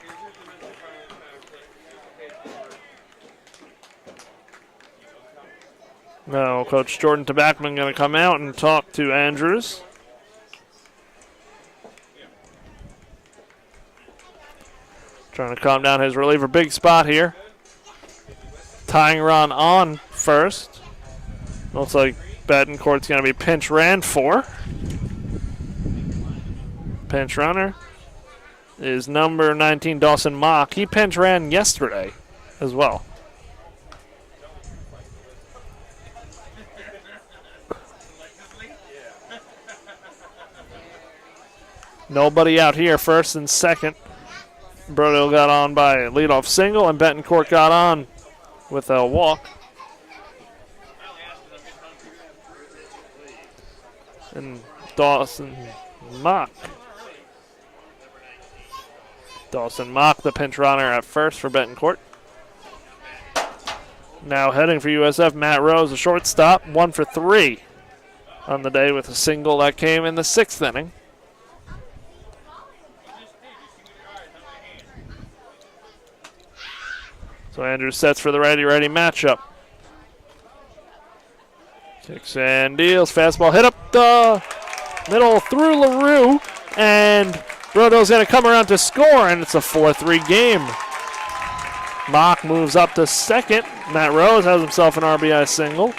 Now Coach Jordan Tabachman going to come out and talk to Andrews. Trying to calm down his reliever. Big spot here. Tying run on first. Looks like Betancourt's going to be pinch ran for. Pinch runner is number 19, Dawson Mock. He pinch ran yesterday as well. Nobody out here, first and second. Brodell got on by a leadoff single, and Betancourt got on with a walk. And Dawson Mock, the pinch runner at first for Betancourt. Now heading for USF, Matt Rose, a shortstop, 1 for 3 on the day with a single that came in the 6th inning. So Andrews sets for the righty-righty matchup. Kicks and deals. Fastball hit up the middle through LaRue. And Brodell's going to come around to score, and it's a 4-3 game. Mock moves up to second. Matt Rose has himself an RBI single.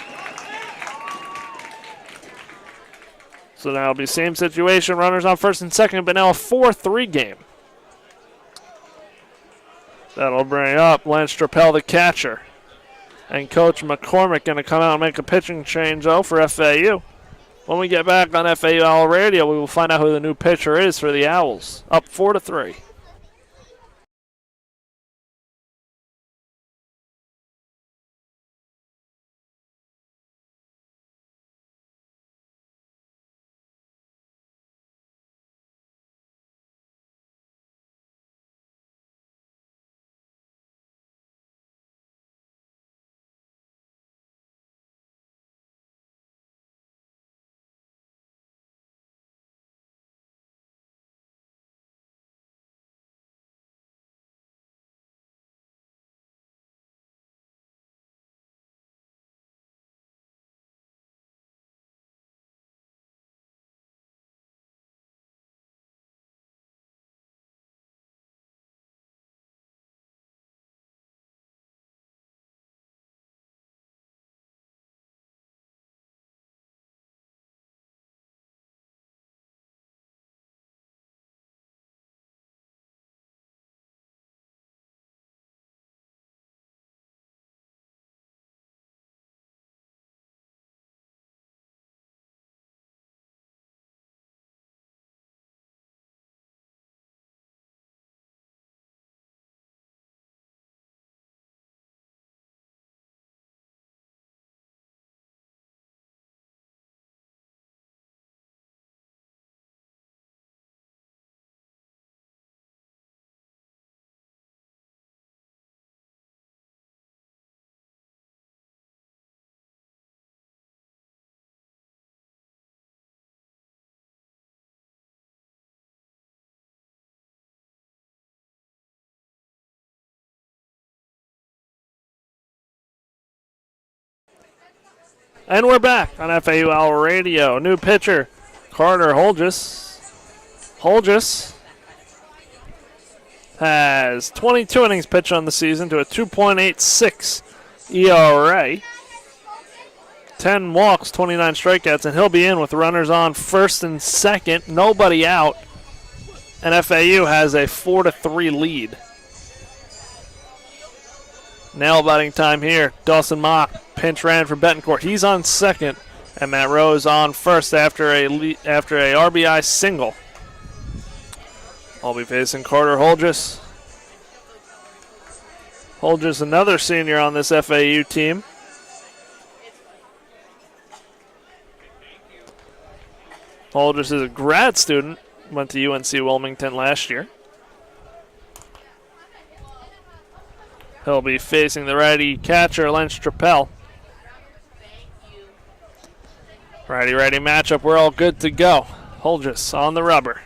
So now it'll be same situation. Runners on first and second, but now a 4-3 game. That'll bring up Lance Trappell, the catcher. And Coach McCormick going to come out and make a pitching change, though, for FAU. When we get back on FAU Owl Radio, we will find out who the new pitcher is for the Owls. Up 4-3. And we're back on FAU Owl Radio. New pitcher, Carter Holgis. Holgis has 22 innings pitched on the season to a 2.86 ERA. 10 walks, 29 strikeouts, and he'll be in with runners on first and second. Nobody out. And FAU has a 4-3 lead. Nail biting time here. Dawson Mock pinch ran for Betancourt. He's on second, and Matt Rose on first after a RBI single. I'll be facing Carter Holgis. Holgis, another senior on this FAU team. Holgis is a grad student. Went to UNC Wilmington last year. He'll be facing the righty catcher, Lance Trappell. Righty-righty matchup. We're all good to go. Holgis on the rubber.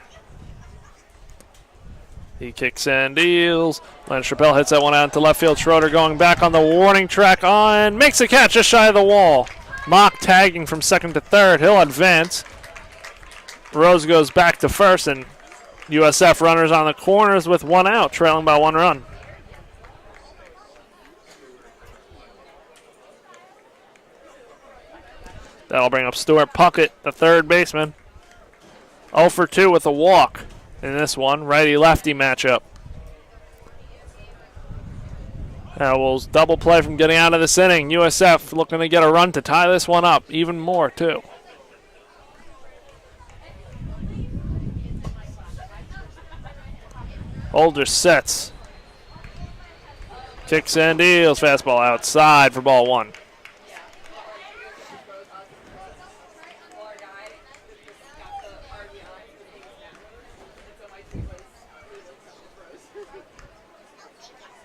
He kicks and deals. Lance Trappell hits that one out into left field. Schroeder going back on the warning track on. Makes a catch just shy of the wall. Mock tagging from second to third. He'll advance. Rose goes back to first, and USF runners on the corners with one out, trailing by 1 run. That'll bring up Stuart Puckett, the third baseman. 0 for 2 with a walk in this one. Righty-lefty matchup. Owls double play from getting out of this inning. USF looking to get a run to tie this one up even more, too. Holdridge sets. Kicks and deals. Fastball outside for ball one.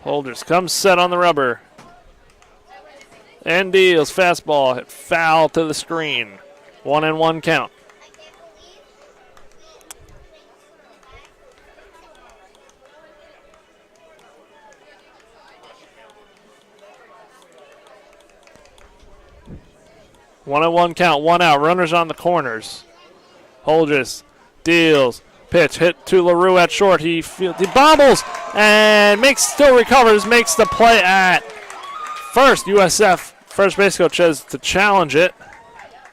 Holdridge comes set on the rubber. And deals. Fastball hit foul to the screen. 1-1 count. One and one count, one out. Runners on the corners. Holdridge deals. Pitch hit to LaRue at short. He bobbles and still recovers. Makes the play at first. USF first base coach says to challenge it.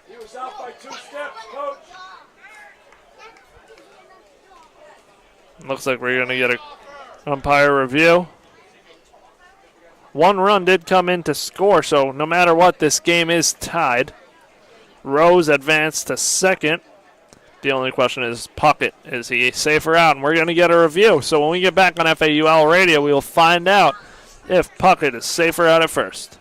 He was out by 2 steps, coach. Looks like we're going to get an umpire review. One run did come in to score, so no matter what, this game is tied. Rose advanced to second. The only question is Puckett. Is he safe or out? And we're going to get a review. So when we get back on FAUL Radio, we will find out if Puckett is safe or out at first.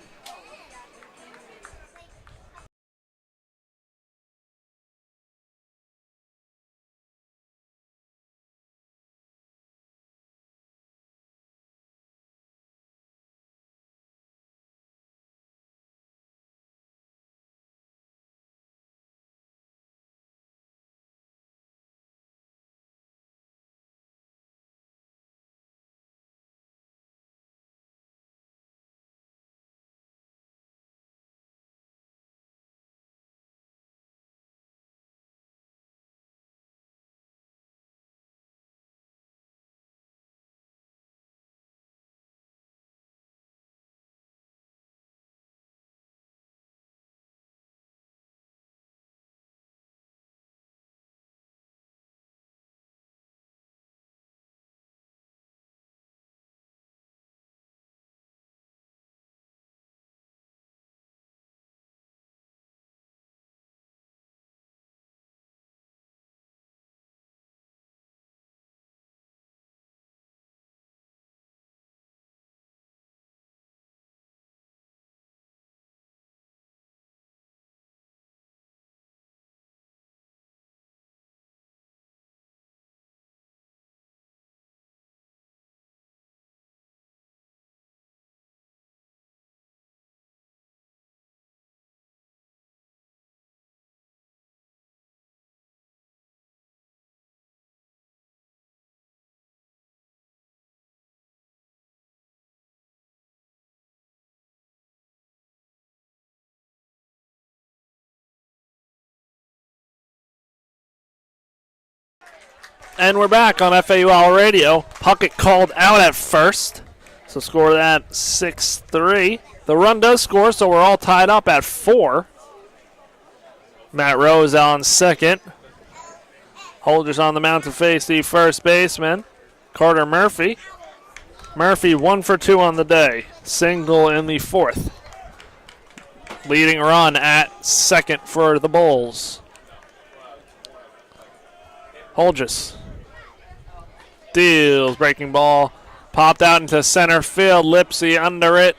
And we're back on FAUL Radio. Puckett called out at first. So score that 6-3. The run does score, so we're all tied up at 4. Matt Rose on second. Holdridge on the mound to face the first baseman, Carter Murphy. Murphy 1 for 2 on the day. Single in the 4th. Leading run at second for the Bulls. Holdridge deals, breaking ball, popped out into center field. Lipsy under it,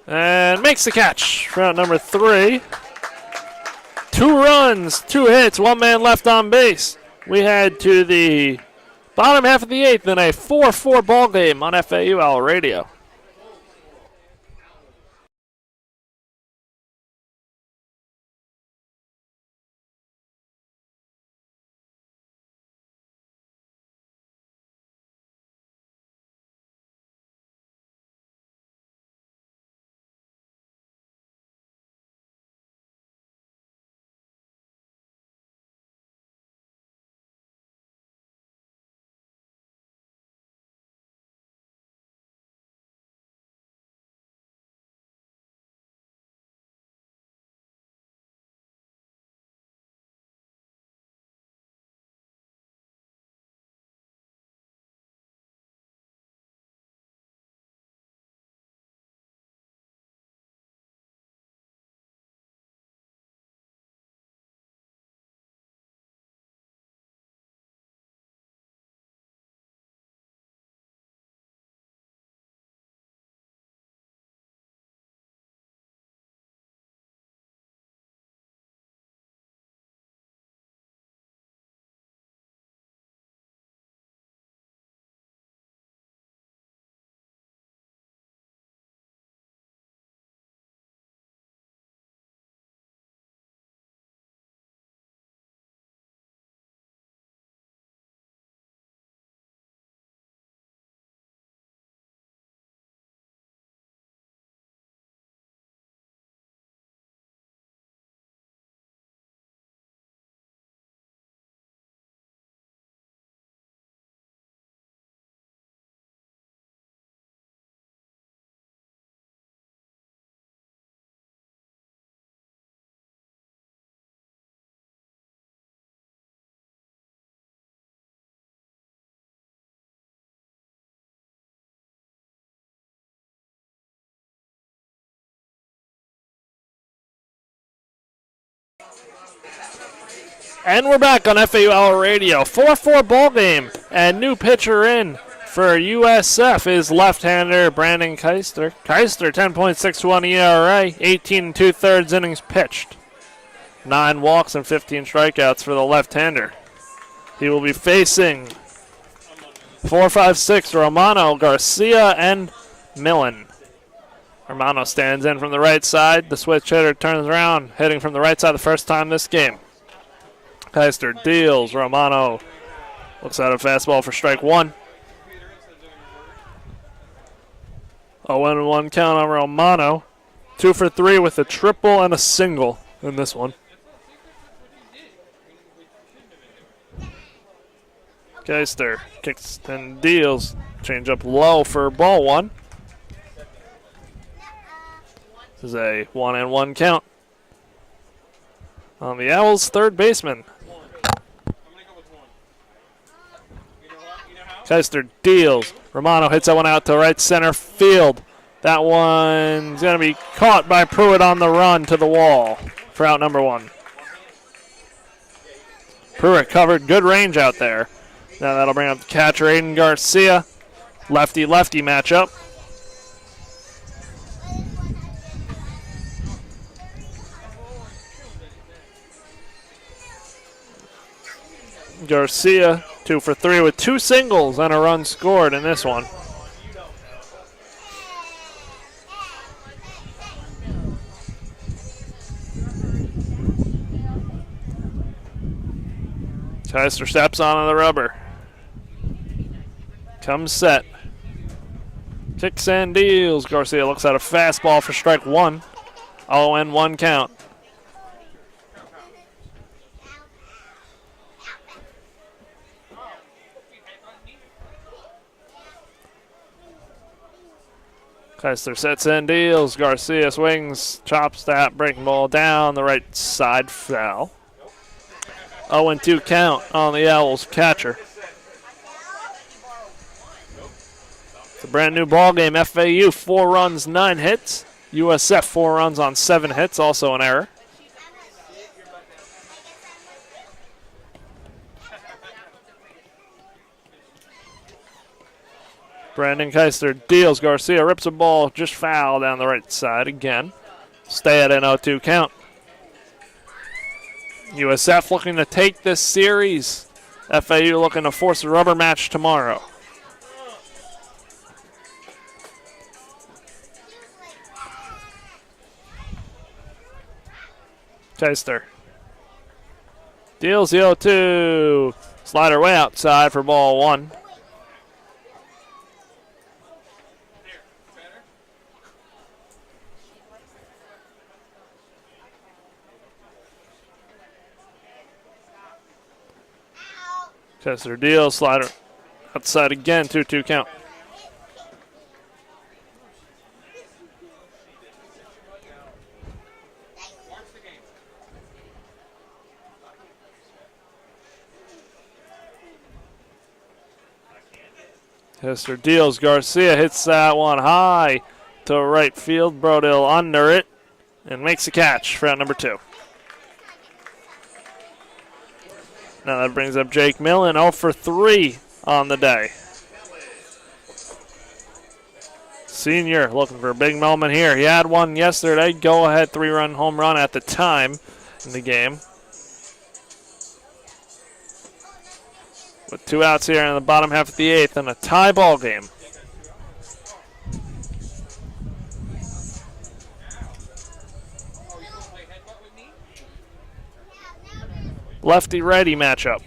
and makes the catch. Route number 3. 2 runs, 2 hits, 1 man left on base. We head to the bottom half of the 8th in a 4-4 ball game on FAUL Radio. And we're back on FAUL Radio. 4-4 ball game. And new pitcher in for USF is left-hander Brandon Keister. Keister, 10.61 ERA, 18 2/3 innings pitched. 9 walks and 15 strikeouts for the left-hander. He will be facing 4-5-6 Romano, Garcia, and Millen. Romano stands in from the right side. The switch hitter turns around, hitting from the right side the first time this game. Keister deals. Romano looks at a fastball for strike 1. 0-1 count on Romano. 2 for 3 with a triple and a single in this one. Keister kicks and deals. Change up low for ball 1. This is a 1-1 count on the Owls' third baseman. Keister deals. Romano hits that one out to right center field. That one's going to be caught by Pruitt on the run to the wall for out number 1. Pruitt covered good range out there. Now that'll bring up the catcher, Aiden Garcia. Lefty-lefty matchup. Garcia, 2 for 3 with 2 singles and a run scored in this one. Keister steps onto the rubber. Comes set. Kicks and deals. Garcia looks at a fastball for strike 1. 0-1 count. Keister sets and deals. Garcia swings, chops that breaking ball down the right side, foul. 0-2 count on the Owls catcher. It's a brand new ball game. FAU 4 runs, 9 hits. USF 4 runs on 7 hits, also an error. Brandon Keister deals. Garcia rips a ball just foul down the right side again. Stay at an 0-2 count. USF looking to take this series. FAU looking to force a rubber match tomorrow. Keister deals the 0-2. Slider way outside for ball 1. Keister deals, slider outside again, 2-2 count. Keister deals, Garcia hits that one high to right field. Brodell under it and makes a catch for out number 2. Now that brings up Jake Millen, 0 for 3 on the day. Senior looking for a big moment here. He had one yesterday, go-ahead 3-run home run at the time in the game. With 2 outs here in the bottom half of the 8th and a tie ball game. Lefty-righty matchup.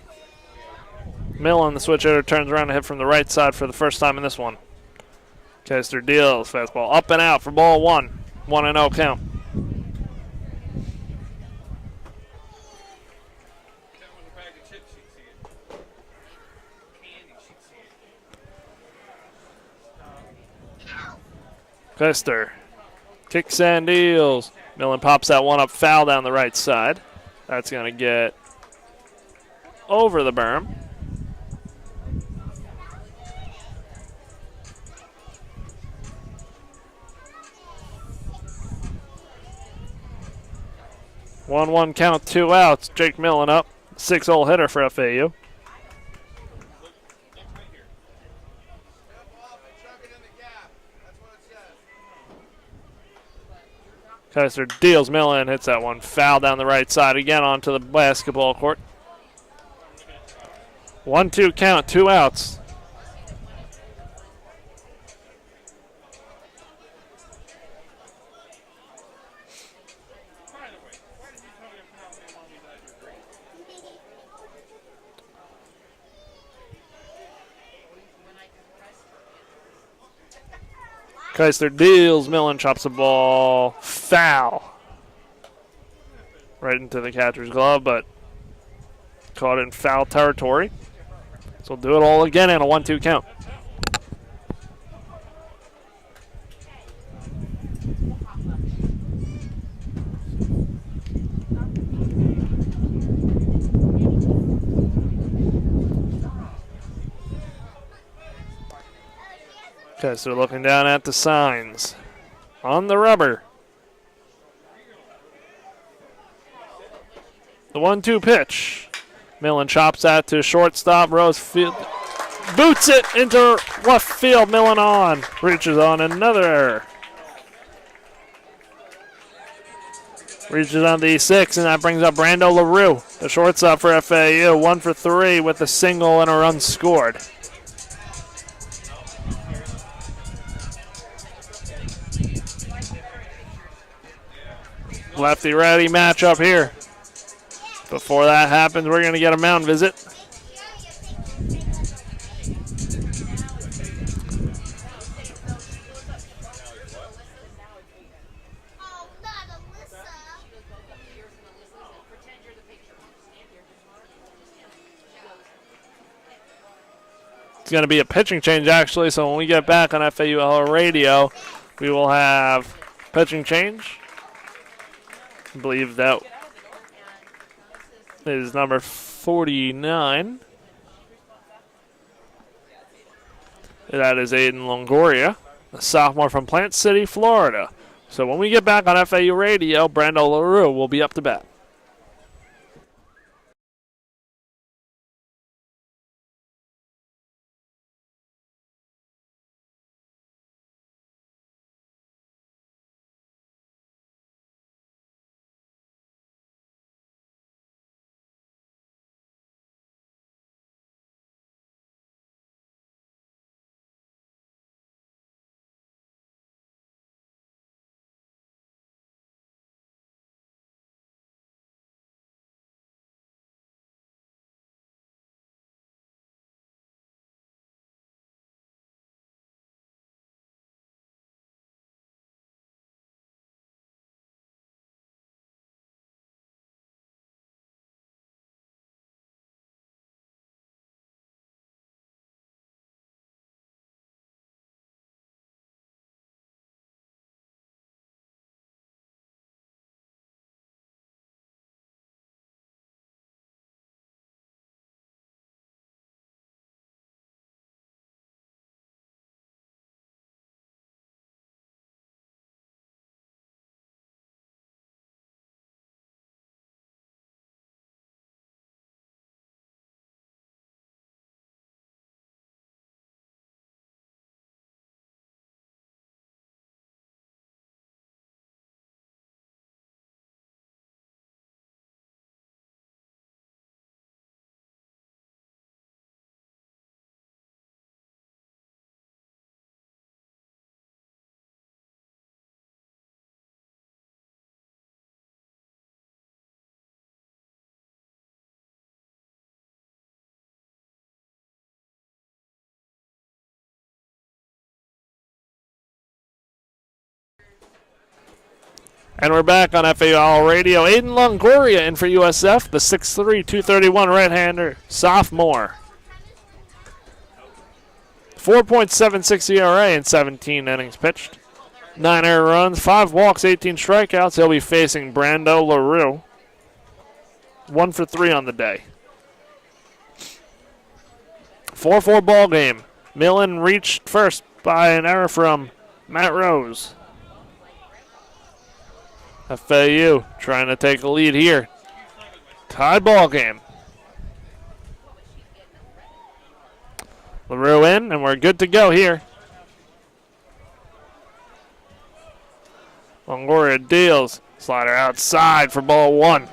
Millen, the switch hitter, turns around to hit from the right side for the first time in this one. Keister deals, fastball up and out for ball 1. 1-0 count. Keister kicks and deals. Millen pops that one up foul down the right side. That's going to get over the berm. 1-1 count, 2 outs. Jake Millen up. 6-hole hitter for FAU. Kaiser deals Millen, hits that one foul down the right side again onto the basketball court. 1-2 count, 2 outs. Kaiser deals, Millen chops the ball, foul. Right into the catcher's glove, but caught in foul territory. So we'll do it all again in a 1-2 count. Okay, so looking down at the signs. On the rubber. The 1-2 pitch. Millen chops that to shortstop. Rosefield boots it into left field. Millen on. Reaches on another error. Reaches on the 6, and that brings up Brando LaRue, the shortstop for FAU. 1 for 3 with a single and a run scored. Lefty-righty matchup here. Before that happens, we're going to get a mound visit. It's going to be a pitching change, actually, so when we get back on FAUL radio, we will have pitching change. I believe that is number 49. That is Aiden Longoria, a sophomore from Plant City, Florida. So when we get back on FAU radio, Brando LaRue will be up to bat. And we're back on FAL Radio. Aiden Longoria in for USF, the 6'3", 231 right-hander, sophomore. 4.76 ERA in 17 innings pitched. 9 error runs, 5 walks, 18 strikeouts. He'll be facing Brando LaRue. 1 for 3 on the day. 4-4 ball game. Millen reached first by an error from Matt Rose. FAU trying to take a lead here. Tied ball game. LaRue in, and we're good to go here. Longoria deals. Slider outside for ball 1.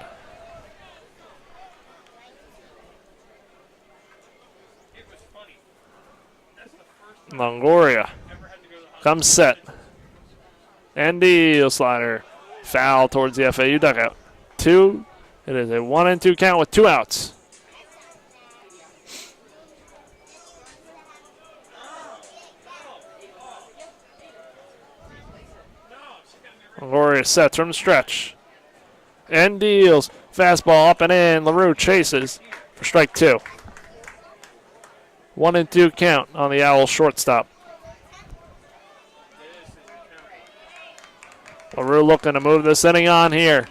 Longoria comes set. And deal slider. Foul towards the FAU dugout. 2. It is a 1-2 count with 2 outs. Longoria sets from the stretch. And deals. Fastball up and in. LaRue chases for strike 2. 1-2 count on the Owls shortstop. LaRue looking to move this inning on here.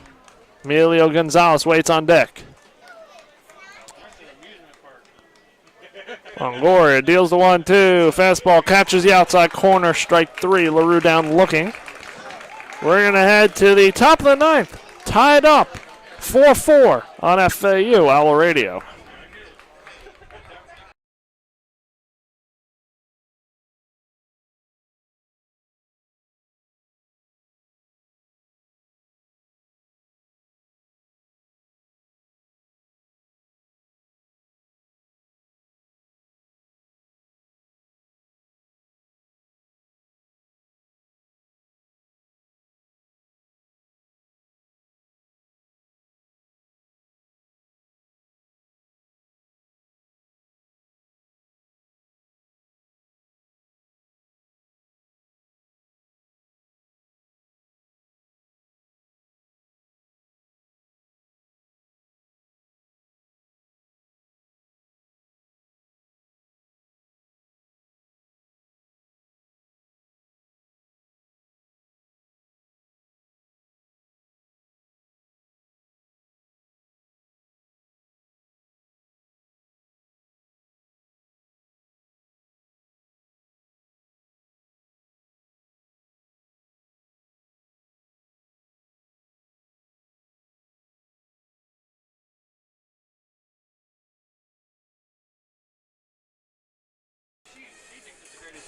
Emilio Gonzalez waits on deck. Longoria deals the 1-2. Fastball catches the outside corner. Strike 3. LaRue down looking. We're going to head to the top of the 9th. Tied up 4-4 on FAU Owl Radio.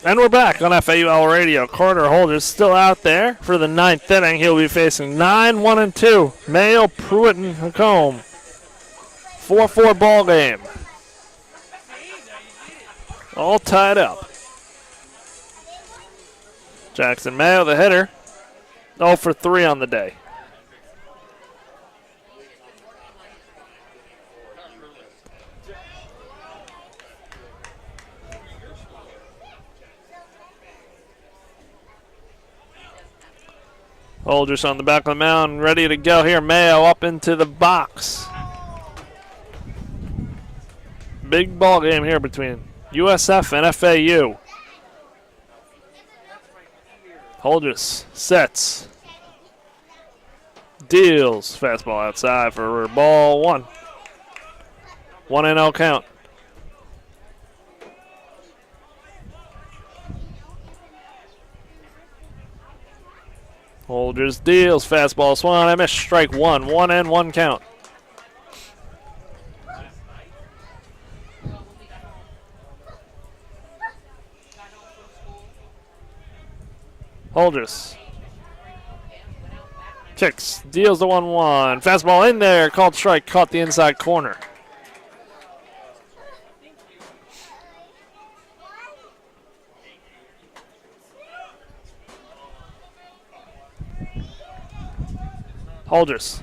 And we're back on FAU Owl Radio. Carter Holders still out there for the 9th inning. He'll be facing 9-1-2. Mayo, Pruitt, and Ncaab. 4-4 ball game. All tied up. Jackson Mayo, the hitter, 0 for 3 on the day. Holders on the back of the mound, ready to go here. Mayo up into the box. Big ball game here between USF and FAU. Holders sets. Deals. Fastball outside for ball 1. 1-0 count. Holders deals. Fastball swung. I missed strike 1. 1-1 count. Holders kicks. Deals the 1-1. Fastball in there. Called strike. Caught the inside corner. Holders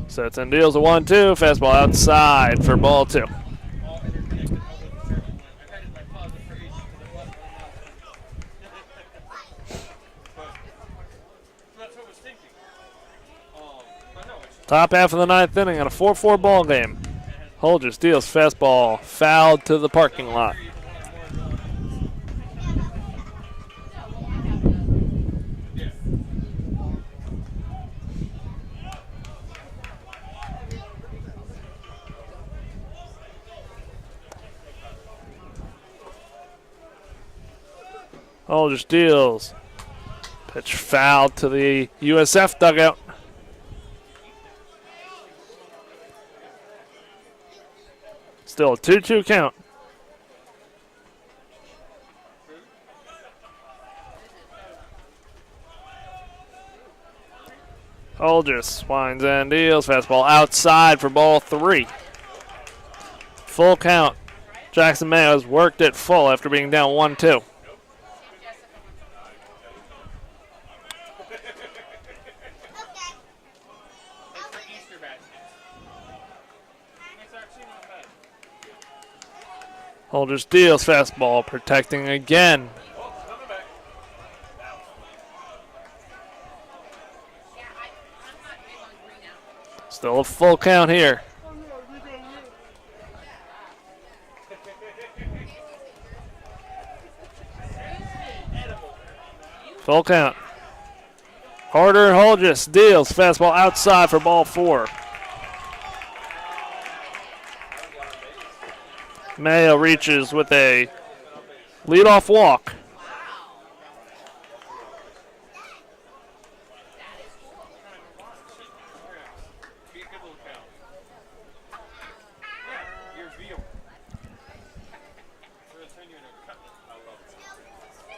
sets and deals a 1-2. Fastball outside for ball 2. Top half of the 9th inning on a 4-4 ball game. Holders deals fastball fouled to the parking lot. Holders deals. Pitch foul to the USF dugout. Still a 2-2 count. Holgis winds and deals. Fastball outside for ball 3. Full count. Jackson Mayo has worked it full after being down 1-2. Holgis deals. Fastball protecting again. Still a full count here. Full count. Carter Holgis deals. Fastball outside for ball 4. Mayo reaches with a leadoff walk.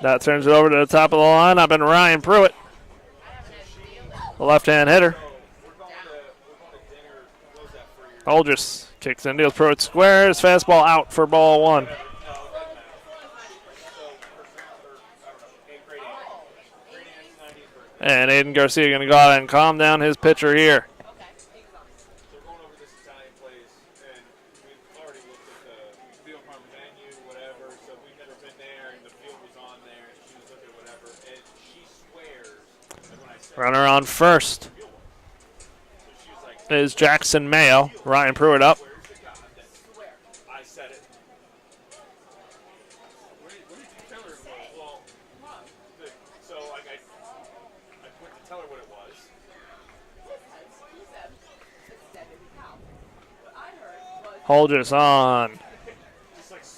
That turns it over to the top of the lineup, and Ryan Pruitt, the left-hand hitter. Holgis kicks in, deals. Pruitt squares. Fastball out for ball 1. And Aiden Garcia going to go out and calm down his pitcher here. Runner on first is Jackson Mayo. Ryan Pruitt up. Holgis on.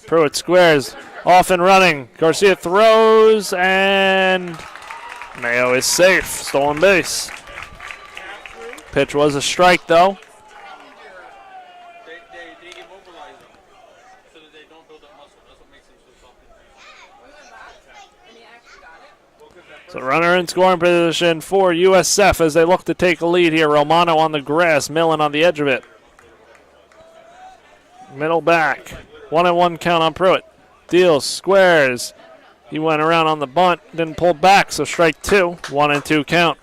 Pruitt squares. Off and running. Garcia throws, and Mayo is safe. Stolen base. Pitch was a strike, though. They immobilize them so that they don't build up muscle. That's what makes them so soft. So runner in scoring position for USF as they look to take a lead here. Romano on the grass, Millen on the edge of it. Middle back. 1-1 count on Pruitt. Deals, squares. He went around on the bunt, didn't pull back, so strike 2. 1-2 count.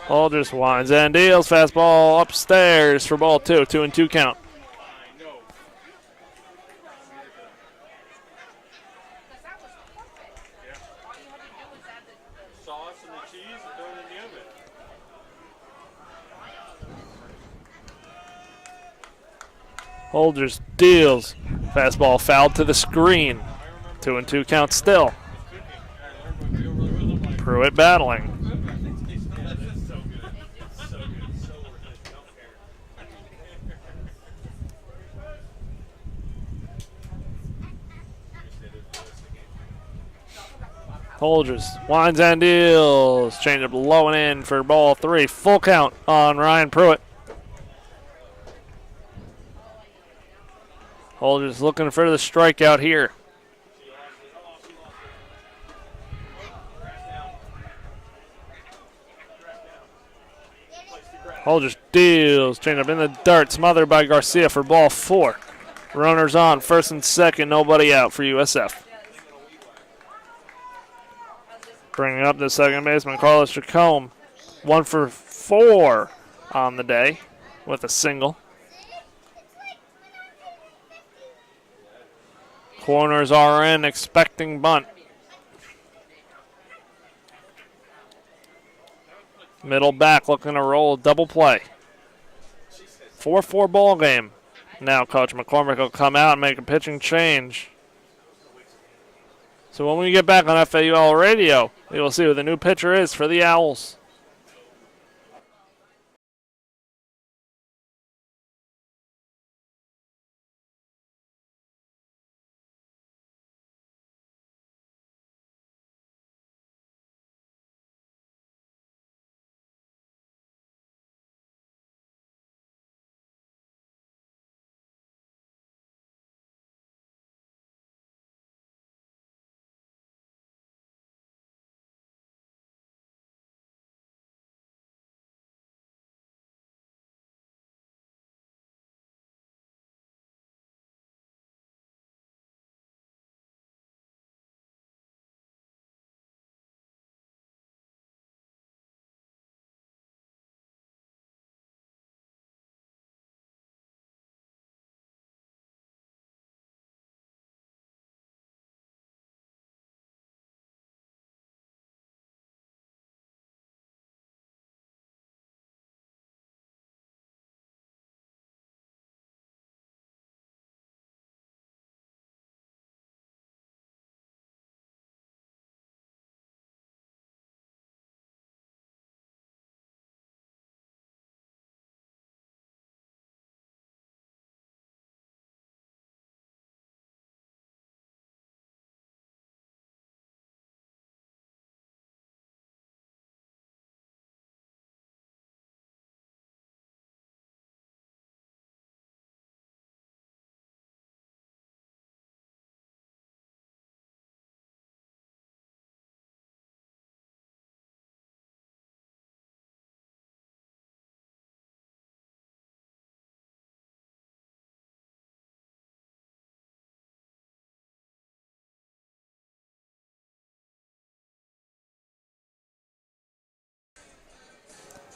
Holgis winds and deals. Fastball upstairs for ball 2. 2-2 count. Holgis deals. Fastball fouled to the screen. 2-2 count still. Pruitt battling. Holgis winds and deals. Change up low and in for ball 3. Full count on Ryan Pruitt. Holgis looking for the strikeout here. Holgis deals. Change up in the dirt. Smothered by Garcia for ball 4. Runners on. First and second. Nobody out for USF. Bringing up the second baseman, Carlos Chacombe. 1 for 4 on the day with a single. Corners are in, expecting bunt. Middle back looking to roll a double play. 4-4 ball game. Now Coach McCormick will come out and make a pitching change. So when we get back on FAUL Radio, we will see who the new pitcher is for the Owls.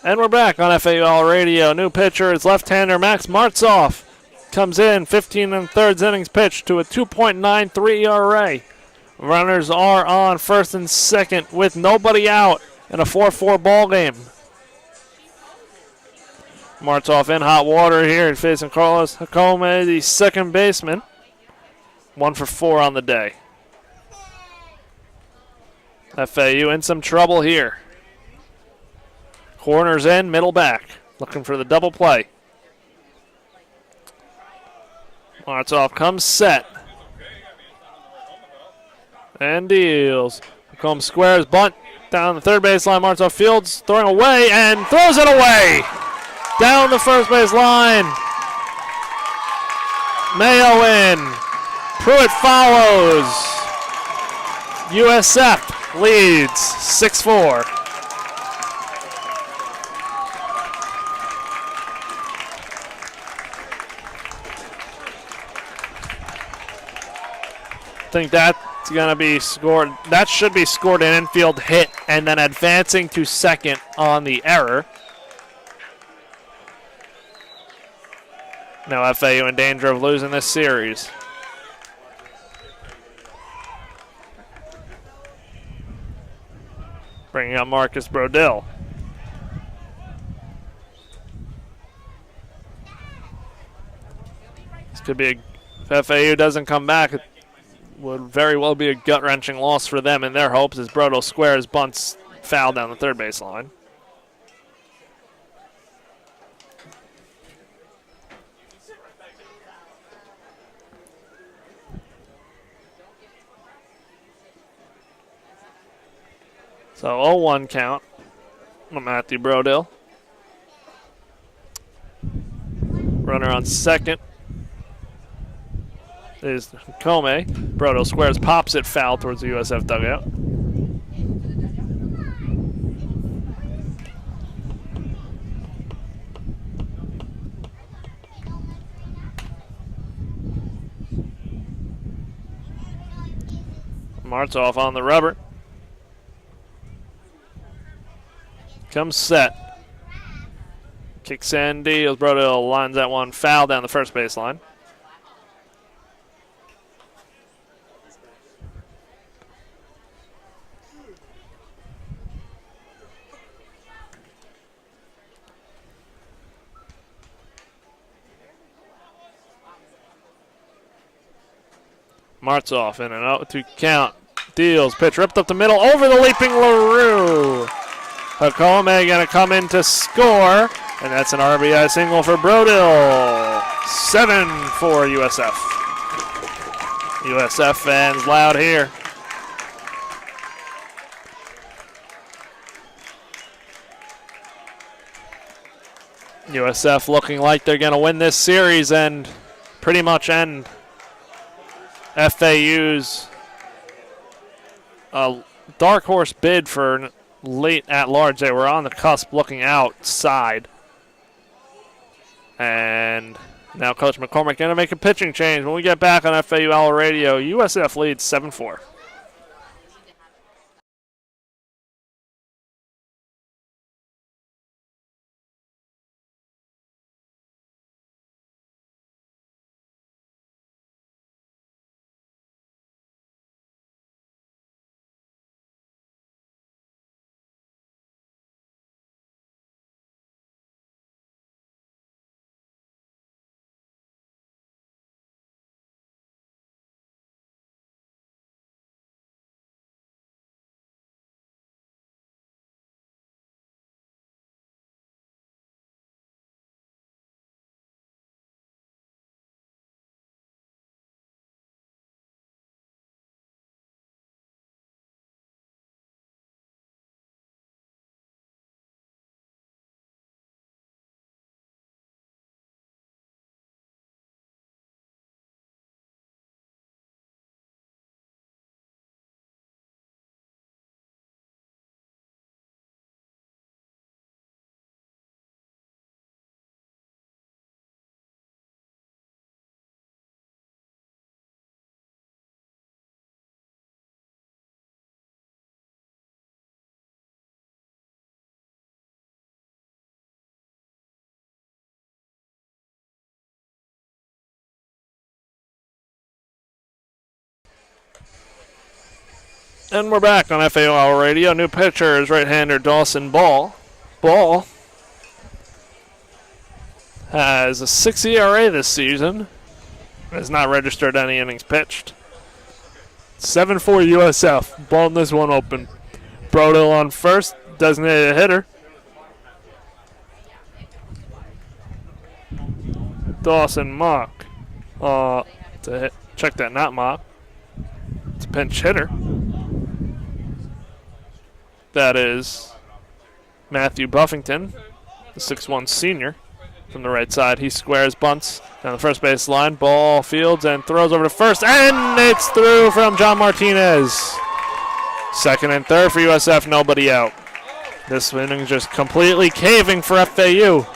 And we're back on FAUL Radio. New pitcher is left-hander Max Martzoff. Comes in 15 and thirds innings pitched to a 2.93 ERA. Runners are on first and second with nobody out in a 4-4 ball game. Martzoff in hot water here facing Carlos Jacome, the second baseman. 1 for 4 on the day. FAU in some trouble here. Corners in, middle back. Looking for the double play. Martzoff comes set. And deals. Comes squares, bunt down the third baseline. Martzoff fields, throwing away, and throws it away. Down the first base line. Mayo in. Pruitt follows. USF leads 6-4. I think that's going to be scored. That should be scored an infield hit and then advancing to second on the error. Now FAU in danger of losing this series. Bringing up Marcus Brodell. This could be if FAU doesn't come back, it would very well be a gut-wrenching loss for them in their hopes as Brodell squares, bunts foul down the third base line. So 0-1 count on Matthew Brodell. Runner on second is Comey. Brodell squares, pops it foul towards the USF dugout. Martzoff on the rubber. Comes set. Kicks in, deals. Brodell lines that one foul down the first baseline. Martzoff in an 0-2 count. Deals. Pitch ripped up the middle over the leaping LaRue. Jacome going to come in to score, and that's an RBI single for Brodell. 7-4 USF. USF fans loud here. USF looking like they're going to win this series and pretty much end FAU's dark horse bid for late at large. They were on the cusp looking outside. And now Coach McCormick going to make a pitching change. When we get back on FAUL Radio, USF leads 7-4. And we're back on FAOL Radio. New pitcher is right-hander Dawson Ball. Ball has a 6 ERA this season. Has not registered any innings pitched. 7-4 USF. Ball in this one open. Brodell on first. Designated hitter. Dawson mock. To hit. Check that, not mock. It's a pinch hitter. That is Matthew Buffington, the 6'1 senior from the right side. He squares, bunts down the first base line. Ball fields and throws over to first, and it's through from John Martinez. Second and third for USF, nobody out. This inning just completely caving for FAU.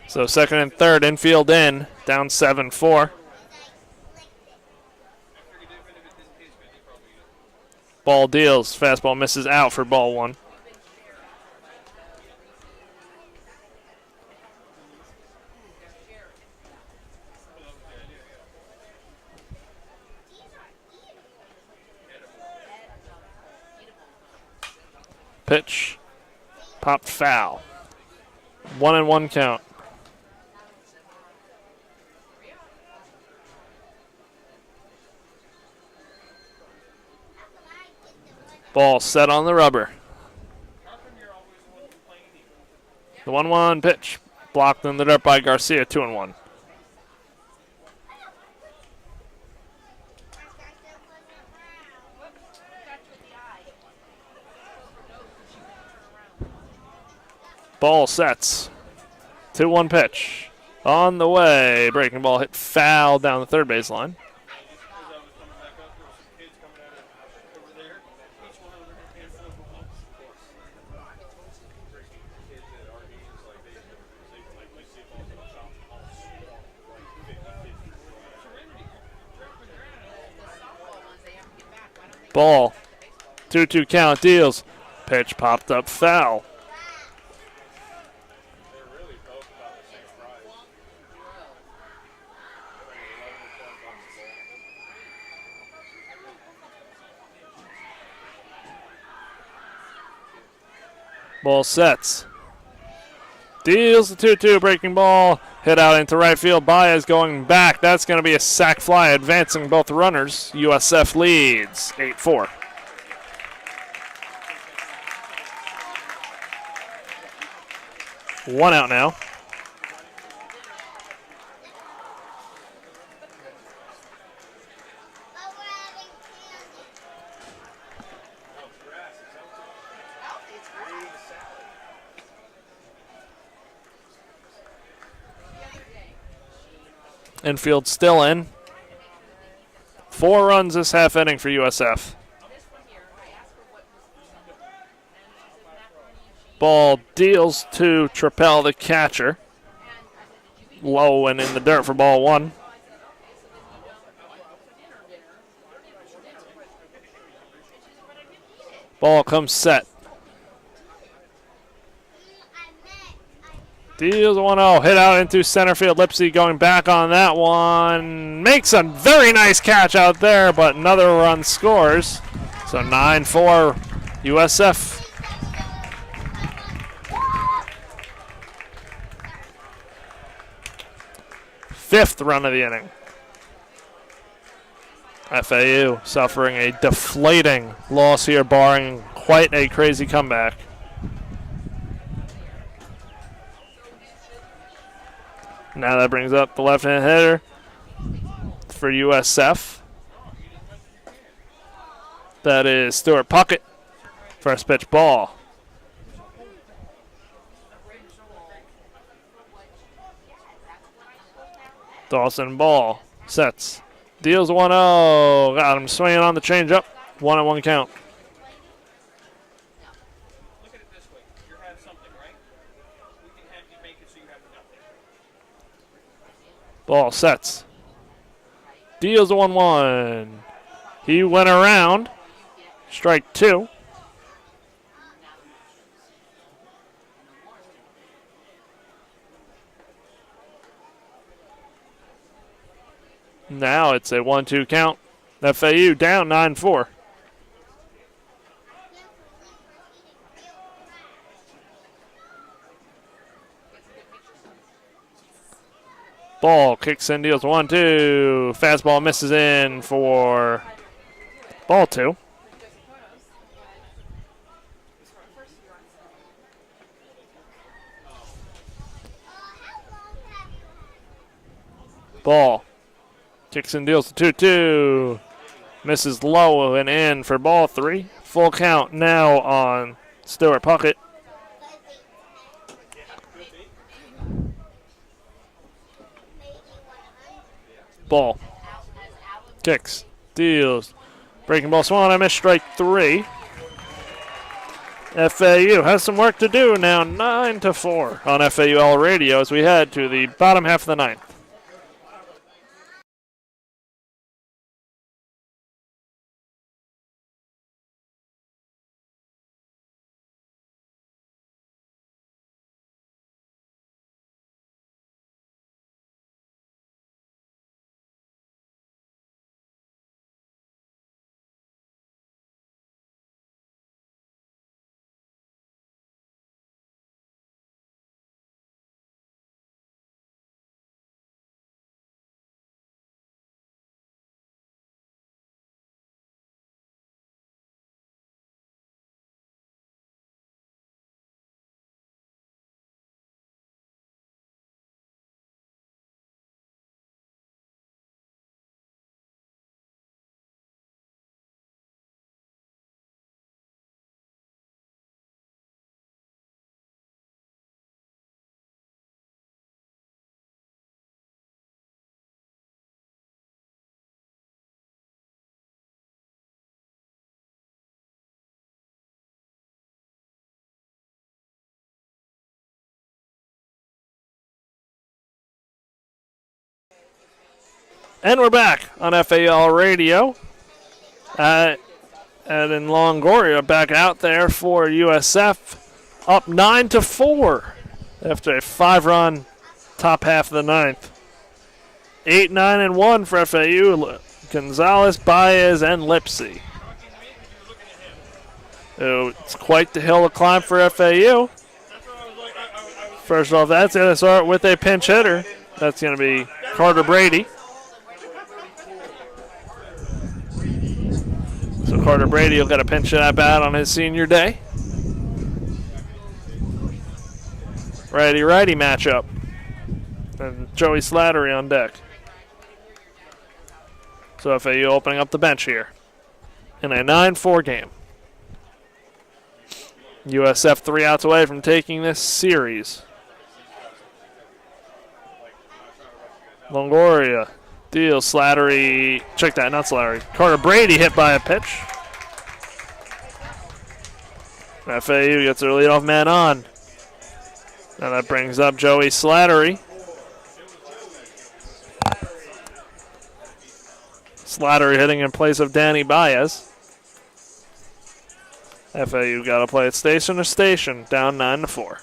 So second and third, infield in, down 7-4. Ball deals, fastball misses out for ball one. Pitch, popped foul. 1-1 count. Ball set on the rubber. The 1-1 pitch. Blocked in the dirt by Garcia, 2-1. Ball sets. 2-1 pitch. On the way. Breaking ball hit foul down the third baseline. Ball. 2-2 count, deals. Pitch popped up foul. Ball sets. Deals the 2-2 breaking ball. Hit out into right field. Baez going back. That's going to be a sac fly, advancing both runners. USF leads 8-4. One out now. Infield still in. 4 runs this half inning for USF. Ball deals to Trappell, the catcher. Low and in the dirt for ball one. Ball comes set. Deals a 1-0. Hit out into center field. Lipsy going back on that one. Makes a very nice catch out there, but another run scores. So 9-4 USF. Fifth run of the inning. FAU suffering a deflating loss here, barring quite a crazy comeback. Now that brings up the left-hand hitter for USF. That is Stuart Puckett. First pitch ball. Dawson ball. Sets. Deals 1-0. Got him swinging on the changeup. 1-1 count. Look at it this way. Ball sets. Deals 1-1. He went around. Strike 2. Now it's a 1-2 count. FAU down 9-4. Ball kicks in, deals 1-2. Fastball misses in for ball 2. Ball kicks in, deals 2-2. Misses low and in for ball 3. Full count now on Stewart Puckett. Ball kicks, deals. Breaking ball swung. I missed strike 3. FAU has some work to do now. 9-4 on FAUL radio as we head to the bottom half of the ninth. And we're back on FAL radio. And in Longoria back out there for USF, up 9-4 after a 5-run top half of the ninth. 8-9-1 for FAU. Gonzalez, Baez, and Lipsy. It's quite the hill to climb for FAU. First off, that's going to start with a pinch hitter. That's going to be Carter Brady. So Carter Brady will get a pinch at bat on his senior day. Righty-righty matchup. And Joey Slattery on deck. So FAU opening up the bench here in a 9-4 game. USF 3 outs away from taking this series. Longoria deals. Slattery. Check that, not Slattery. Carter Brady hit by a pitch. FAU gets their leadoff man on. And that brings up Joey Slattery. Slattery hitting in place of Danny Baez. FAU got to play it station to station, down 9-4.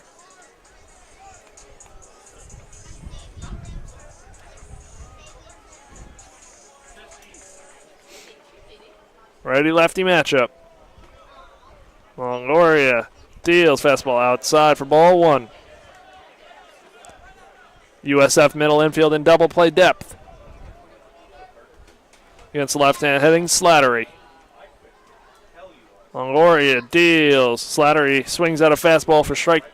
Righty-lefty matchup. Longoria deals. Fastball outside for ball 1. USF middle infield in double play depth. Against left-hand hitting Slattery. Longoria deals. Slattery swings out a fastball for strike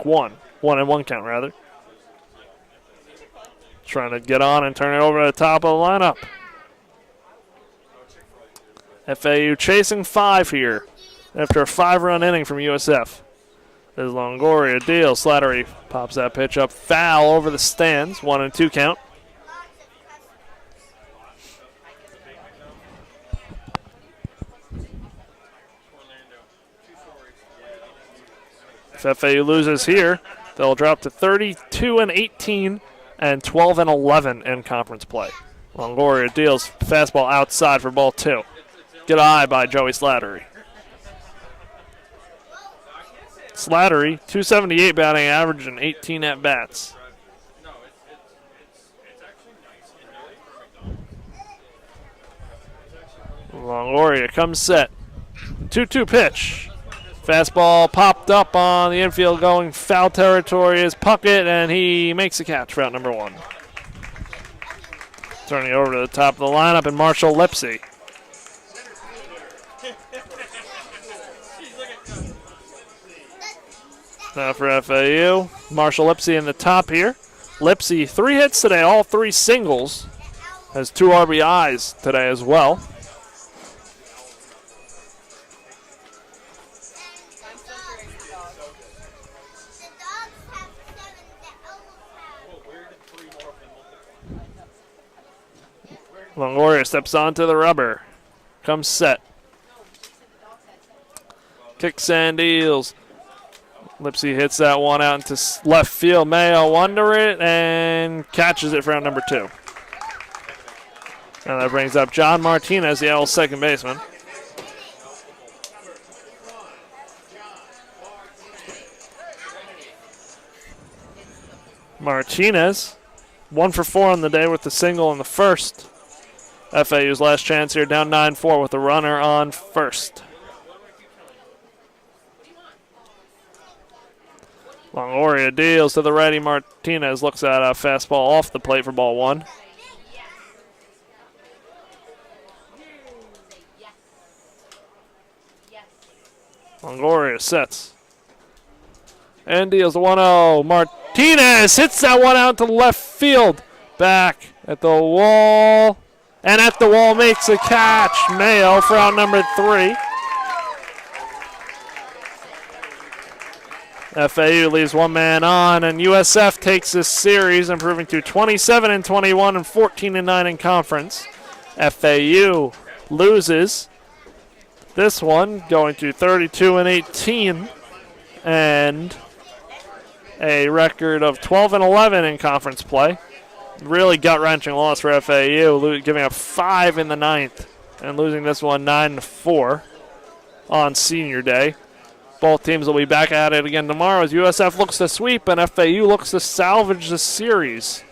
1. 1-1 count, rather. Trying to get on and turn it over to the top of the lineup. FAU chasing 5 here after a 5-run inning from USF. As Longoria deals. Slattery pops that pitch up foul over the stands. 1-2 count. If FAU loses here, they'll drop to 32-18 and 12 and 11 in conference play. Longoria deals fastball outside for ball 2. Good eye by Joey Slattery. Slattery, 278 batting average and 18 at bats. Longoria comes set. 2-2 pitch. Fastball popped up on the infield going foul territory is Puckett, and he makes a catch for out number 1. Turning over to the top of the lineup, and Marshall Lipsy. Now for FAU, Marshall Lipsy in the top here. Lipsy, 3 hits today, all 3 singles. Has 2 RBIs today as well. Longoria steps onto the rubber. Comes set. Kicks and deals. Lipsy hits that one out into left field. Mayo under it and catches it for out number 2. And that brings up John Martinez, the Owls' second baseman. Martinez, 1 for 4 on the day with the single in the first. FAU's last chance here, down 9-4 with a runner on first. Longoria deals to the righty. Martinez looks at a fastball off the plate for ball 1. Longoria sets. And deals the 1-0. Martinez hits that one out to left field. Back at the wall. And at the wall makes a catch. Mayo for out number 3. FAU leaves 1 man on, and USF takes this series, improving to 27-21 and 14-9 in conference. FAU loses this one, going to 32-18, and a record of 12-11 in conference play. Really gut-wrenching loss for FAU, giving up 5 in the 9th and losing this one 9-4 on senior day. Both teams will be back at it again tomorrow as USF looks to sweep and FAU looks to salvage the series.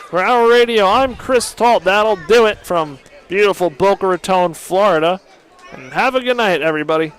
For Owl Radio, I'm Chris Talt. That'll do it from beautiful Boca Raton, Florida. And have a good night, everybody.